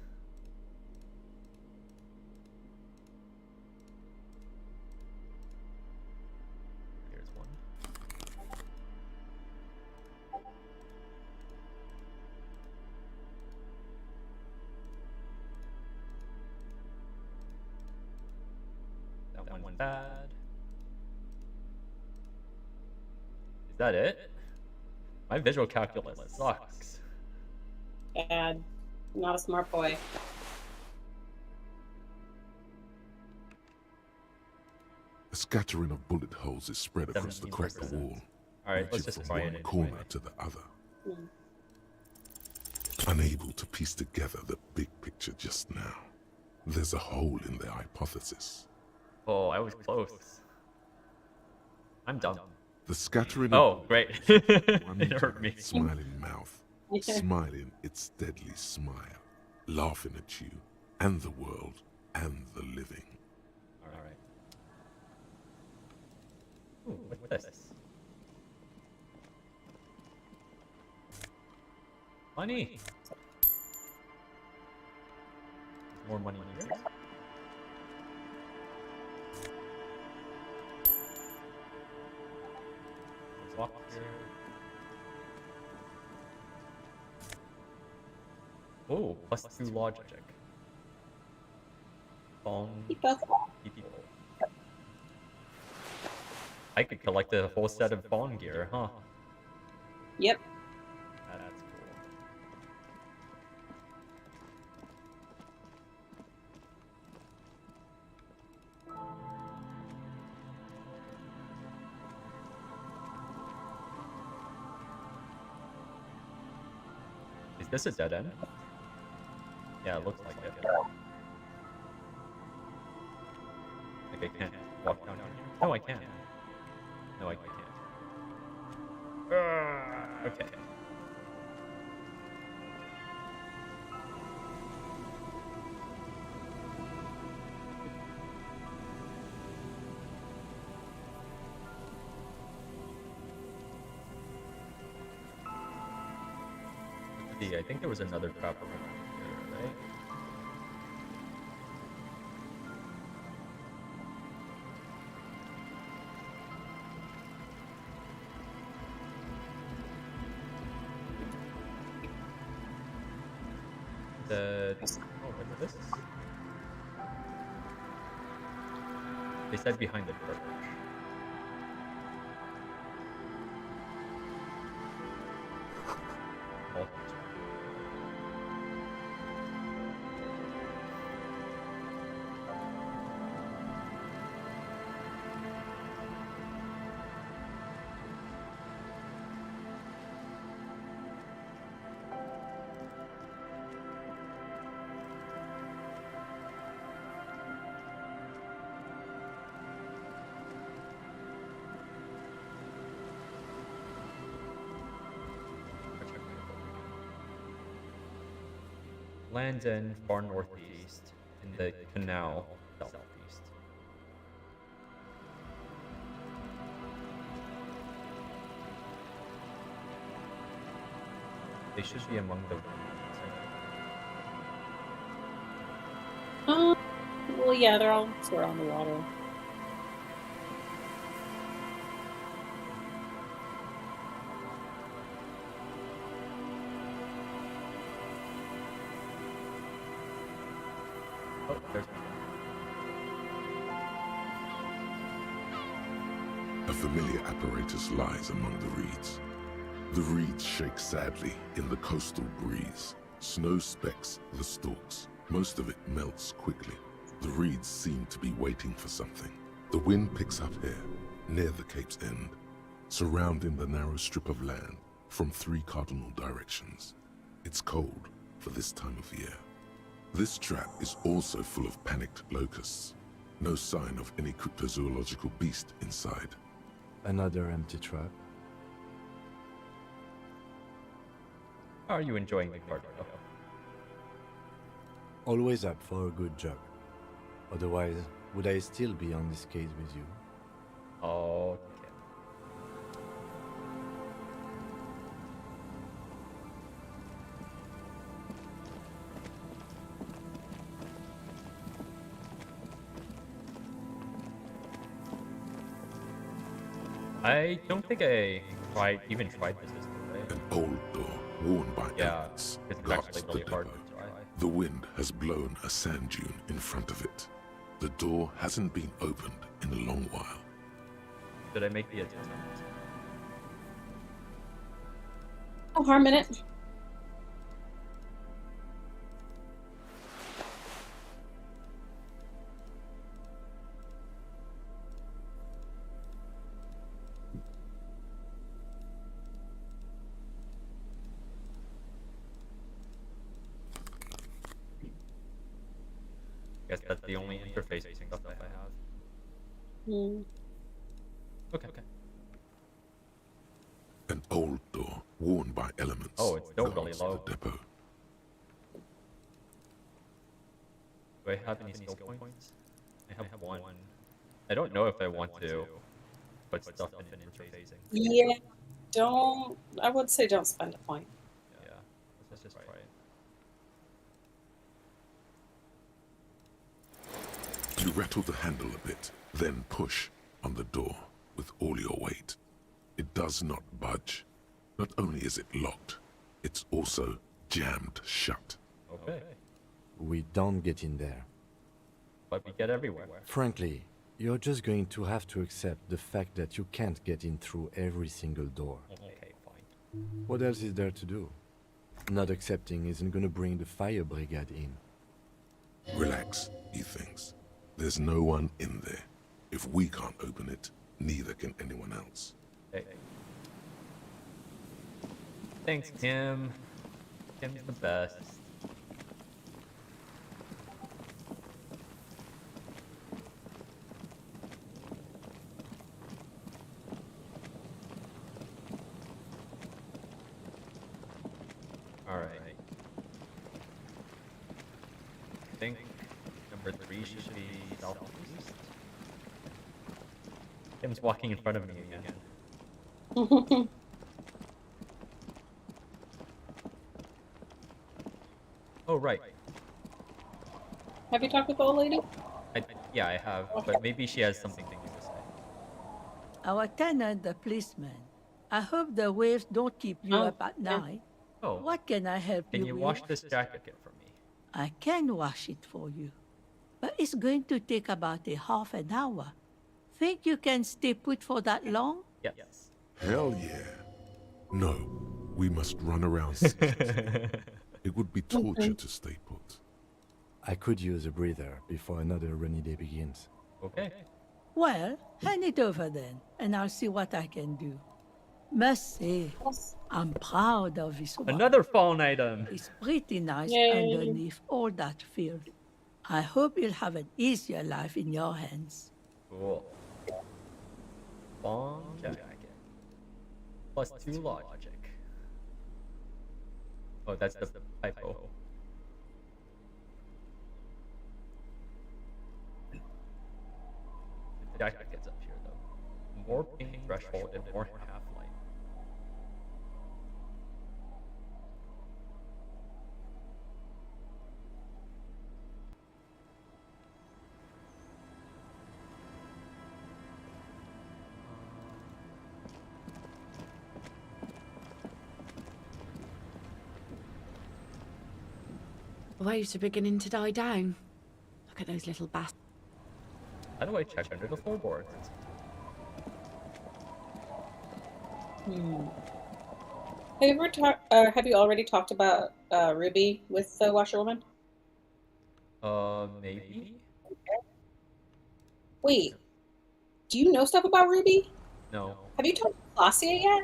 Here's one. That one bad. Is that it? My visual calculus sucks. Bad. Not a smart boy. A scattering of bullet holes is spread across the cracked wall, Alright, let's reaching just from try it one corner to the other. Unable to piece together the big picture just now, there's a hole in their hypothesis. Oh, I was close. I'm dumb. The scattering of great. it hurt me. Smiling mouth, smiling its deadly smile, laughing at you and the world and the living. Alright. Ooh, what's this? Money! There's more money in here. Let's walk here. Oh, +2 logic. Phone. people. I could collect a whole set of phone gear, huh? Yep. That's cool. Is this a dead end? Yeah, it looks like it. Like I can't walk down here. No, I can. No, I can't. Okay. Let's see, I think there was another trap around here, right? What is this? They said behind the church. Oh. Lands in far northeast, in the canal southeast. They should be among the Well, yeah, they're all sort of on the water. Oh, there's A familiar apparatus lies among the reeds. The reeds shake sadly in the coastal breeze. Snow specks the stalks. Most of it melts quickly. The reeds seem to be waiting for something. The wind picks up here, near the cape's end, surrounding the narrow strip of land from 3 cardinal directions. It's cold for this time of year. This trap is also full of panicked locusts. No sign of any cryptozoological beast inside. Another empty trap. How are you enjoying the cargo? Always up for a good job. Otherwise, would I still be on this case with you? Okay. I don't think I even tried this way. An old door worn by elements it's guards actually the really hard depot. to try. The wind has blown a sand dune in front of it. The door hasn't been opened in a long while. Did I make the attempt? No harm in it. Guess that's the only interfacing stuff I have. Okay. An old door worn by elements Oh, it's still really guards low. the depot. Do I have any skill points? I have one. I don't know if I want to put stuff in interfacing. Yeah, don't. I would say don't spend a point. Yeah, let's just try it. You rattle the handle a bit, then push on the door with all your weight. It does not budge. Not only is it locked, it's also jammed shut. Okay. We don't get in there. But we get everywhere. Frankly, you're just going to have to accept the fact that you can't get in through every single door. Okay, fine. What else is there to do? Not accepting isn't gonna bring the fire brigade in. Relax, he thinks. There's no one in there. If we can't open it, neither can anyone else. Hey. Thanks, Tim. Tim's the best. Alright. I think number 3 should be southeast. Tim's walking in front of me again. Oh, right. Have you talked with the old lady? Yeah, I have, but maybe she has something to say. Our tenant, the policeman. I hope the waves don't keep you up at night. Oh. What can I help Can you you with? wash this jacket for me? I can wash it for you. But it's going to take about a half an hour. Think you can stay put for that long? Yes. Hell yeah. No, we must run around cities. It would be torture to stay put. I could use a breather before another rainy day begins. Okay. Well, hand it over then, and I'll see what I can do. Must say, I'm proud of this one. Another phone item. It's pretty nice Yay. underneath all that filth. I hope you'll have an easier life in your hands. Cool. Bomb jacket. Plus 2 logic. Oh, that's the typo. The jacket gets up here though. More ping threshold and more half-life. The waves are beginning to die down. Look at those little bastards. How do I check under the floorboards? Have you already talked about Ruby with the washerwoman? Maybe? Wait, do you know stuff about Ruby? No. Have you talked to Claudia yet?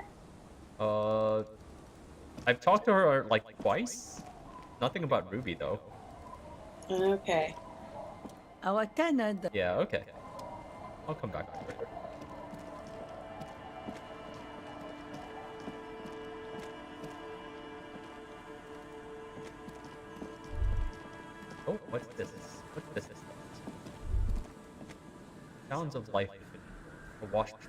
I've talked to her like twice. Nothing about Ruby though. Okay. Our tenant... Yeah, okay. I'll come back to her. Oh. Oh, what's this? What's this? Sounds of life. A washboard.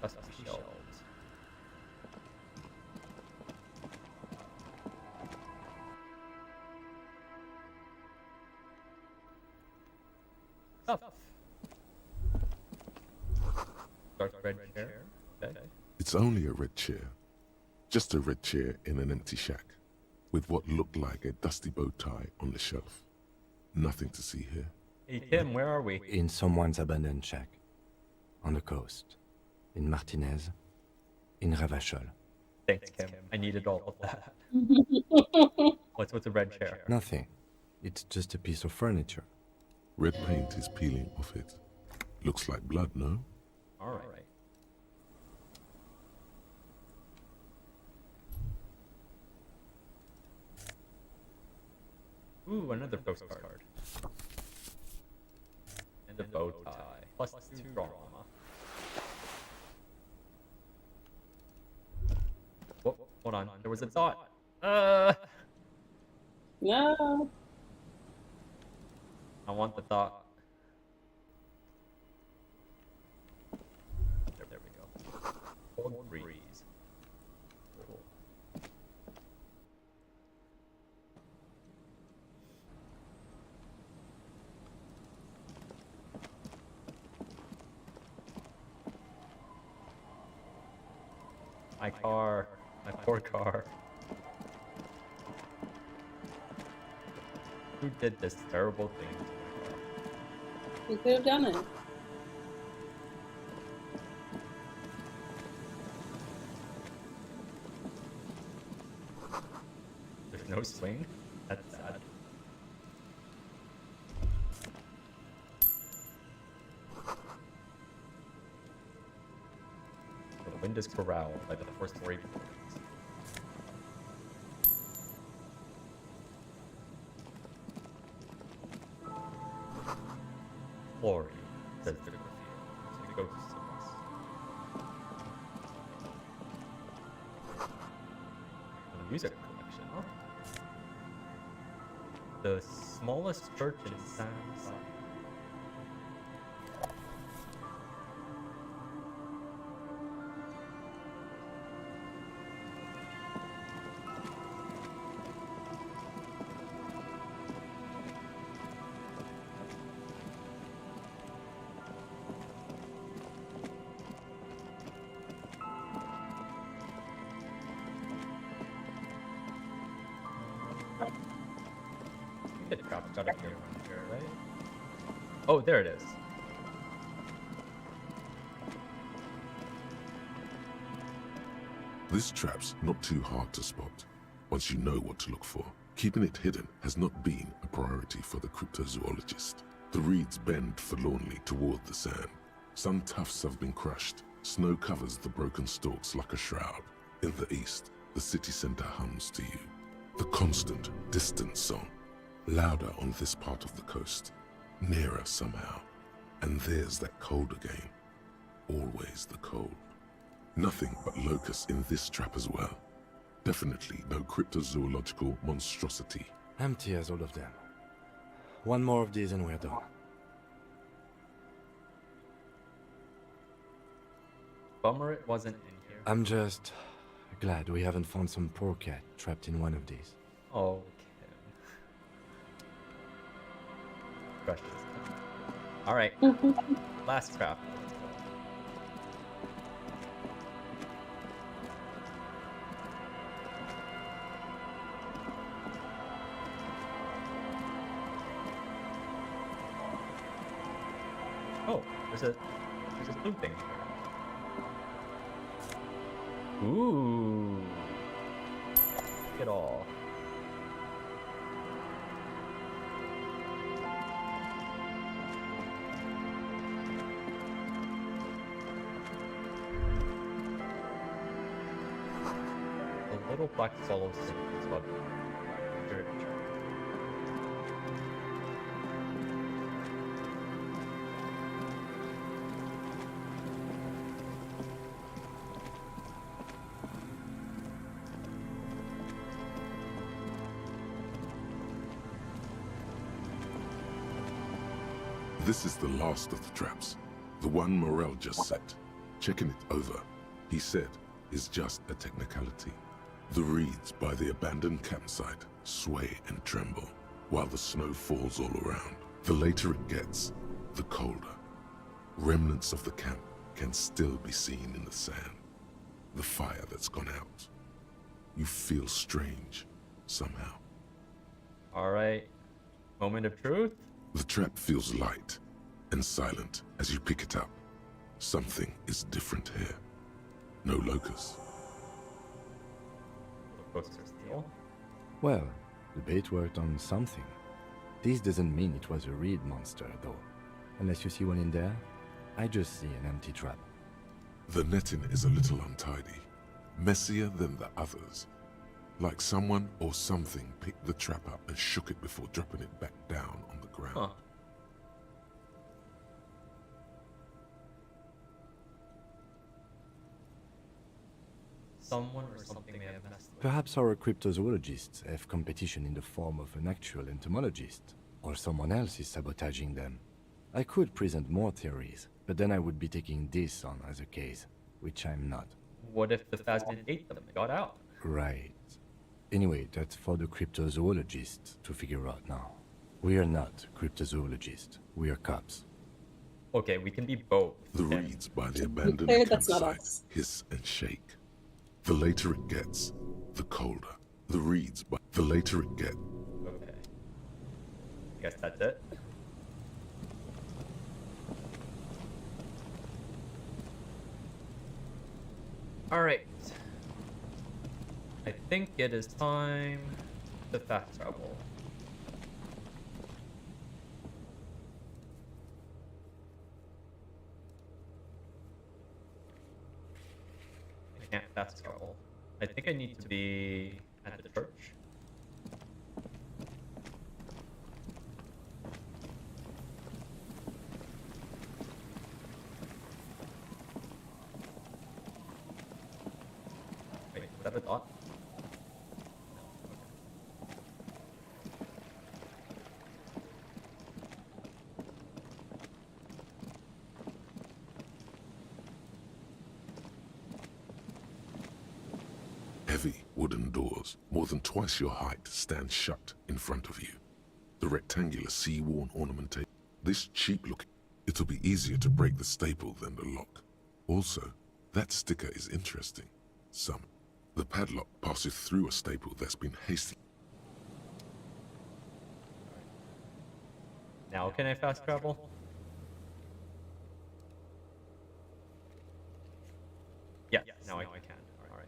Dusty shelves. Stuff. Dark red chair. Okay. It's only a red chair. Just a red chair in an empty shack, with what looked like a dusty bow tie on the shelf. Nothing to see here. Hey Tim, where are we? In someone's abandoned shack. On the coast. In Martinez. In Ravachol. Thanks, Kim. I needed all of that. What's with the red chair? Nothing. It's just a piece of furniture. Red paint is peeling off it. Looks like blood, no? Alright. Ooh, another postcard. And a bow tie. Plus 2 drama. Whoa, hold on. There was a thought. No. I want the thought. There we go. Cold breeze. Cool. My car. My poor car. Who did this terrible thing to my car? We could have done it. There's no swing? That's sad. The wind is corralled by the four-story buildings. Glory, says the reveal, to the ghosts of us. The music collection, huh? The smallest church in San. Get dropped out of here, right? Oh, there it is. This trap's not too hard to spot, once you know what to look for. Keeping it hidden has not been a priority for the cryptozoologist. The reeds bend forlornly toward the sand. Some tufts have been crushed. Snow covers the broken stalks like a shroud. In the east, the city center hums to you. The constant, distant song. Louder on this part of the coast. Nearer somehow. And there's that cold again. Always the cold. Nothing but locusts in this trap as well. Definitely no cryptozoological monstrosity. Empty as all of them. One more of these and we're done. Bummer it wasn't in here. I'm just glad we haven't found some poor cat trapped in one of these. Oh, Kim. Alright. Last trap. Oh, there's a blue thing here. Ooh. Look at all. The little black swallow sings about church. This is the last of the traps. The one Morel just set. Checking it over, he said, is just a technicality. The reeds by the abandoned campsite sway and tremble, while the snow falls all around. The later it gets, the colder. Remnants of the camp can still be seen in the sand. The fire that's gone out. You feel strange, somehow. Alright. Moment of truth? The trap feels light and silent as you pick it up. Something is different here. No locusts. Locusts are steel? Well, the bait worked on something. This doesn't mean it was a reed monster, though. Unless you see one in there, I just see an empty trap. The netting is a little untidy, messier than the others. Like someone or something picked the trap up and shook it before dropping it back down on the ground. Huh. Someone or something may have messed with it. Perhaps our cryptozoologists have competition in the form of an actual entomologist, or someone else is sabotaging them. I could present more theories, but then I would be taking this on as a case, which I'm not. What if the Phasmid ate them and got out? Right. Anyway, that's for the cryptozoologists to figure out now. We are not cryptozoologists. We are cops. Okay, we can be both. The reeds by the abandoned That's not campsite us. hiss and shake. The later it gets, the colder. The reeds by the later it gets. Okay. I guess that's it. Alright. I think it is time to fast travel. I can't fast travel. I think I need to be at the church. Wait, was that a dot? Heavy wooden doors, more than twice your height, stand shut in front of you. The rectangular sea-worn ornamentation. This cheap look, it'll be easier to break the staple than the lock. Also, that sticker is interesting. The padlock passes through a staple that's been hastily. Now can I fast travel? Yeah, now I can. Alright.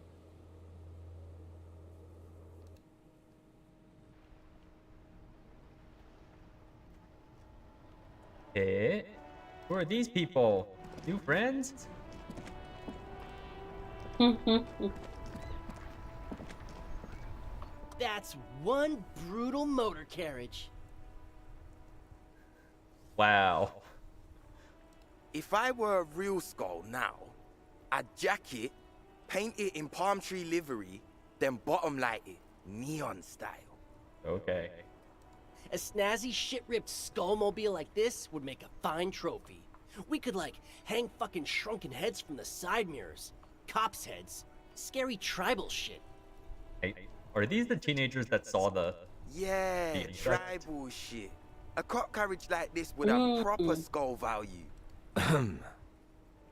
Hey, who are these people? New friends? That's one brutal motor carriage. Wow. If I were a real skull now, I'd jack it, paint it in palm tree livery, then bottom light it, neon style. Okay. A snazzy shit-ripped skullmobile like this would make a fine trophy. We could, like, hang fucking shrunken heads from the side mirrors. Cops' heads. Scary tribal shit. Hey, are these the teenagers that saw the... Yeah, the insect? tribal shit. A cop carriage like this would have proper skull value.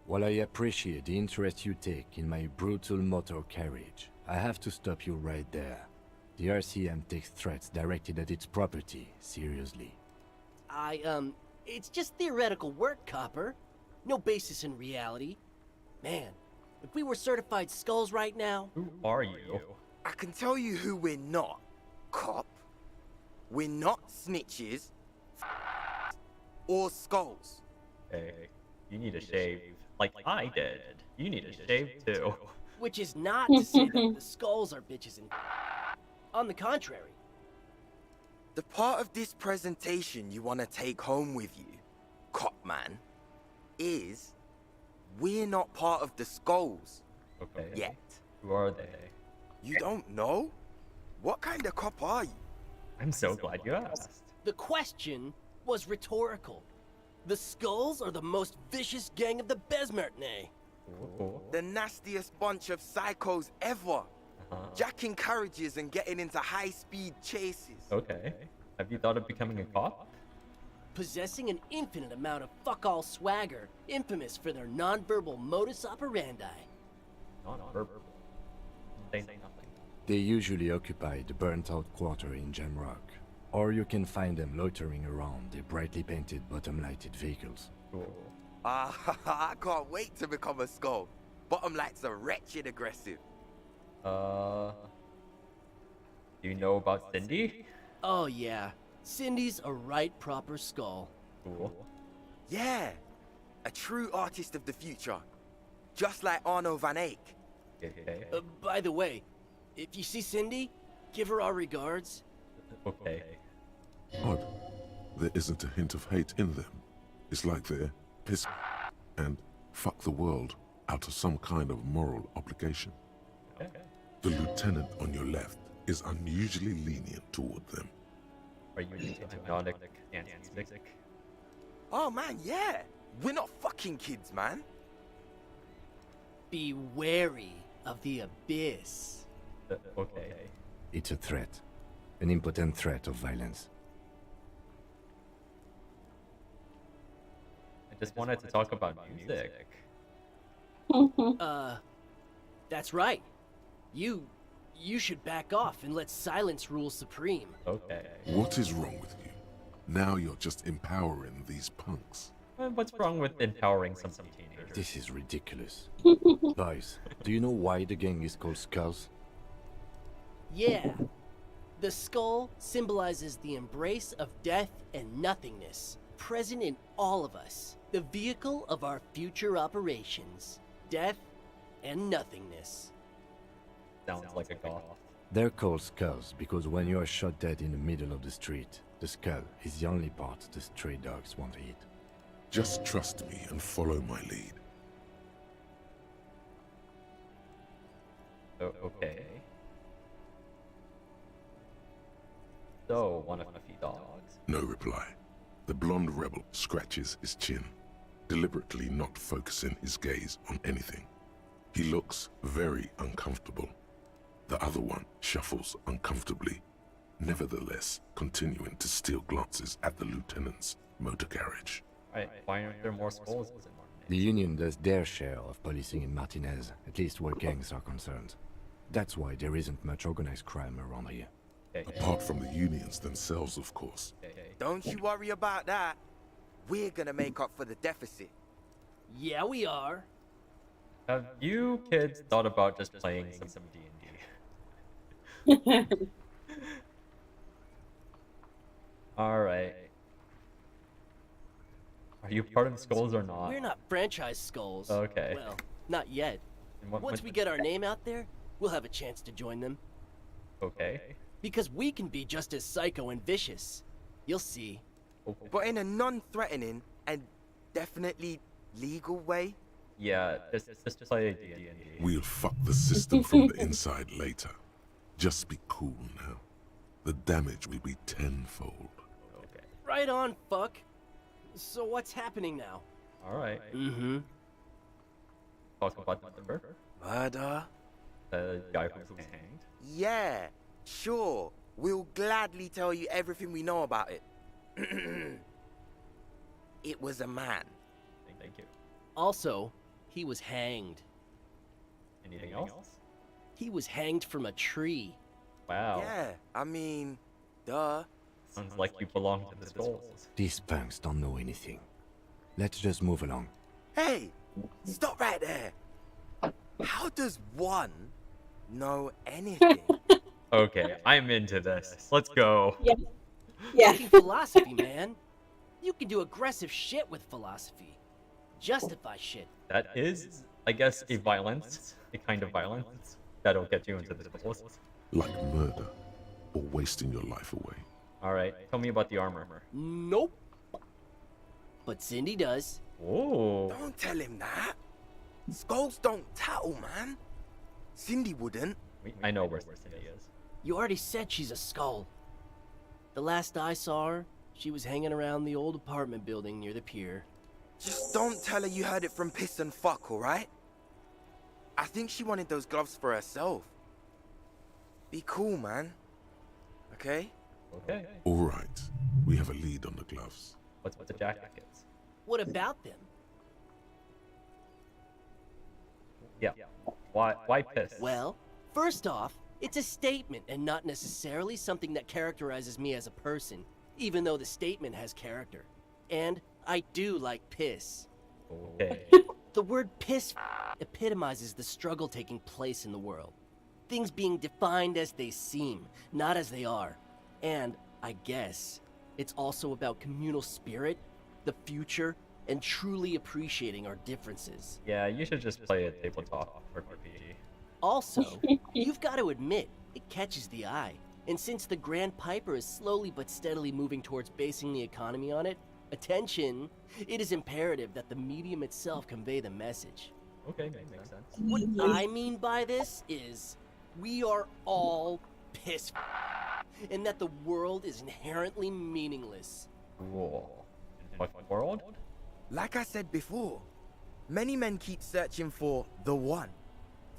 While I appreciate the interest you take in my brutal motor carriage, I have to stop you right there. The RCM takes threats directed at its property seriously. It's just theoretical work, Copper. No basis in reality. Man, if we were certified skulls right now... Who are you? I can tell you who we're not, cop. We're not snitches or skulls. Hey, you need a shave. Like I did. You need a shave too. Which is not to say that the skulls are bitches and... On the contrary. The part of this presentation you want to take home with you, cop man, is we're not part of the skulls. Okay. Yet. Who are they? You don't know? What kind of cop are you? I'm so glad you asked. The question was rhetorical. The Skulls are the most vicious gang of the Besmertney. The nastiest bunch of psychos ever. Jacking carriages and getting into high-speed chases. Okay. Have you thought of becoming a cop? Possessing an infinite amount of fuck-all swagger, infamous for their non-verbal modus operandi. Non-verbal. Say nothing. They usually occupy the burnt-out quarter in Jamrock, or you can find them loitering around their brightly painted bottom-lighted vehicles. Cool. I can't wait to become a skull. Bottom lights are wretched aggressive. Do you know about Cindy? Oh yeah, Cindy's a right proper skull. Cool. Yeah, a true artist of the future. Just like Arno van Eyck. Okay. By the way, if you see Cindy, give her our regards. Okay. Odd. There isn't a hint of hate in them. It's like they're piss and fuck the world out of some kind of moral obligation. Okay. The lieutenant on your left is unusually lenient toward them. Are you into hypnotic dance music? Oh man, yeah. We're not fucking kids, man. Be wary of the abyss. Okay. It's a threat. An impotent threat of violence. I just wanted to talk about music. That's right. You should back off and let silence rule supreme. Okay. What is wrong with you? Now you're just empowering these punks. What's wrong with empowering some teenagers? This is ridiculous. Boys, do you know why the gang is called Skulls? Yeah. The skull symbolizes the embrace of death and nothingness, present in all of us. The vehicle of our future operations. Death and nothingness. Sounds like a goth. They're called Skulls because when you are shot dead in the middle of the street, the skull is the only part the stray dogs want to eat. Just trust me and follow my lead. Okay. So, one of a few dogs. No reply. The blonde rebel scratches his chin, deliberately not focusing his gaze on anything. He looks very uncomfortable. The other one shuffles uncomfortably, nevertheless continuing to steal glances at the lieutenant's motor carriage. Right, why aren't there more skulls in Martinez? The Union does their share of policing in Martinez, at least where gangs are concerned. That's why there isn't much organized crime around here. Apart from the unions themselves, of course. Don't you worry about that. We're gonna make up for the deficit. Yeah, we are. Have you kids thought about just playing some D&D? Alright. Are you part of Skulls or not? We're not franchise Skulls. Okay. Well, not yet. Once we get our name out there, we'll have a chance to join them. Okay. Because we can be just as psycho and vicious. You'll see. But in a non-threatening and definitely legal way. Yeah, just play D&D. We'll fuck the system from the inside later. Just be cool now. The damage will be tenfold. Okay. Right on, fuck. So what's happening now? Alright. Mm-hmm. Talk about the murder. Murder? The guy who was hanged. Yeah, sure. We'll gladly tell you everything we know about it. It was a man. Thank you. Also, he was hanged. Anything else? He was hanged from a tree. Wow. Yeah, I mean, duh. Sounds like you belong to the Skulls. These punks don't know anything. Let's just move along. Hey, stop right there. How does one know anything? Okay, I'm into this. Let's go. Yeah. Fucking philosophy, man. You can do aggressive shit with philosophy. Justify shit. That is, I guess, a kind of violence that'll get you into the Skulls. Like murder or wasting your life away. Alright, tell me about the armor. Nope. But Cindy does. Oh. Don't tell him that. Skulls don't tattle, man. Cindy wouldn't. I know where Cindy is. You already said she's a skull. The last I saw her, She was hanging around the old apartment building near the pier. Just don't tell her you heard it from Piss and Fuck, alright? I think she wanted those gloves for herself. Be cool, man. Okay? Okay. Alright, we have a lead on the gloves. What's with the jackets? What about them? Yeah. Why piss? Well, first off, it's a statement and not necessarily something that characterizes me as a person, even though the statement has character. And I do like piss. Okay. The word piss epitomizes the struggle taking place in the world. Things being defined as they seem, not as they are. And, I guess, it's also about communal spirit, the future, and truly appreciating our differences. Yeah, you should just play a tabletop RPG. Also, you've got to admit, it catches the eye. And since the Grand Piper is slowly but steadily moving towards basing the economy on it, attention, it is imperative that the medium itself convey the message. Okay, makes sense. What I mean by this is, we are all pissed, and that the world is inherently meaningless. Cool. What world? Like I said before, many men keep searching for the one,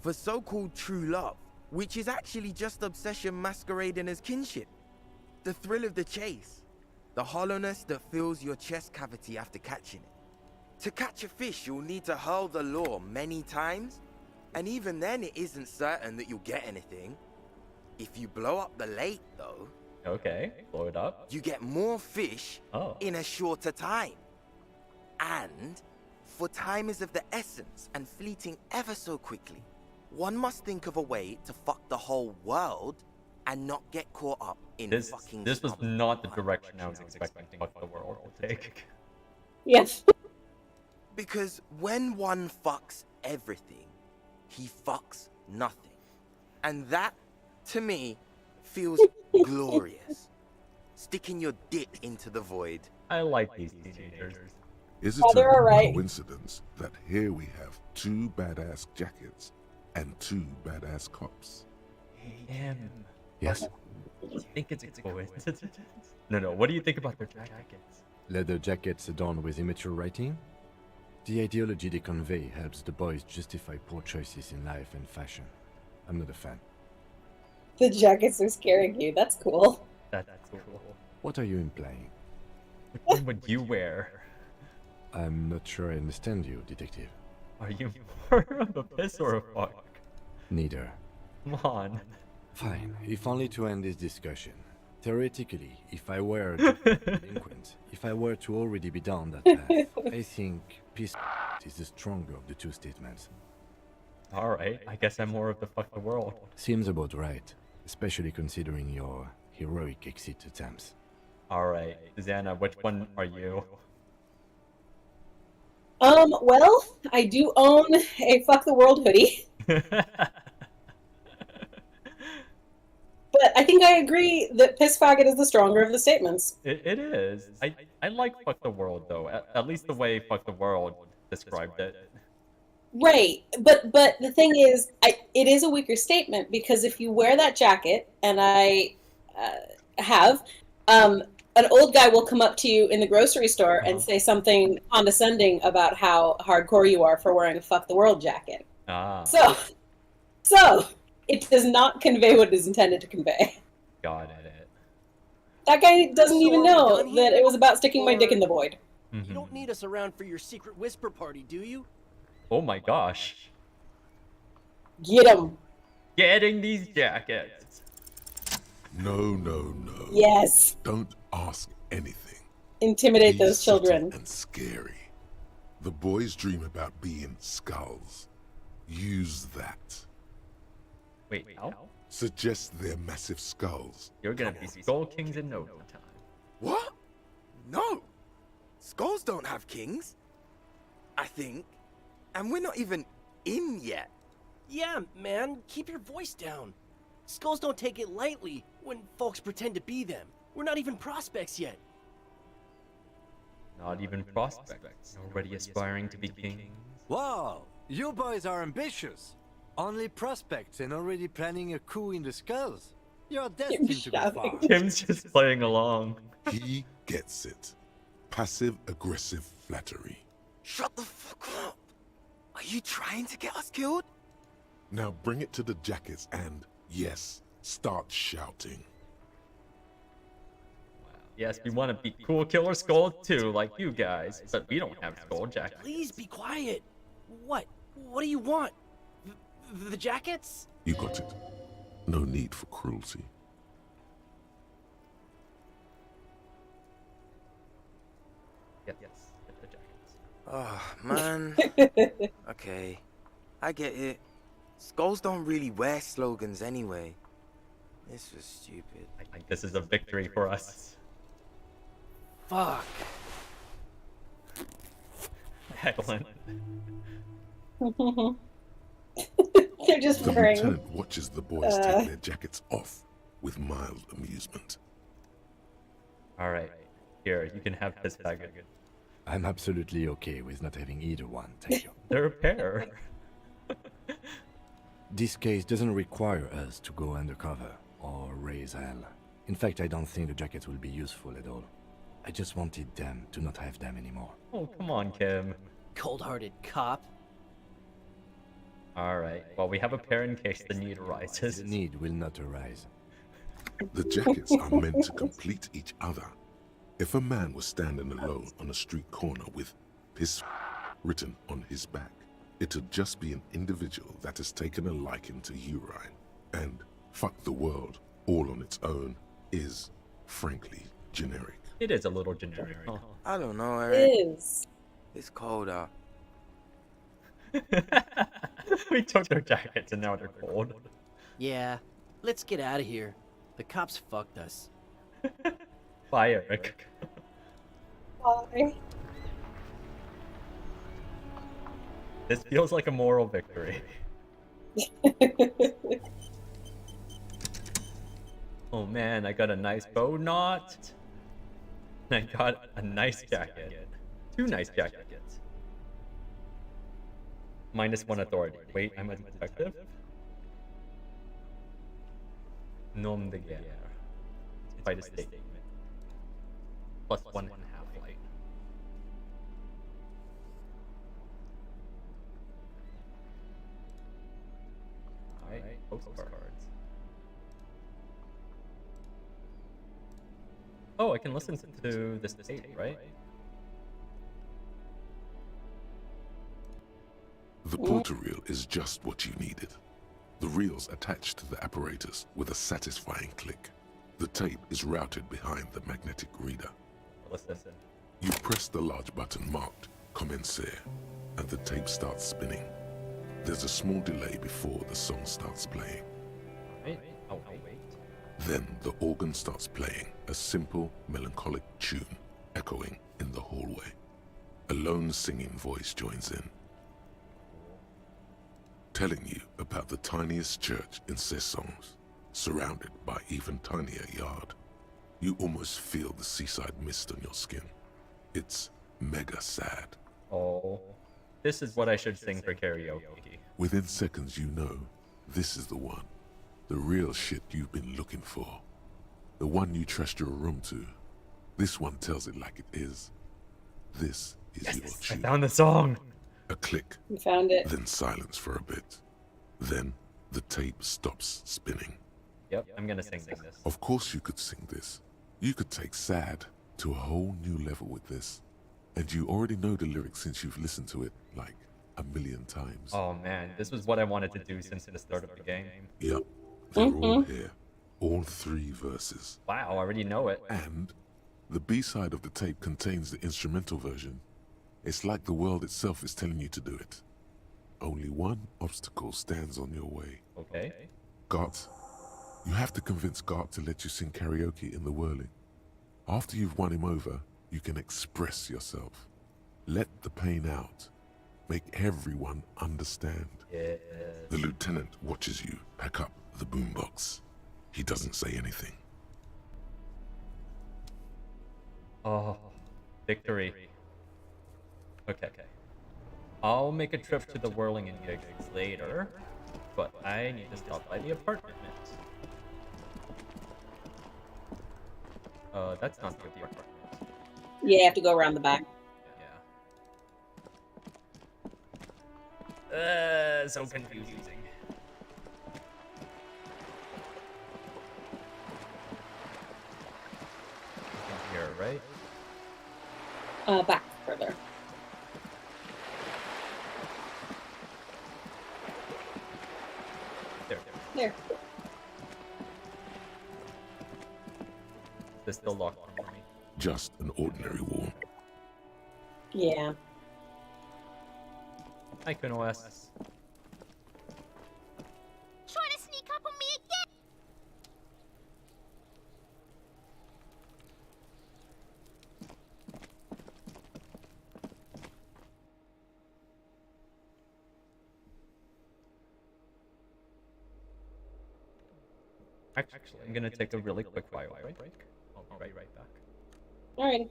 for so-called true love, which is actually just obsession masquerading as kinship. The thrill of the chase, the hollowness that fills your chest cavity after catching it. To catch a fish, you'll need to hurl the lure many times, and even then it isn't certain that you'll get anything. If you blow up the lake, though... Okay, blow it up. You get more fish in a shorter time. And, for time is of the essence and fleeting ever so quickly, one must think of a way to fuck the whole world and not get caught up in fucking... This was not the direction I was expecting Fuck the World to take. Yes. Because when one fucks everything, he fucks nothing. And that, to me, feels glorious. Sticking your dick into the void. I like these teenagers. Is it a coincidence that here we have 2 badass jackets and 2 badass cops? Him. Yes? Do you think it's a coincidence? No, what do you think about their jackets? Leather jackets adorned with immature writing? The ideology they convey helps the boys justify poor choices in life and fashion. I'm not a fan. The jackets are scaring you. That's cool. That's cool. What are you implying? Which one would you wear? I'm not sure I understand you, detective. Are you more of a piss or a fuck? Neither. Come on. Fine, if only to end this discussion. Theoretically, if I were a delinquent, if I were to already be down that path, I think piss is the stronger of the 2 statements. Alright, I guess I'm more of the fuck the world. Seems about right, especially considering your heroic exit attempts. Alright, Susanna, which one are you? Well, I do own a Fuck the World hoodie. But I think I agree that piss faggot is the stronger of the statements. It is. I like Fuck the World, though. At least the way Fuck the World described it. Right, but the thing is, it is a weaker statement, because if you wear that jacket, and I have, an old guy will come up to you in the grocery store and say something condescending about how hardcore you are for wearing a Fuck the World jacket. Ah. So, it does not convey what it is intended to convey. Got it. That guy doesn't even know that it was about sticking my dick in the void. You don't need us around for your secret whisper party, do you? Oh my gosh. Get him. Getting these jackets. No. Yes. Don't ask anything. Intimidate Be those children. subtle and scary. The boys dream about being skulls. Use that. Wait, how? Suggest their massive skulls. You're gonna be Skull Kings in no time. What? No. Skulls don't have kings. I think. And we're not even in yet. Yeah, man, keep your voice down. Skulls don't take it lightly when folks pretend to be them. We're not even prospects yet. Not even prospects. Already aspiring to be kings. Wow, you boys are ambitious. Only prospects and already planning a coup in the skulls. You're destined to be far. Tim's just playing along. He gets it. Passive-aggressive flattery. Shut the fuck up! Are you trying to get us killed? Now bring it to the jackets and, yes, start shouting. Yes, we want to be cool killer skull too, like you guys, but we don't have skull jackets. Please be quiet. What? What do you want? The jackets? You got it. No need for cruelty. Yes, get the jackets. Oh, man. Okay, I get it. Skulls don't really wear slogans anyway. This was stupid. I think this is a victory for us. Fuck. Excellent. They're just The praying. lieutenant watches the boys take their jackets off with mild amusement. Alright, here, you can have this bag. I'm absolutely okay with not having either one, thank you. They're a pair. This case doesn't require us to go undercover or raise hell. In fact, I don't think the jackets will be useful at all. I just wanted them to not have them anymore. Oh, come on, Kim. Cold-hearted cop. Alright, well, we have a pair in case the need arises. The need will not arise. The jackets are meant to complete each other. If a man was standing alone on a street corner with piss written on his back, it'd just be an individual that has taken a liking to urine. And fuck the world, all on its own, is, frankly, generic. It is a little generic. Huh? I don't know, It Eric. is. It's cold out. We took their jackets and now they're cold. Yeah, let's get out of here. The cops fucked us. Bye, Eric. Bye. This feels like a moral victory. Oh man, I got a nice bow knot. And I got a nice jacket. 2 nice jackets. -1 authority. Wait, I'm a detective? Nom de guerre. Fight a statement. +1 half-light. Alright, postcards. Oh, I can listen to this tape, right? The porter reel is just what you needed. The reel's attached to the apparatus with a satisfying click. The tape is routed behind the magnetic reader. Listen. You press the large button marked Commencer, and the tape starts spinning. There's a small delay before the song starts playing. Wait. Oh, wait. Then the organ starts playing a simple, melancholic tune echoing in the hallway. A lone singing voice joins in, telling you about the tiniest church in Cessons, surrounded by even tinier yard. You almost feel the seaside mist on your skin. It's mega sad. Oh, this is what I should sing for karaoke. Within seconds you know, this is the one. The real shit you've been looking for. The one you trust your room to. This one tells it like it is. This is your I tune. found the song! A click. You found it. Then silence for a bit. Then the tape stops spinning. Yep, I'm gonna sing this. Of course you could sing this. You could take sad to a whole new level with this. And you already know the lyrics since you've listened to it like a million times. Oh man, this was what I wanted to do since the start of the game. Yep, they're all here. All 3 verses. Wow, I already know it. And the B-side of the tape contains the instrumental version. It's like the world itself is telling you to do it. Only one obstacle stands on your way. Okay. Gart. You have to convince Gart to let you sing karaoke in the whirling. After you've won him over, you can express yourself. Let the pain out. Make everyone understand. Yeah. The lieutenant watches you pack up the boombox. He doesn't say anything. Oh, victory. Okay. I'll make a trip to the whirling and gigs later, but I need to stop by the apartment. That's not the apartment. Yeah, you have to go around the back. Yeah. So confusing. Here, right? Back further. There. This still locked for me. Just an ordinary wall. Yeah. Hi, OS. Trying to sneak up on me again! Actually, I'm gonna take a really quick bio break. I'll be right back. Alright.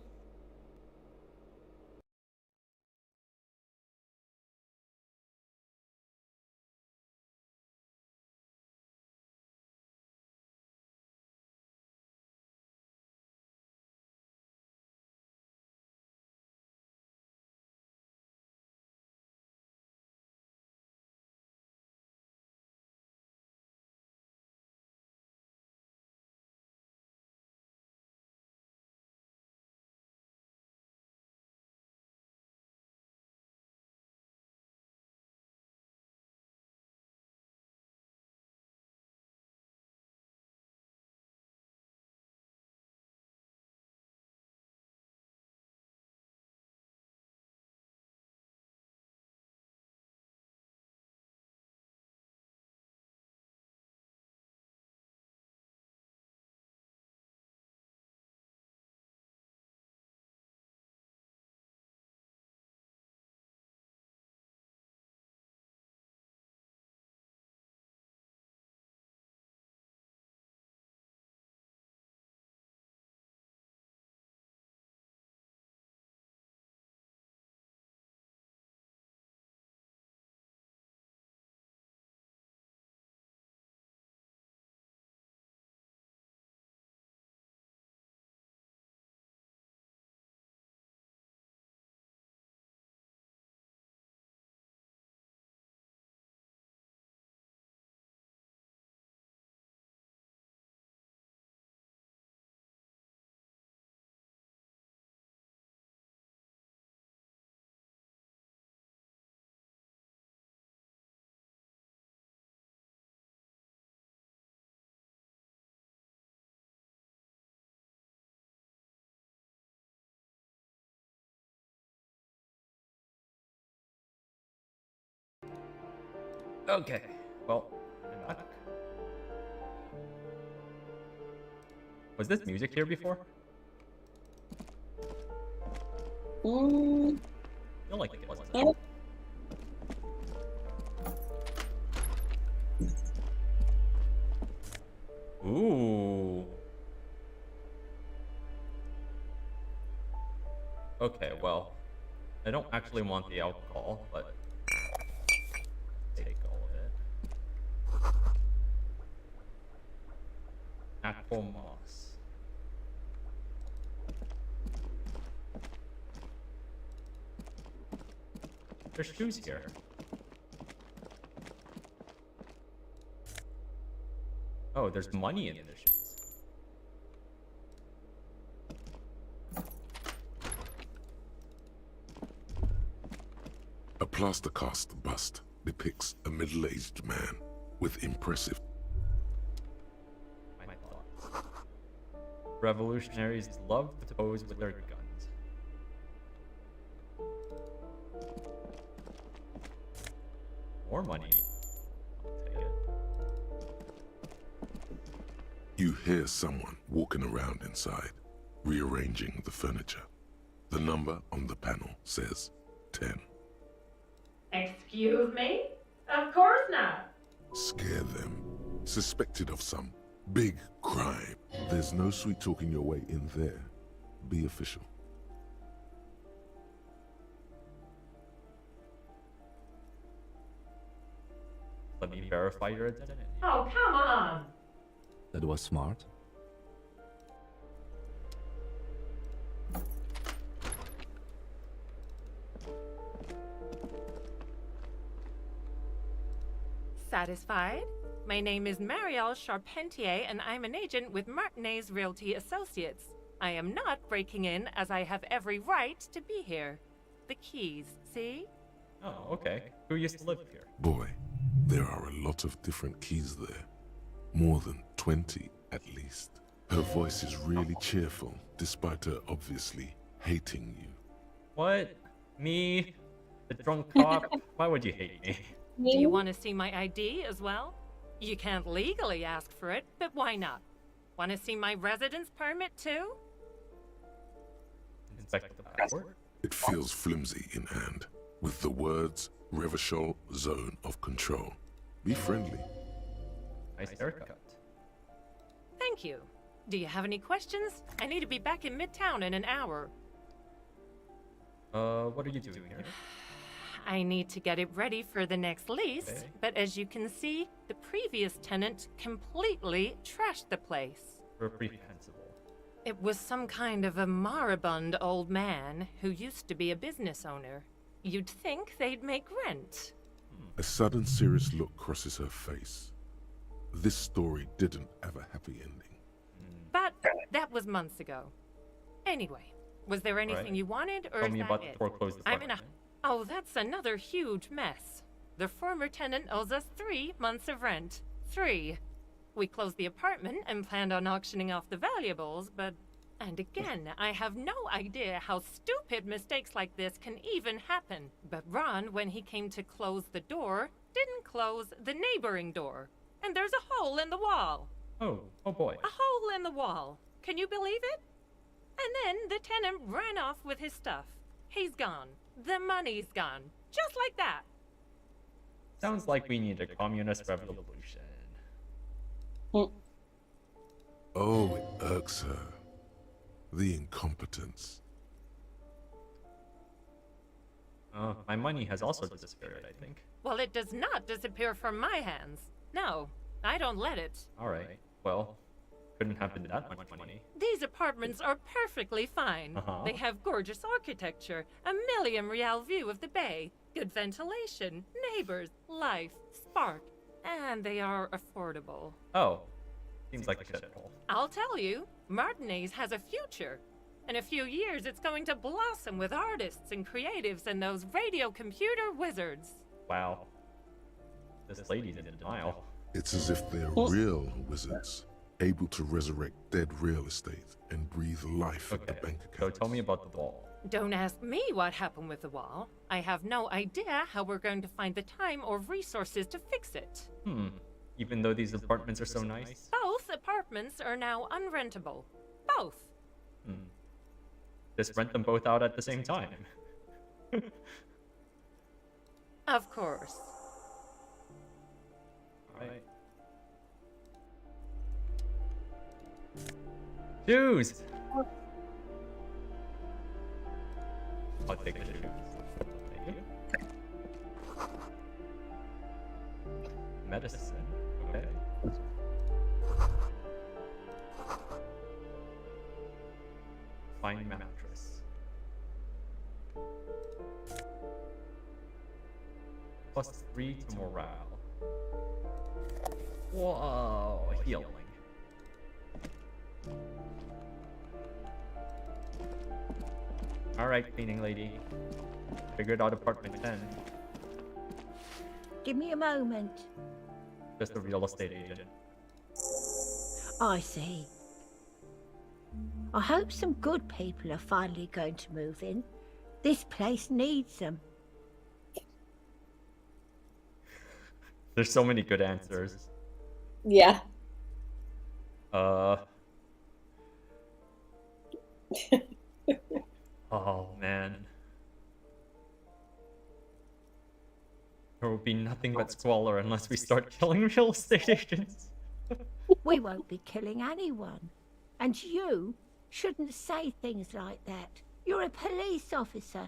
Okay, well, I'm back. Was this music here before? I feel like it wasn't. Ooh. Okay, well, I don't actually want the alcohol, but take all of it. Apple moss. There's shoes here. Oh, there's money in the shoes. A plaster cast bust depicts a middle-aged man with impressive... My thoughts. Revolutionaries love to pose with their guns. More money. I'll take it. You hear someone walking around inside, rearranging the furniture. The number on the panel says 10. Excuse me? Of course not. Scare them. Suspected of some big crime. There's no sweet talking your way in there. Be official. Let me verify your identity. Oh, come on. That was smart. Satisfied? My name is Marielle Charpentier, and I'm an agent with Martinez Realty Associates. I am not breaking in, as I have every right to be here. The keys, see? Oh, okay. Who used to live here? Boy, there are a lot of different keys there. More than 20, at least. Her voice is really cheerful, despite her obviously hating you. What? Me? The drunk cop? Why would you hate me? Do you want to see my ID as well? You can't legally ask for it, but why not? Want to see my residence permit too? Inspect the passport? It feels flimsy in hand, with the words Revachol Zone of Control. Be friendly. Nice haircut. Thank you. Do you have any questions? I need to be back in Midtown in an hour. What are you doing here? I need to get it ready for the next lease, Okay. but as you can see, the previous tenant completely trashed the place. Reprehensible. It was some kind of a moribund old man who used to be a business owner. You'd think they'd make rent. A sudden serious look crosses her face. This story didn't have a happy ending. But that was months ago. Anyway, was there anything Right. you wanted, or Tell is me that about the it? foreclosed I'm in a... apartment. Oh, that's another huge mess. The former tenant owes us 3 months of rent. 3. We closed the apartment and planned on auctioning off the valuables, but... And again, I have no idea how stupid mistakes like this can even happen. But Ron, when he came to close the door, didn't close the neighboring door. And there's a hole in the wall. Oh boy. A hole in the wall. Can you believe it? And then the tenant ran off with his stuff. He's gone. The money's gone. Just like that. Sounds like we need a communist revolution. Oh, it irks her. The incompetence. My money has also disappeared, I think. Well, it does not disappear from my hands. No, I don't let it. Alright, well, couldn't have been that much money. These apartments are perfectly fine. Uh-huh. They have gorgeous architecture, a million-real view of the bay, good ventilation, neighbors, life, spark, and they are affordable. Oh, seems like a shithole. I'll tell you, Martinez has a future. In a few years, it's going to blossom with artists and creatives and those radio computer wizards. Wow. This lady's in denial. It's as if they're real wizards, able to resurrect dead real estate and breathe life at the bank account. So tell me about the wall. Don't ask me what happened with the wall. I have no idea how we're going to find the time or resources to fix it. Even though these apartments are so nice? Both apartments are now unrentable. Both. Just rent them both out at the same time. Of course. Alright. Shoes! I'll take the shoes. Thank you. Medicine. Okay. Fine mattress. +3 to morale. Whoa, healing. Alright, cleaning lady. Figured out apartment 10. Give me a moment. Just a real estate agent. I see. I hope some good people are finally going to move in. This place needs them. There's so many good answers. Yeah. Oh man. There will be nothing but squalor unless we start killing real estate agents. We won't be killing anyone. And you shouldn't say things like that. You're a police officer.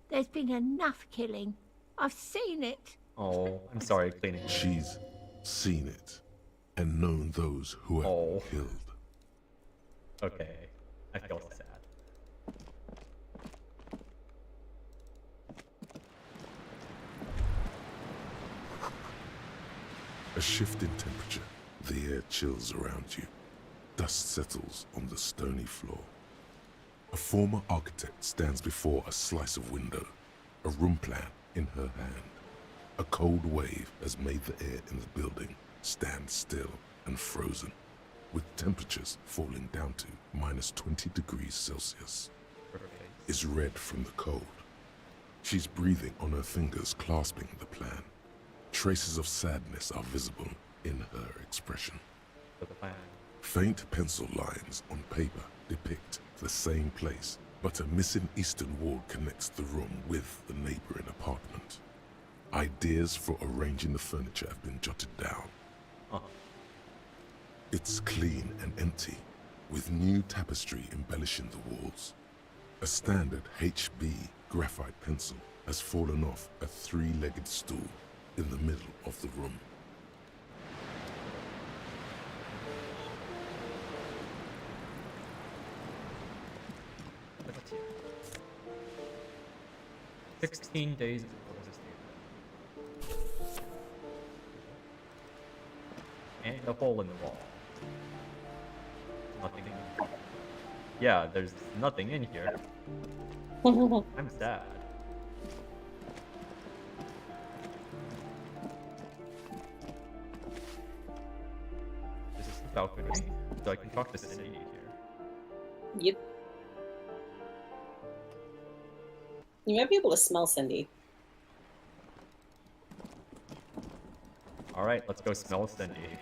There's been enough killing. I've seen it. Oh, I'm sorry, cleaning. She's seen it and known those who have killed. Okay, I feel sad. A shift in temperature. The air chills around you. Dust settles on the stony floor. A former architect stands before a slice of window, a room plan in her hand. A cold wave has made the air in the building stand still and frozen, with temperatures falling down to -20 degrees Celsius. Is red from the cold. She's breathing on her fingers, clasping the plan. Traces of sadness are visible in her expression. Faint pencil lines on paper depict the same place, but a missing eastern wall connects the room with the neighboring apartment. Ideas for arranging the furniture have been jotted down. It's clean and empty, with new tapestry embellishing the walls. A standard HB graphite pencil has fallen off a three-legged stool in the middle of the room. What's here? 16 days before this date. And a hole in the wall. Nothing in here. Yeah, there's nothing in here. I'm sad. This is the balcony, so I can talk to Cindy here. Yep. You might be able to smell Cindy. Alright, let's go smell Cindy.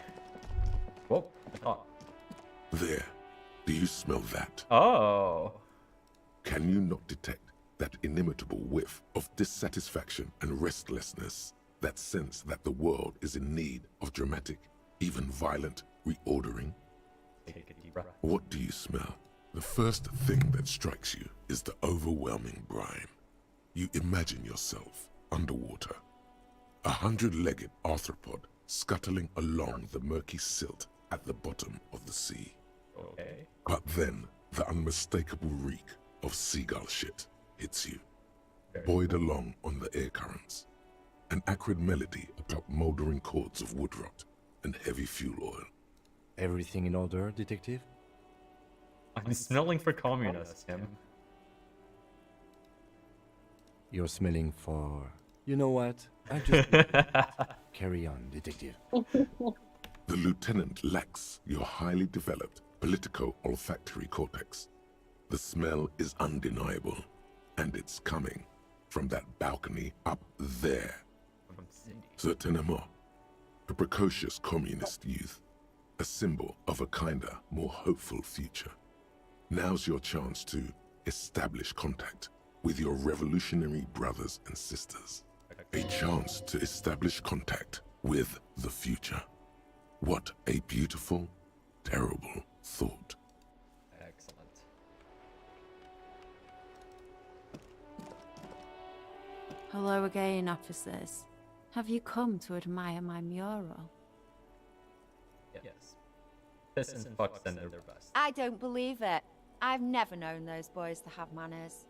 Whoa, I thought. There. Do you smell that? Oh. Can you not detect that inimitable whiff of dissatisfaction and restlessness, that sense that the world is in need of dramatic, even violent reordering? Take a deep breath. What do you smell? The first thing that strikes you is the overwhelming brine. You imagine yourself underwater, a 100-legged arthropod scuttling along the murky silt at the bottom of the sea. Okay. But then the unmistakable reek of seagull shit hits you, buoyed along on the air currents. An acrid melody atop moldering cords of wood rot and heavy fuel oil. Everything in order, detective? I'm smelling for communists, Tim. You're smelling for... You know what? I just... Carry on, detective. The lieutenant lacks your highly developed politico-olfactory cortex. The smell is undeniable, and it's coming from that balcony up there. Certainement. A precocious communist youth, a symbol of a kinder, more hopeful future. Now's your chance to establish contact with your revolutionary brothers and sisters. A chance to establish contact with the future. What a beautiful, terrible thought. Excellent. Hello again, officers. Have you come to admire my mural? Yes. Piss and fuck send their best. I don't believe it. I've never known those boys to have manners.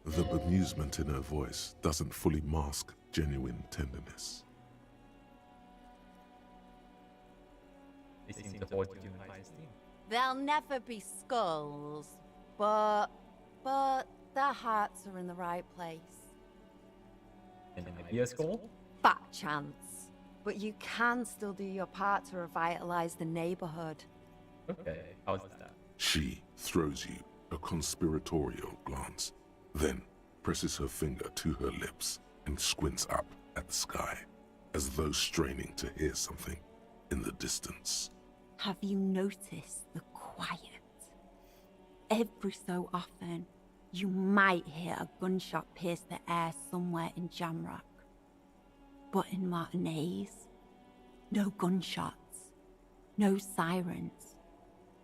The bemusement in her voice doesn't fully mask genuine tenderness. They seem to hold you in high esteem. They'll never be skulls, but their hearts are in the right place. An idea skull? Fat chance. But you can still do your part to revitalize the neighborhood. Okay, how's that? She throws you a conspiratorial glance, then presses her finger to her lips and squints up at the sky, as though straining to hear something in the distance. Have you noticed the quiet? Every so often, you might hear a gunshot pierce the air somewhere in Jamrock. But in Martinez, no gunshots, no sirens.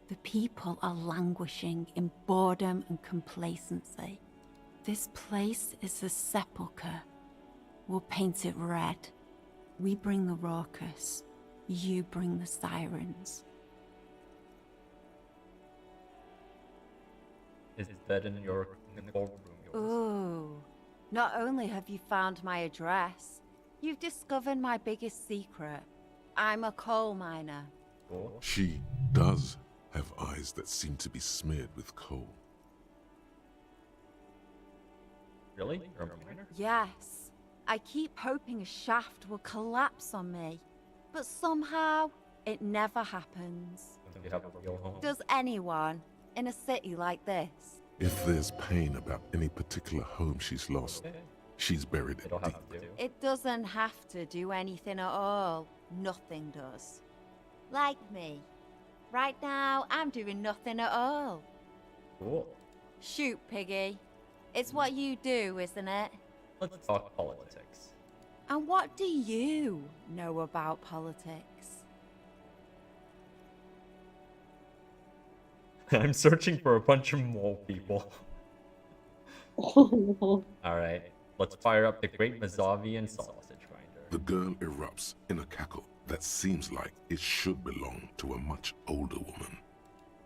The people are languishing in boredom and complacency. This place is a sepulchre. We'll paint it red. We bring the raucous. You bring the sirens. Is that in your courtroom? Ooh. Not only have you found my address, you've discovered my biggest secret. I'm a coal miner. Cool. She does have eyes that seem to be smeared with coal. Really? You're a miner? Yes. I keep hoping a shaft will collapse on me, but somehow it never happens. Don't you have a real home? Does anyone in a city like this? If there's pain about any particular home she's lost, she's buried it deep. It doesn't have to do anything at all. Nothing does. Like me. Right now, I'm doing nothing at all. Cool. Shoot, Piggy. It's what you do, isn't it? Let's talk politics. And what do you know about politics? I'm searching for a bunch of mole people. Alright, let's fire up the Great Mazavian Sausage Grinder. The girl erupts in a cackle that seems like it should belong to a much older woman.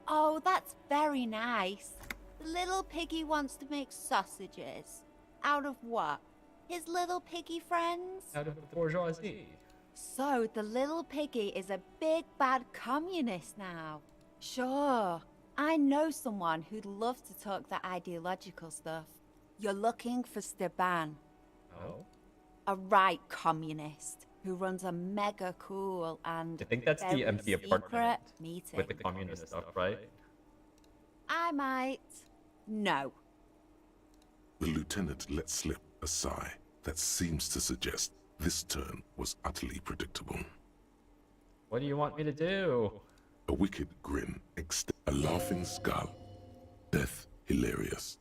Oh, that's very nice. The little piggy wants to make sausages. Out of what? His little piggy friends? Out of the bourgeoisie. So the little piggy is a big bad communist now. Sure, I know someone who'd love to talk that ideological stuff. You're looking for Steban. Oh? A right communist who runs a mega cool and I think that's the very empty secret apartment meeting. with the communist stuff, right? I might. No. The lieutenant let slip a sigh that seems to suggest this turn was utterly predictable. What do you want me to do? A wicked grin, a laughing skull. Death hilarious.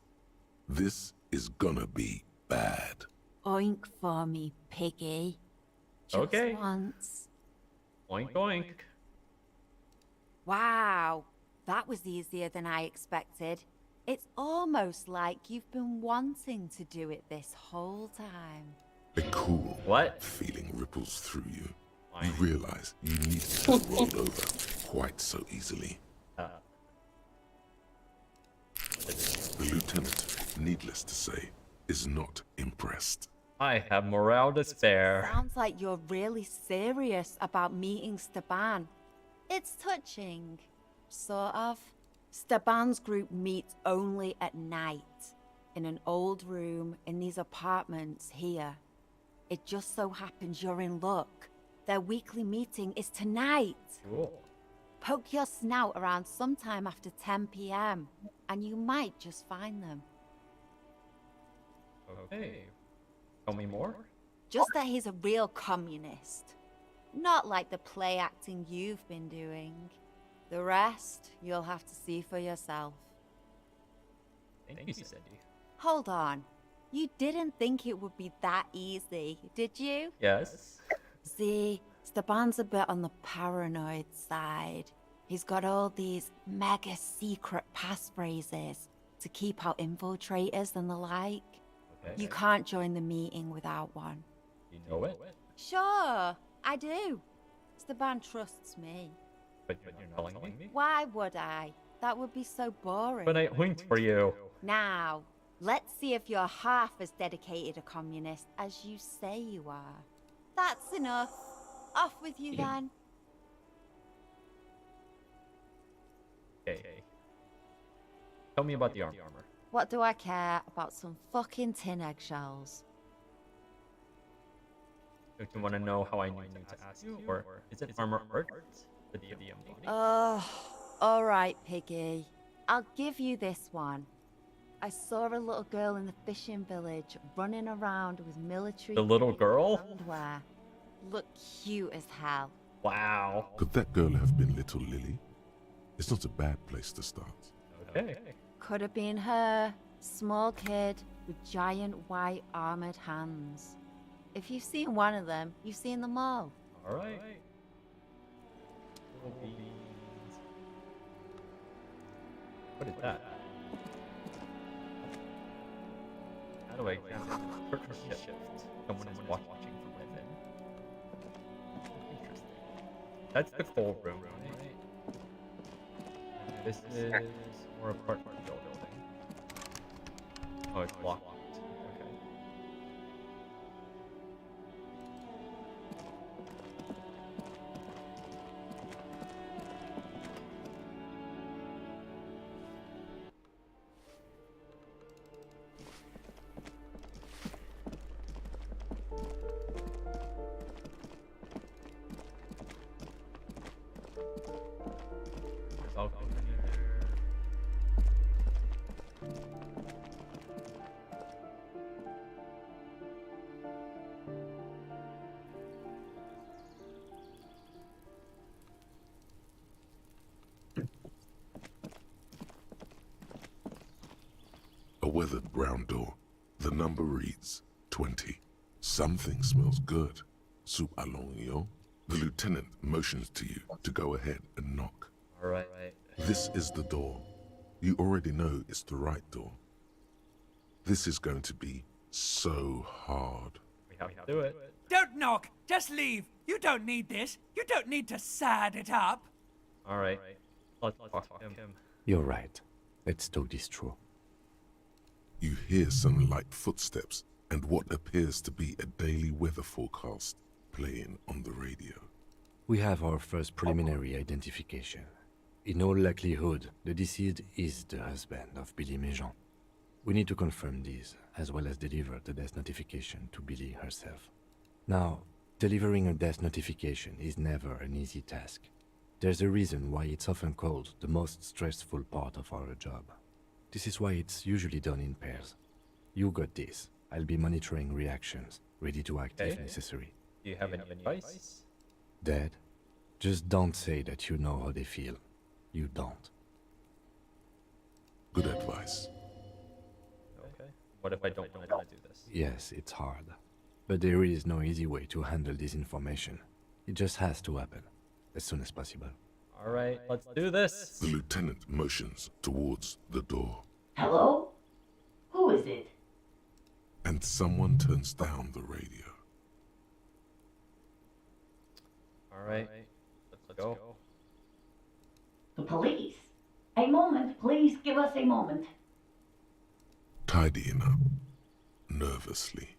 This is gonna be bad. Oink for me, piggy. Just Okay. once. Oink oink. Wow, that was easier than I expected. It's almost like you've been wanting to do it this whole time. A cool feeling ripples through you. You realize you need to have rolled over quite so easily. The lieutenant, needless to say, is not impressed. I have morale to spare. Sounds like you're really serious about meeting Steban. It's touching, sort of. Steban's group meets only at night, in an old room in these apartments here. It just so happens you're in luck. Their weekly meeting is tonight. Cool. Poke your snout around sometime after 10 p.m. and you might just find them. Okay. Tell me more? Just that he's a real communist. Not like the play acting you've been doing. The rest, you'll have to see for yourself. Thank you, Cindy. Hold on. You didn't think it would be that easy, did you? Yes. See, Steban's a bit on the paranoid side. He's got all these mega secret passphrases to keep out infiltrators and the like. Okay. You can't join the meeting without one. You know it? Sure, I do. Steban trusts me. But you're not telling me? Why would I? That would be so boring. But I winked for you. Now, let's see if you're half as dedicated a communist as you say you are. That's enough. Off with you then. Okay. Tell me about the armor. What do I care about some fucking tin eggshells? Don't you want to know how I knew to ask you? Or is it armor art? The DM body? Alright, Piggy. I'll give you this one. I saw a little girl in the fishing village running around with military The little girl? underwear. Look cute as hell. Wow. Could that girl have been little Lily? It's not a bad place to start. Okay. Could have been her. Small kid with giant white armored hands. If you've seen one of them, you've seen them all. Alright. What is that? How do I curtain shift? Someone is watching from within. Interesting. That's the cold room, right? This is more apartment building. Oh, it's locked. Okay. the brown door. The number reads 20. Something smells good. Soup allongio. The lieutenant motions to you to go ahead and knock. Alright. This is the door. You already know it's the right door. This is going to be so hard. We have to do it. Don't knock. Just leave. You don't need this. You don't need to sad it up. Alright. Let's talk to him. You're right. Let's talk this through. You hear some light footsteps and what appears to be a daily weather forecast playing on the radio. We have our first preliminary identification. In all likelihood, the deceased is the husband of Billy Méjean. We need to confirm this, as well as deliver the death notification to Billy herself. Now, delivering a death notification is never an easy task. There's a reason why it's often called the most stressful part of our job. This is why it's usually done in pairs. You got this. I'll be monitoring reactions, ready to act if necessary. Do you have any advice? Dad, just don't say that you know how they feel. You don't. Good advice. Okay. What if I don't know how to do this? Yes, it's hard. But there is no easy way to handle this information. It just has to happen, as soon as possible. Alright, let's do this! The lieutenant motions towards the door. Hello? Who is it? And someone turns down the radio. Alright, let's go. The police. A moment, please give us a moment. Tidying up, nervously.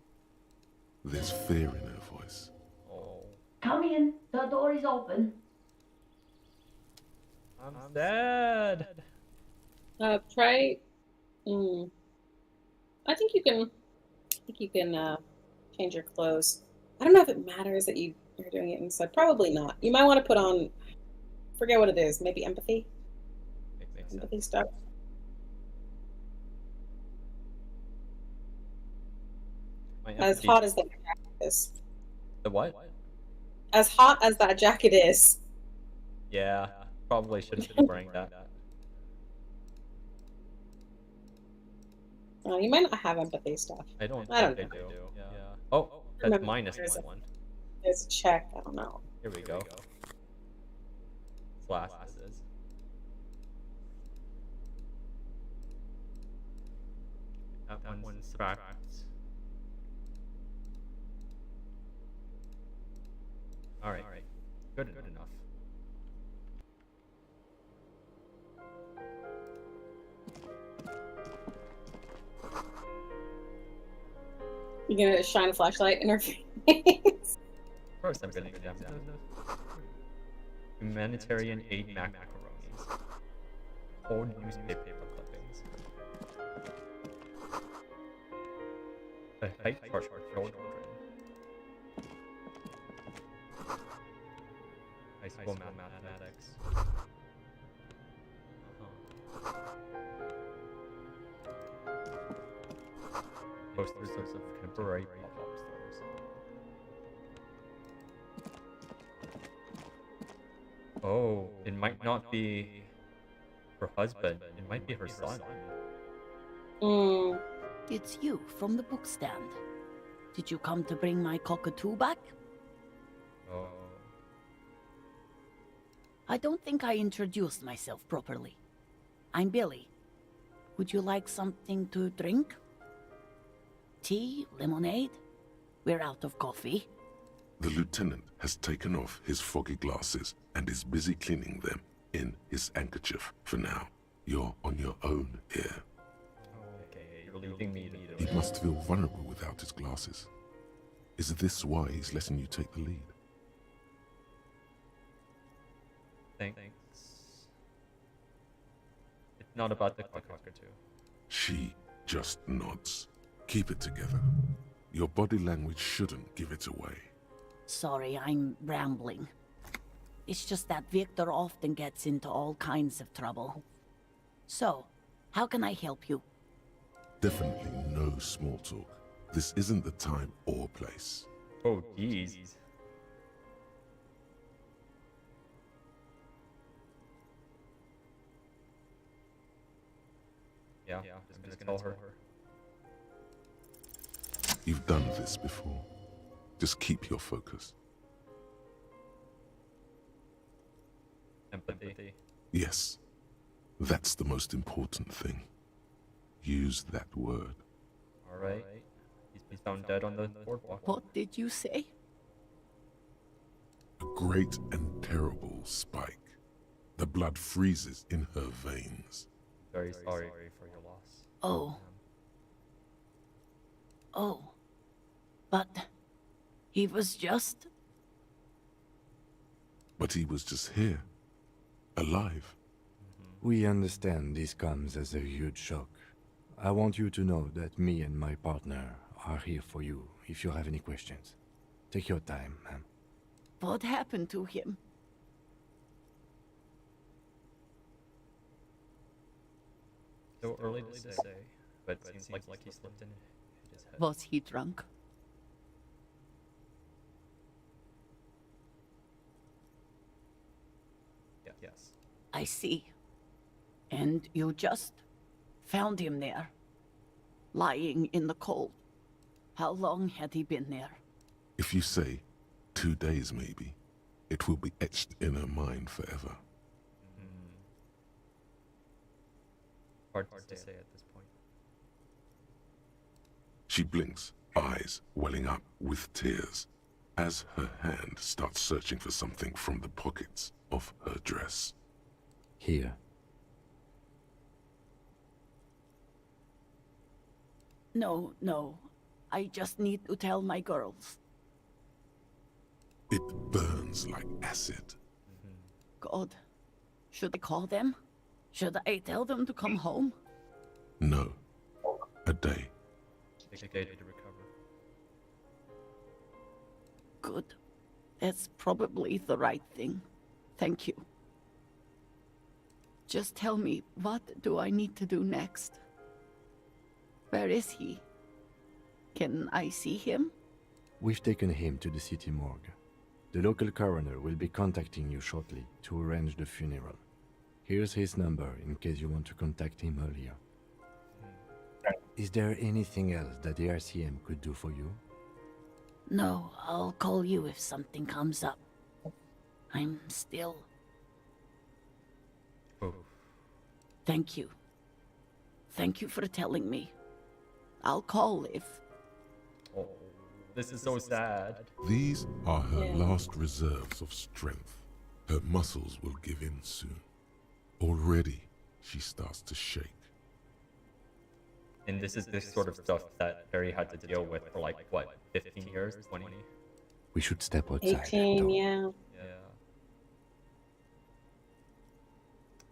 There's fear in her voice. Come in, the door is open. I'm sad. Try. I think you can. Change your clothes. I don't know if it matters that you're doing it inside. Probably not. You might want to put on. Forget what it is. Maybe empathy. Empathy stuff. As hot as that jacket is. The what? As hot as that jacket is. Yeah, probably shouldn't be wearing that. Oh, you might not have empathy stuff. I don't know. think I do. Yeah. Oh, that's Remember, minus there's one. There's a check. I don't know. Here we go. Slash this is. That one's subtracts. Alright. Good enough. You're gonna shine a flashlight in her face. First, I'm gonna examine this. Humanitarian aid macaronis. Old newspaper clippings. A height chart for children. High school mathematics. Posters of contemporary pop-up stores. Oh, it might not be her husband. It might be her son. It's you from the book stand. Did you come to bring my cockatoo back? Oh. I don't think I introduced myself properly. I'm Billy. Would you like something to drink? Tea? Lemonade? We're out of coffee. The lieutenant has taken off his foggy glasses and is busy cleaning them in his handkerchief for now. You're on your own here. Okay, you're leaving me to He must feel vulnerable without his glasses. Is this why he's letting you take the lead? Thanks. It's not about the cockatoo. She just nods. Keep it together. Your body language shouldn't give it away. Sorry, I'm rambling. It's just that Victor often gets into all kinds of trouble. So, how can I help you? Definitely no small talk. This isn't the time or place. Oh, jeez. Yeah, I'm just gonna tell her. You've done this before. Just keep your focus. Empathy. Yes, that's the most important thing. Use that word. Alright. He's been found dead on the boardwalk. What did you say? A great and terrible spike. The blood freezes in her veins. Very sorry for your loss. Oh. Oh. But he was just... But he was just here. Alive. We understand this comes as a huge shock. I want you to know that me and my partner are here for you if you have any questions. Take your time, ma'am. What happened to him? So early to say, but seems like he slipped in his head. Was he drunk? Yes. I see. And you just found him there, lying in the cold. How long had he been there? If you say 2 days maybe, it will be etched in her mind forever. Hard to say at this point. She blinks, eyes welling up with tears, as her hand starts searching for something from the pockets of her dress. Here. No, no. I just need to tell my girls. It burns like acid. God. Should I call them? Should I tell them to come home? No. A day. Take a day to recover. Good. That's probably the right thing. Thank you. Just tell me, what do I need to do next? Where is he? Can I see him? We've taken him to the city morgue. The local coroner will be contacting you shortly to arrange the funeral. Here's his number in case you want to contact him earlier. Is there anything else that the RCM could do for you? No, I'll call you if something comes up. I'm still... Oh. Thank you. Thank you for telling me. I'll call if... Oh, this is so sad. These are her last reserves of strength. Her muscles will give in soon. Already, she starts to shake. And this is this sort of stuff that Barry had to deal with for like, what, 15 years, 20? We should step outside. 18, yeah. Yeah.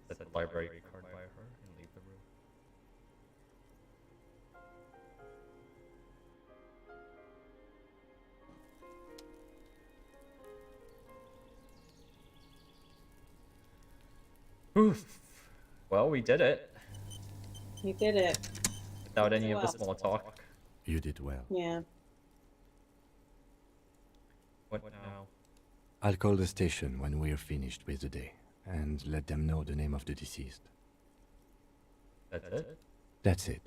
Set the library card by her and leave the room. Oof. Well, we did it. You did it. Without any of the small talk. You did well. Yeah. What now? I'll call the station when we're finished with the day, and let them know the name of the deceased. That's it? That's it.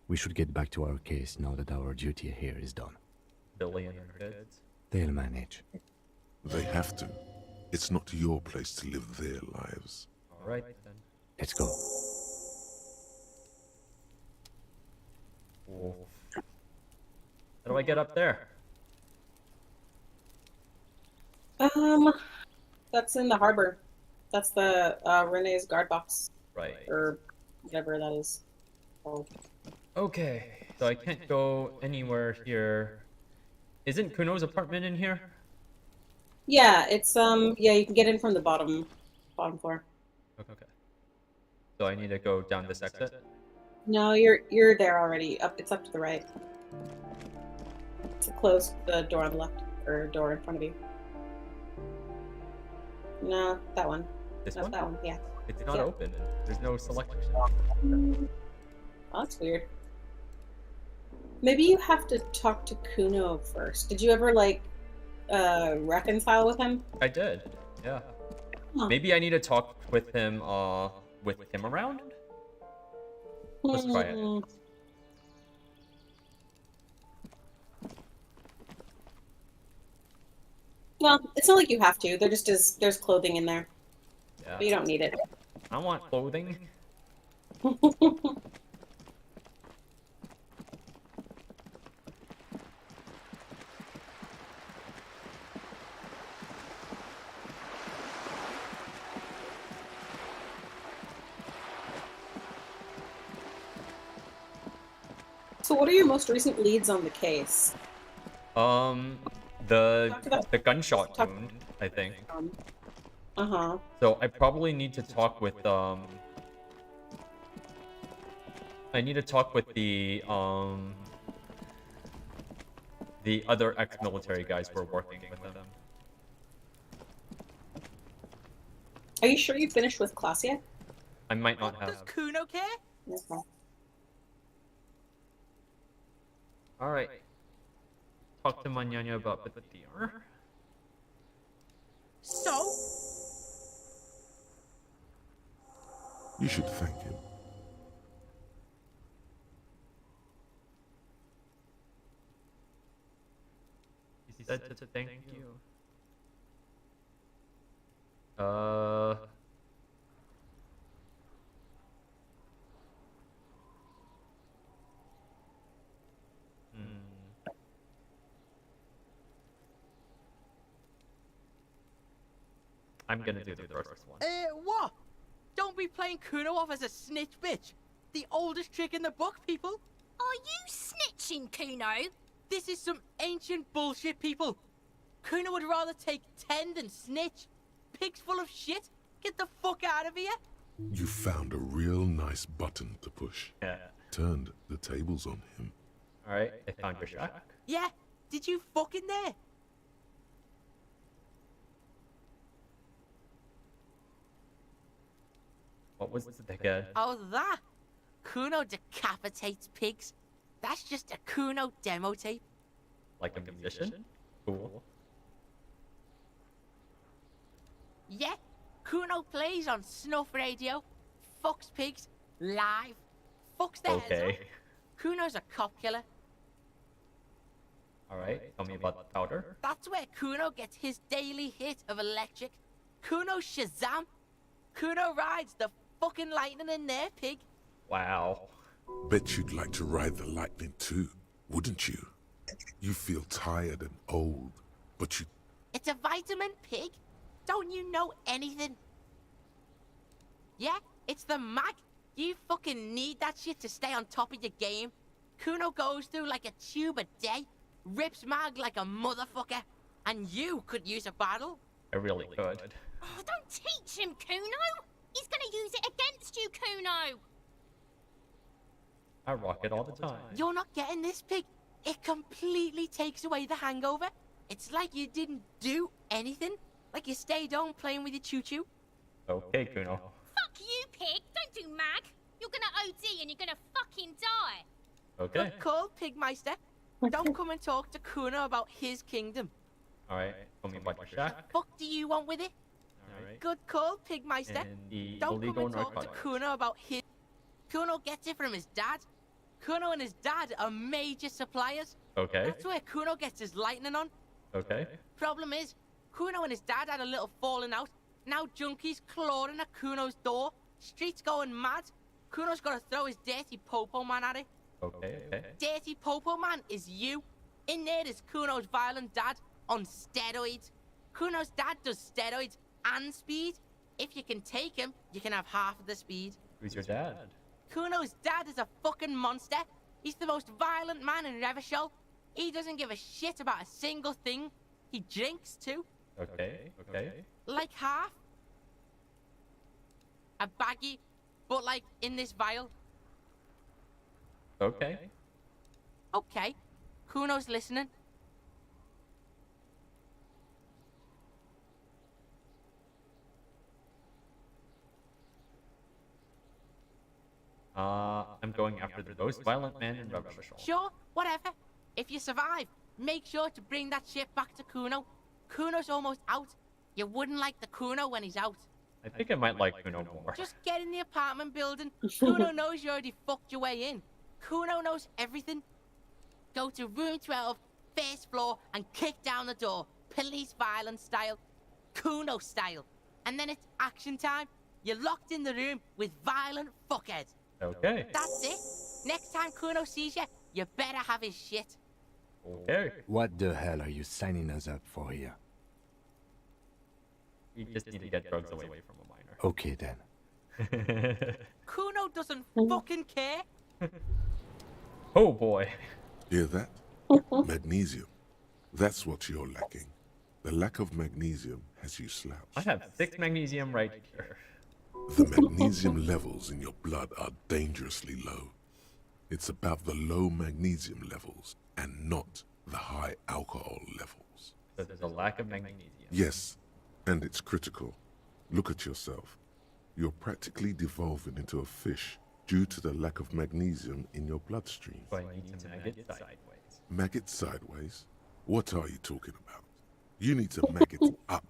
We should get back to our case now that our duty here is done. Billy and her kids? They'll manage. They have to. It's not your place to live their lives. Alright then. Let's go. Whoa. How do I get up there? That's in the harbor. That's the Renee's guard box. Right. Or whatever that is called. Okay, so I can't go anywhere here. Isn't Kuno's apartment in here? Yeah, it's yeah, you can get in from the bottom floor. Okay. So I need to go down this exit? No, you're there already. It's up to the right. To close the door on the left, or door in front of you. No, that one. This No, one? that one, yeah. It's not Yeah. open. There's no selection. Oh, that's weird. Maybe you have to talk to Kuno first. Did you ever, like, reconcile with him? I did, yeah. Huh. Maybe I need to talk with him around? Let's try it. Well, it's not like you have to. There just is. There's clothing in there, Yeah. but you don't need it. I want clothing. So, what are your most recent leads on the case? The gunshot wound, I think. Uh-huh. So I probably need to talk with I need to talk with the other ex-military guys who are working with them. Are you sure you finished with class yet? I might not have. Does Kuno care? Okay. All right. Talk to Mañana about the DR. So? You should thank him. He said to thank you. I'm gonna do the first one. What? Don't be playing Kuno off as a snitch bitch. The oldest trick in the book, people. Are you snitching, Kuno? This is some ancient bullshit, people. Kuno would rather take 10 than snitch. Pig's full of shit. Get the fuck out of here. You found a real nice button to push. Yeah. Turned the tables on him. Alright, I found your shack. Yeah, did you fucking there? What was the again? Oh, that? Kuno decapitates pigs. That's just a Kuno demo tape. Like a musician? Cool. Yeah, Kuno plays on snuff radio, fucks pigs, live, fucks their heads off. Kuno's a cop killer. Alright, tell me about the powder. That's where Kuno gets his daily hit of electric. Kuno Shazam. Kuno rides the fucking lightning in there, pig. Wow. Bet you'd like to ride the lightning too, wouldn't you? You feel tired and old, but you... It's a vitamin, pig. Don't you know anything? Yeah, it's the mag. You fucking need that shit to stay on top of your game. Kuno goes through like a tube a day, rips mag like a motherfucker, and you could use a battle. I really could. Oh, don't teach him, Kuno! He's gonna use it against you, Kuno! I rock it all the time. You're not getting this, pig. It completely takes away the hangover. It's like you didn't do anything. Like you stayed home playing with your choo-choo. Okay, Kuno. Fuck you, pig! Don't do mag! You're gonna OD and you're gonna fucking die! Okay. Good call, Pigmeister. Don't come and talk to Kuno about his kingdom. Alright, tell me about your shack. Fuck do you want with it? Alright. Good call, Pigmeister. And the Don't come illegal and talk to narcotics. Kuno about his... Kuno gets it from his dad. Kuno and his dad are major suppliers. Okay. That's where Kuno gets his lightning on. Okay. Problem is, Kuno and his dad had a little falling out. Now junkies clawing at Kuno's door. Streets going mad. Kuno's got to throw his dirty popo man at it. Okay, okay. Dirty popo man is you. In there is Kuno's violent dad on steroids. Kuno's dad does steroids and speed. If you can take him, you can have half of the speed. Who's your dad? Kuno's dad is a fucking monster. He's the most violent man in Revachol. He doesn't give a shit about a single thing. He drinks too. Okay, okay. Like half. A baggie, but like in this vial. Okay. Okay. Kuno's listening. I'm going after the most violent man in Revachol. Sure, whatever. If you survive, make sure to bring that shit back to Kuno. Kuno's almost out. You wouldn't like the Kuno when he's out. I think I might like Kuno more. Just get in the apartment building. Kuno knows you already fucked your way in. Kuno knows everything. Go to room 12, first floor, and kick down the door. police violence style, Kuno style. And then it's action time. You're locked in the room with violent fuckheads. Okay. That's it. Next time Kuno sees you, you better have his shit. Okay. What the hell are you signing us up for here? You just need to get drugs away from a minor. Okay then. Kuno doesn't fucking care. Oh boy. Hear that? Magnesium. That's what you're lacking. The lack of magnesium has you slouched. I have 6 magnesium right here. The magnesium levels in your blood are dangerously low. It's about the low magnesium levels and not the high alcohol levels. So there's a lack of magnesium. Yes, and it's critical. Look at yourself. You're practically devolving into a fish due to the lack of magnesium in your bloodstream. So I need to maggot sideways. Maggot sideways? What are you talking about? You need to maggot up.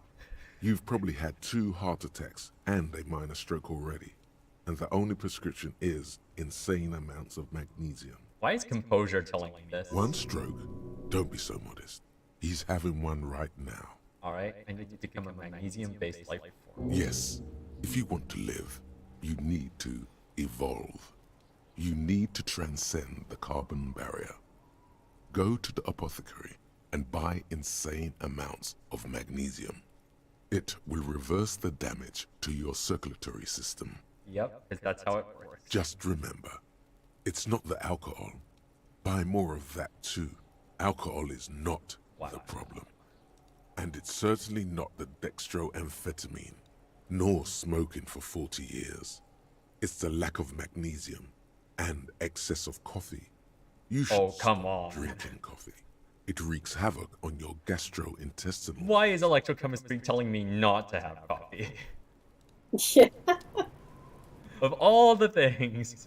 You've probably had 2 heart attacks and a minor stroke already. And the only prescription is insane amounts of magnesium. Why is Composure telling me this? 1 stroke? Don't be so modest. He's having one right now. Alright, I need to become a magnesium-based life form. Yes, if you want to live, you need to evolve. You need to transcend the carbon barrier. Go to the apothecary and buy insane amounts of magnesium. It will reverse the damage to your circulatory system. Yep, because that's how it works. Just remember, it's not the alcohol. Buy more of that too. Alcohol is not the problem. And it's certainly not the dextroamphetamine, nor smoking for 40 years. It's the lack of magnesium and excess of coffee. You should stop drinking coffee. It wreaks havoc on your gastrointestinal. Why is electrochemistry telling me not to have coffee? Yeah. Of all the things.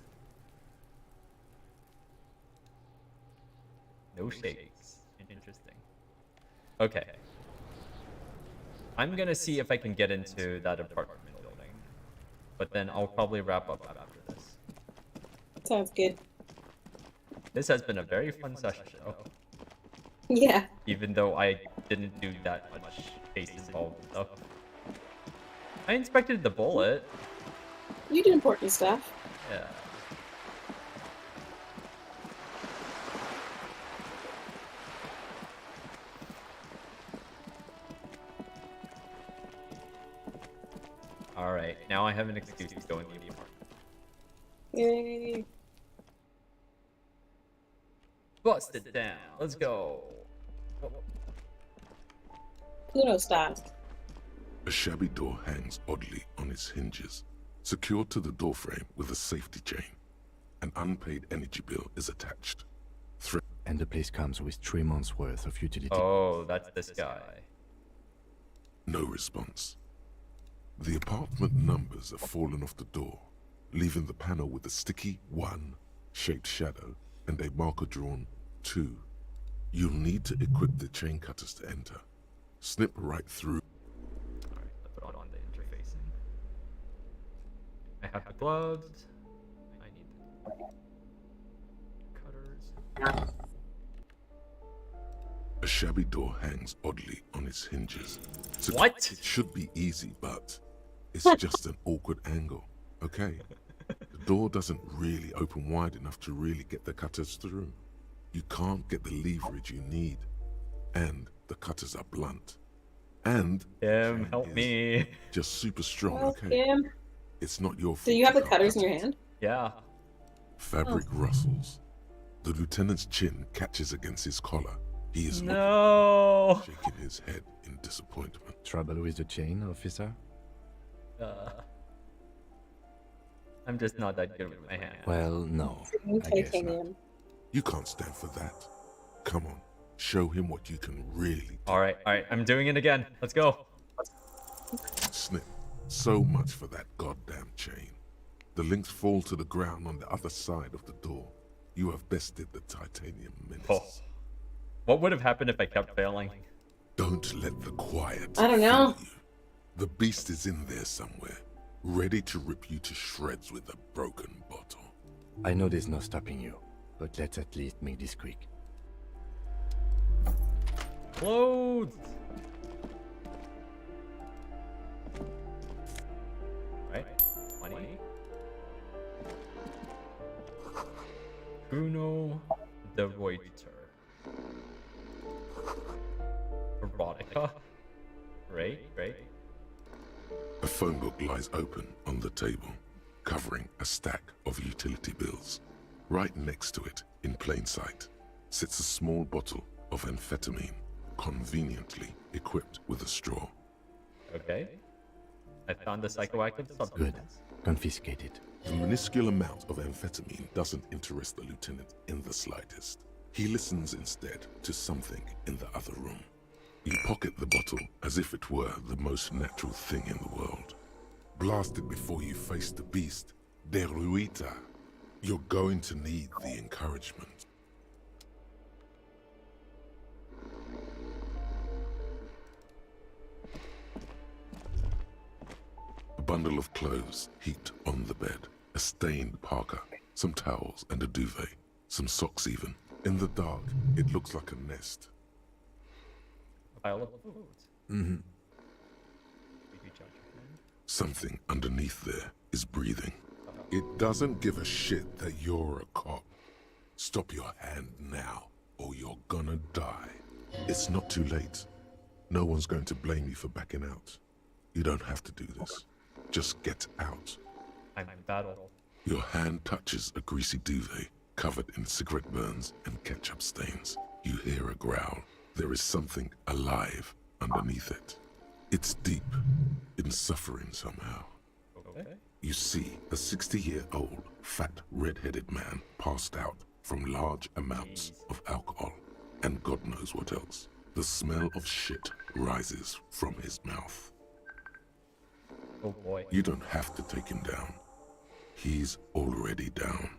No shakes. Interesting. Okay. I'm gonna see if I can get into that apartment building. But then I'll probably wrap up after this. Sounds good. This has been a very fun session, though. Yeah. Even though I didn't do that much case involved stuff. I inspected the bullet. You did important stuff. Yeah. Alright, now I have an excuse to go into the apartment. Yay. Bust it down. Let's go. Pluto style. A shabby door hangs oddly on its hinges, secured to the doorframe with a safety chain. An unpaid energy bill is attached. And the place comes with 3 months' worth of utility. Oh, that's this guy. No response. The apartment numbers have fallen off the door, leaving the panel with a sticky 1 shaped shadow and a marker drawn 2. You'll need to equip the chain cutters to enter. Snip right through. Alright, let's put on the interfacing. I have the gloves. I need the cutters. A shabby door hangs oddly on its hinges. What? It should be easy, but it's just an awkward angle, okay? The door doesn't really open wide enough to really get the cutters through. You can't get the leverage you need. And the cutters are blunt. And help me. Just super strong, Help okay? him. It's not your fault. Do you have the can't cutters in cut your it. hand? Yeah. Fabric rustles. The lieutenant's chin catches against his collar. He is No. shaking his head in disappointment. Trouble with the chain, officer? I'm just not that good with my hands. Well, no. I guess not. You can't stand for that. Come on, show him what you can really do. Alright, I'm doing it again. Let's go. Snip. So much for that goddamn chain. The links fall to the ground on the other side of the door. You have bested the titanium menace. Oh. What would have happened if I kept failing? Don't let the quiet I don't know. fool you. The beast is in there somewhere, ready to rip you to shreds with a broken bottle. I know there's no stopping you, but let's at least make this quick. Clothes! Reuter. Veronica. Great. A phone book lies open on the table, covering a stack of utility bills. Right next to it, in plain sight, sits a small bottle of amphetamine, conveniently equipped with a straw. Okay. I found the psychoactive substance. Good. Confiscate it. The minuscule amount of amphetamine doesn't interest the lieutenant in the slightest. He listens instead to something in the other room. You pocket the bottle as if it were the most natural thing in the world. Blast it before you face the beast, De Ruita. You're going to need the encouragement. A bundle of clothes heaped on the bed, a stained parka, some towels and a duvet, some socks even. In the dark, it looks like a nest. A pile of food. Mm-hmm. Something underneath there is breathing. It doesn't give a shit that you're a cop. Stop your hand now, or you're gonna die. It's not too late. No one's going to blame you for backing out. You don't have to do this. Just get out. I'm in battle. Your hand touches a greasy duvet, covered in cigarette burns and ketchup stains. You hear a growl. There is something alive underneath it. It's deep, in suffering somehow. Okay. You see a 60-year-old, fat, red-headed man passed out from large amounts of alcohol, and God knows what else. The smell of shit rises from his mouth. Oh boy. You don't have to take him down. He's already down.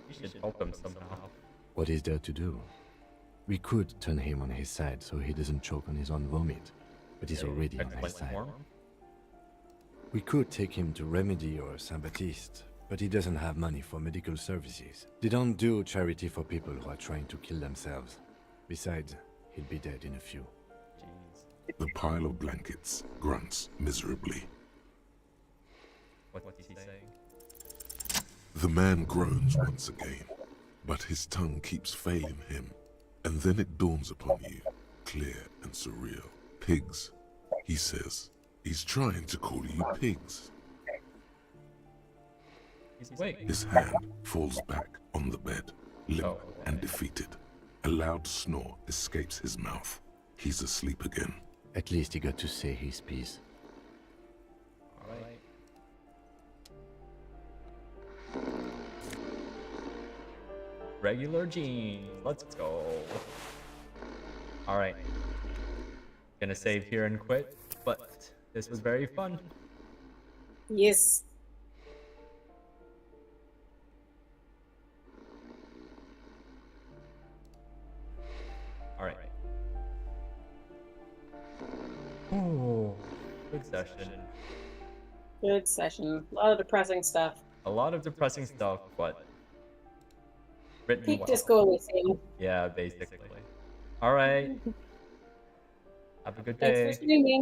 You should help him somehow. What is there to do? We could turn him on his side so he doesn't choke on his own vomit, but he's already on his side. We could take him to Remedy or Saint Baptiste, but he doesn't have money for medical services. They don't do charity for people who are trying to kill themselves. Besides, he'll be dead in a few. The pile of blankets grunts miserably. What is he saying? The man groans once again, but his tongue keeps failing him. And then it dawns upon you, clear and surreal. Pigs, he says. He's trying to call you pigs. His hand falls back on the bed, limp and defeated. A loud snore escapes his mouth. He's asleep again. At least he got to say his piece. Alright. Regular jeans. Let's go. Alright. Gonna save here and quit, but this was very fun. Yes. Alright. Oh, good session. Good session. A lot of depressing stuff. A lot of depressing stuff, but written Peak well. Disco Elysium. Yeah, basically. Alright. Have a good day. Thanks for streaming.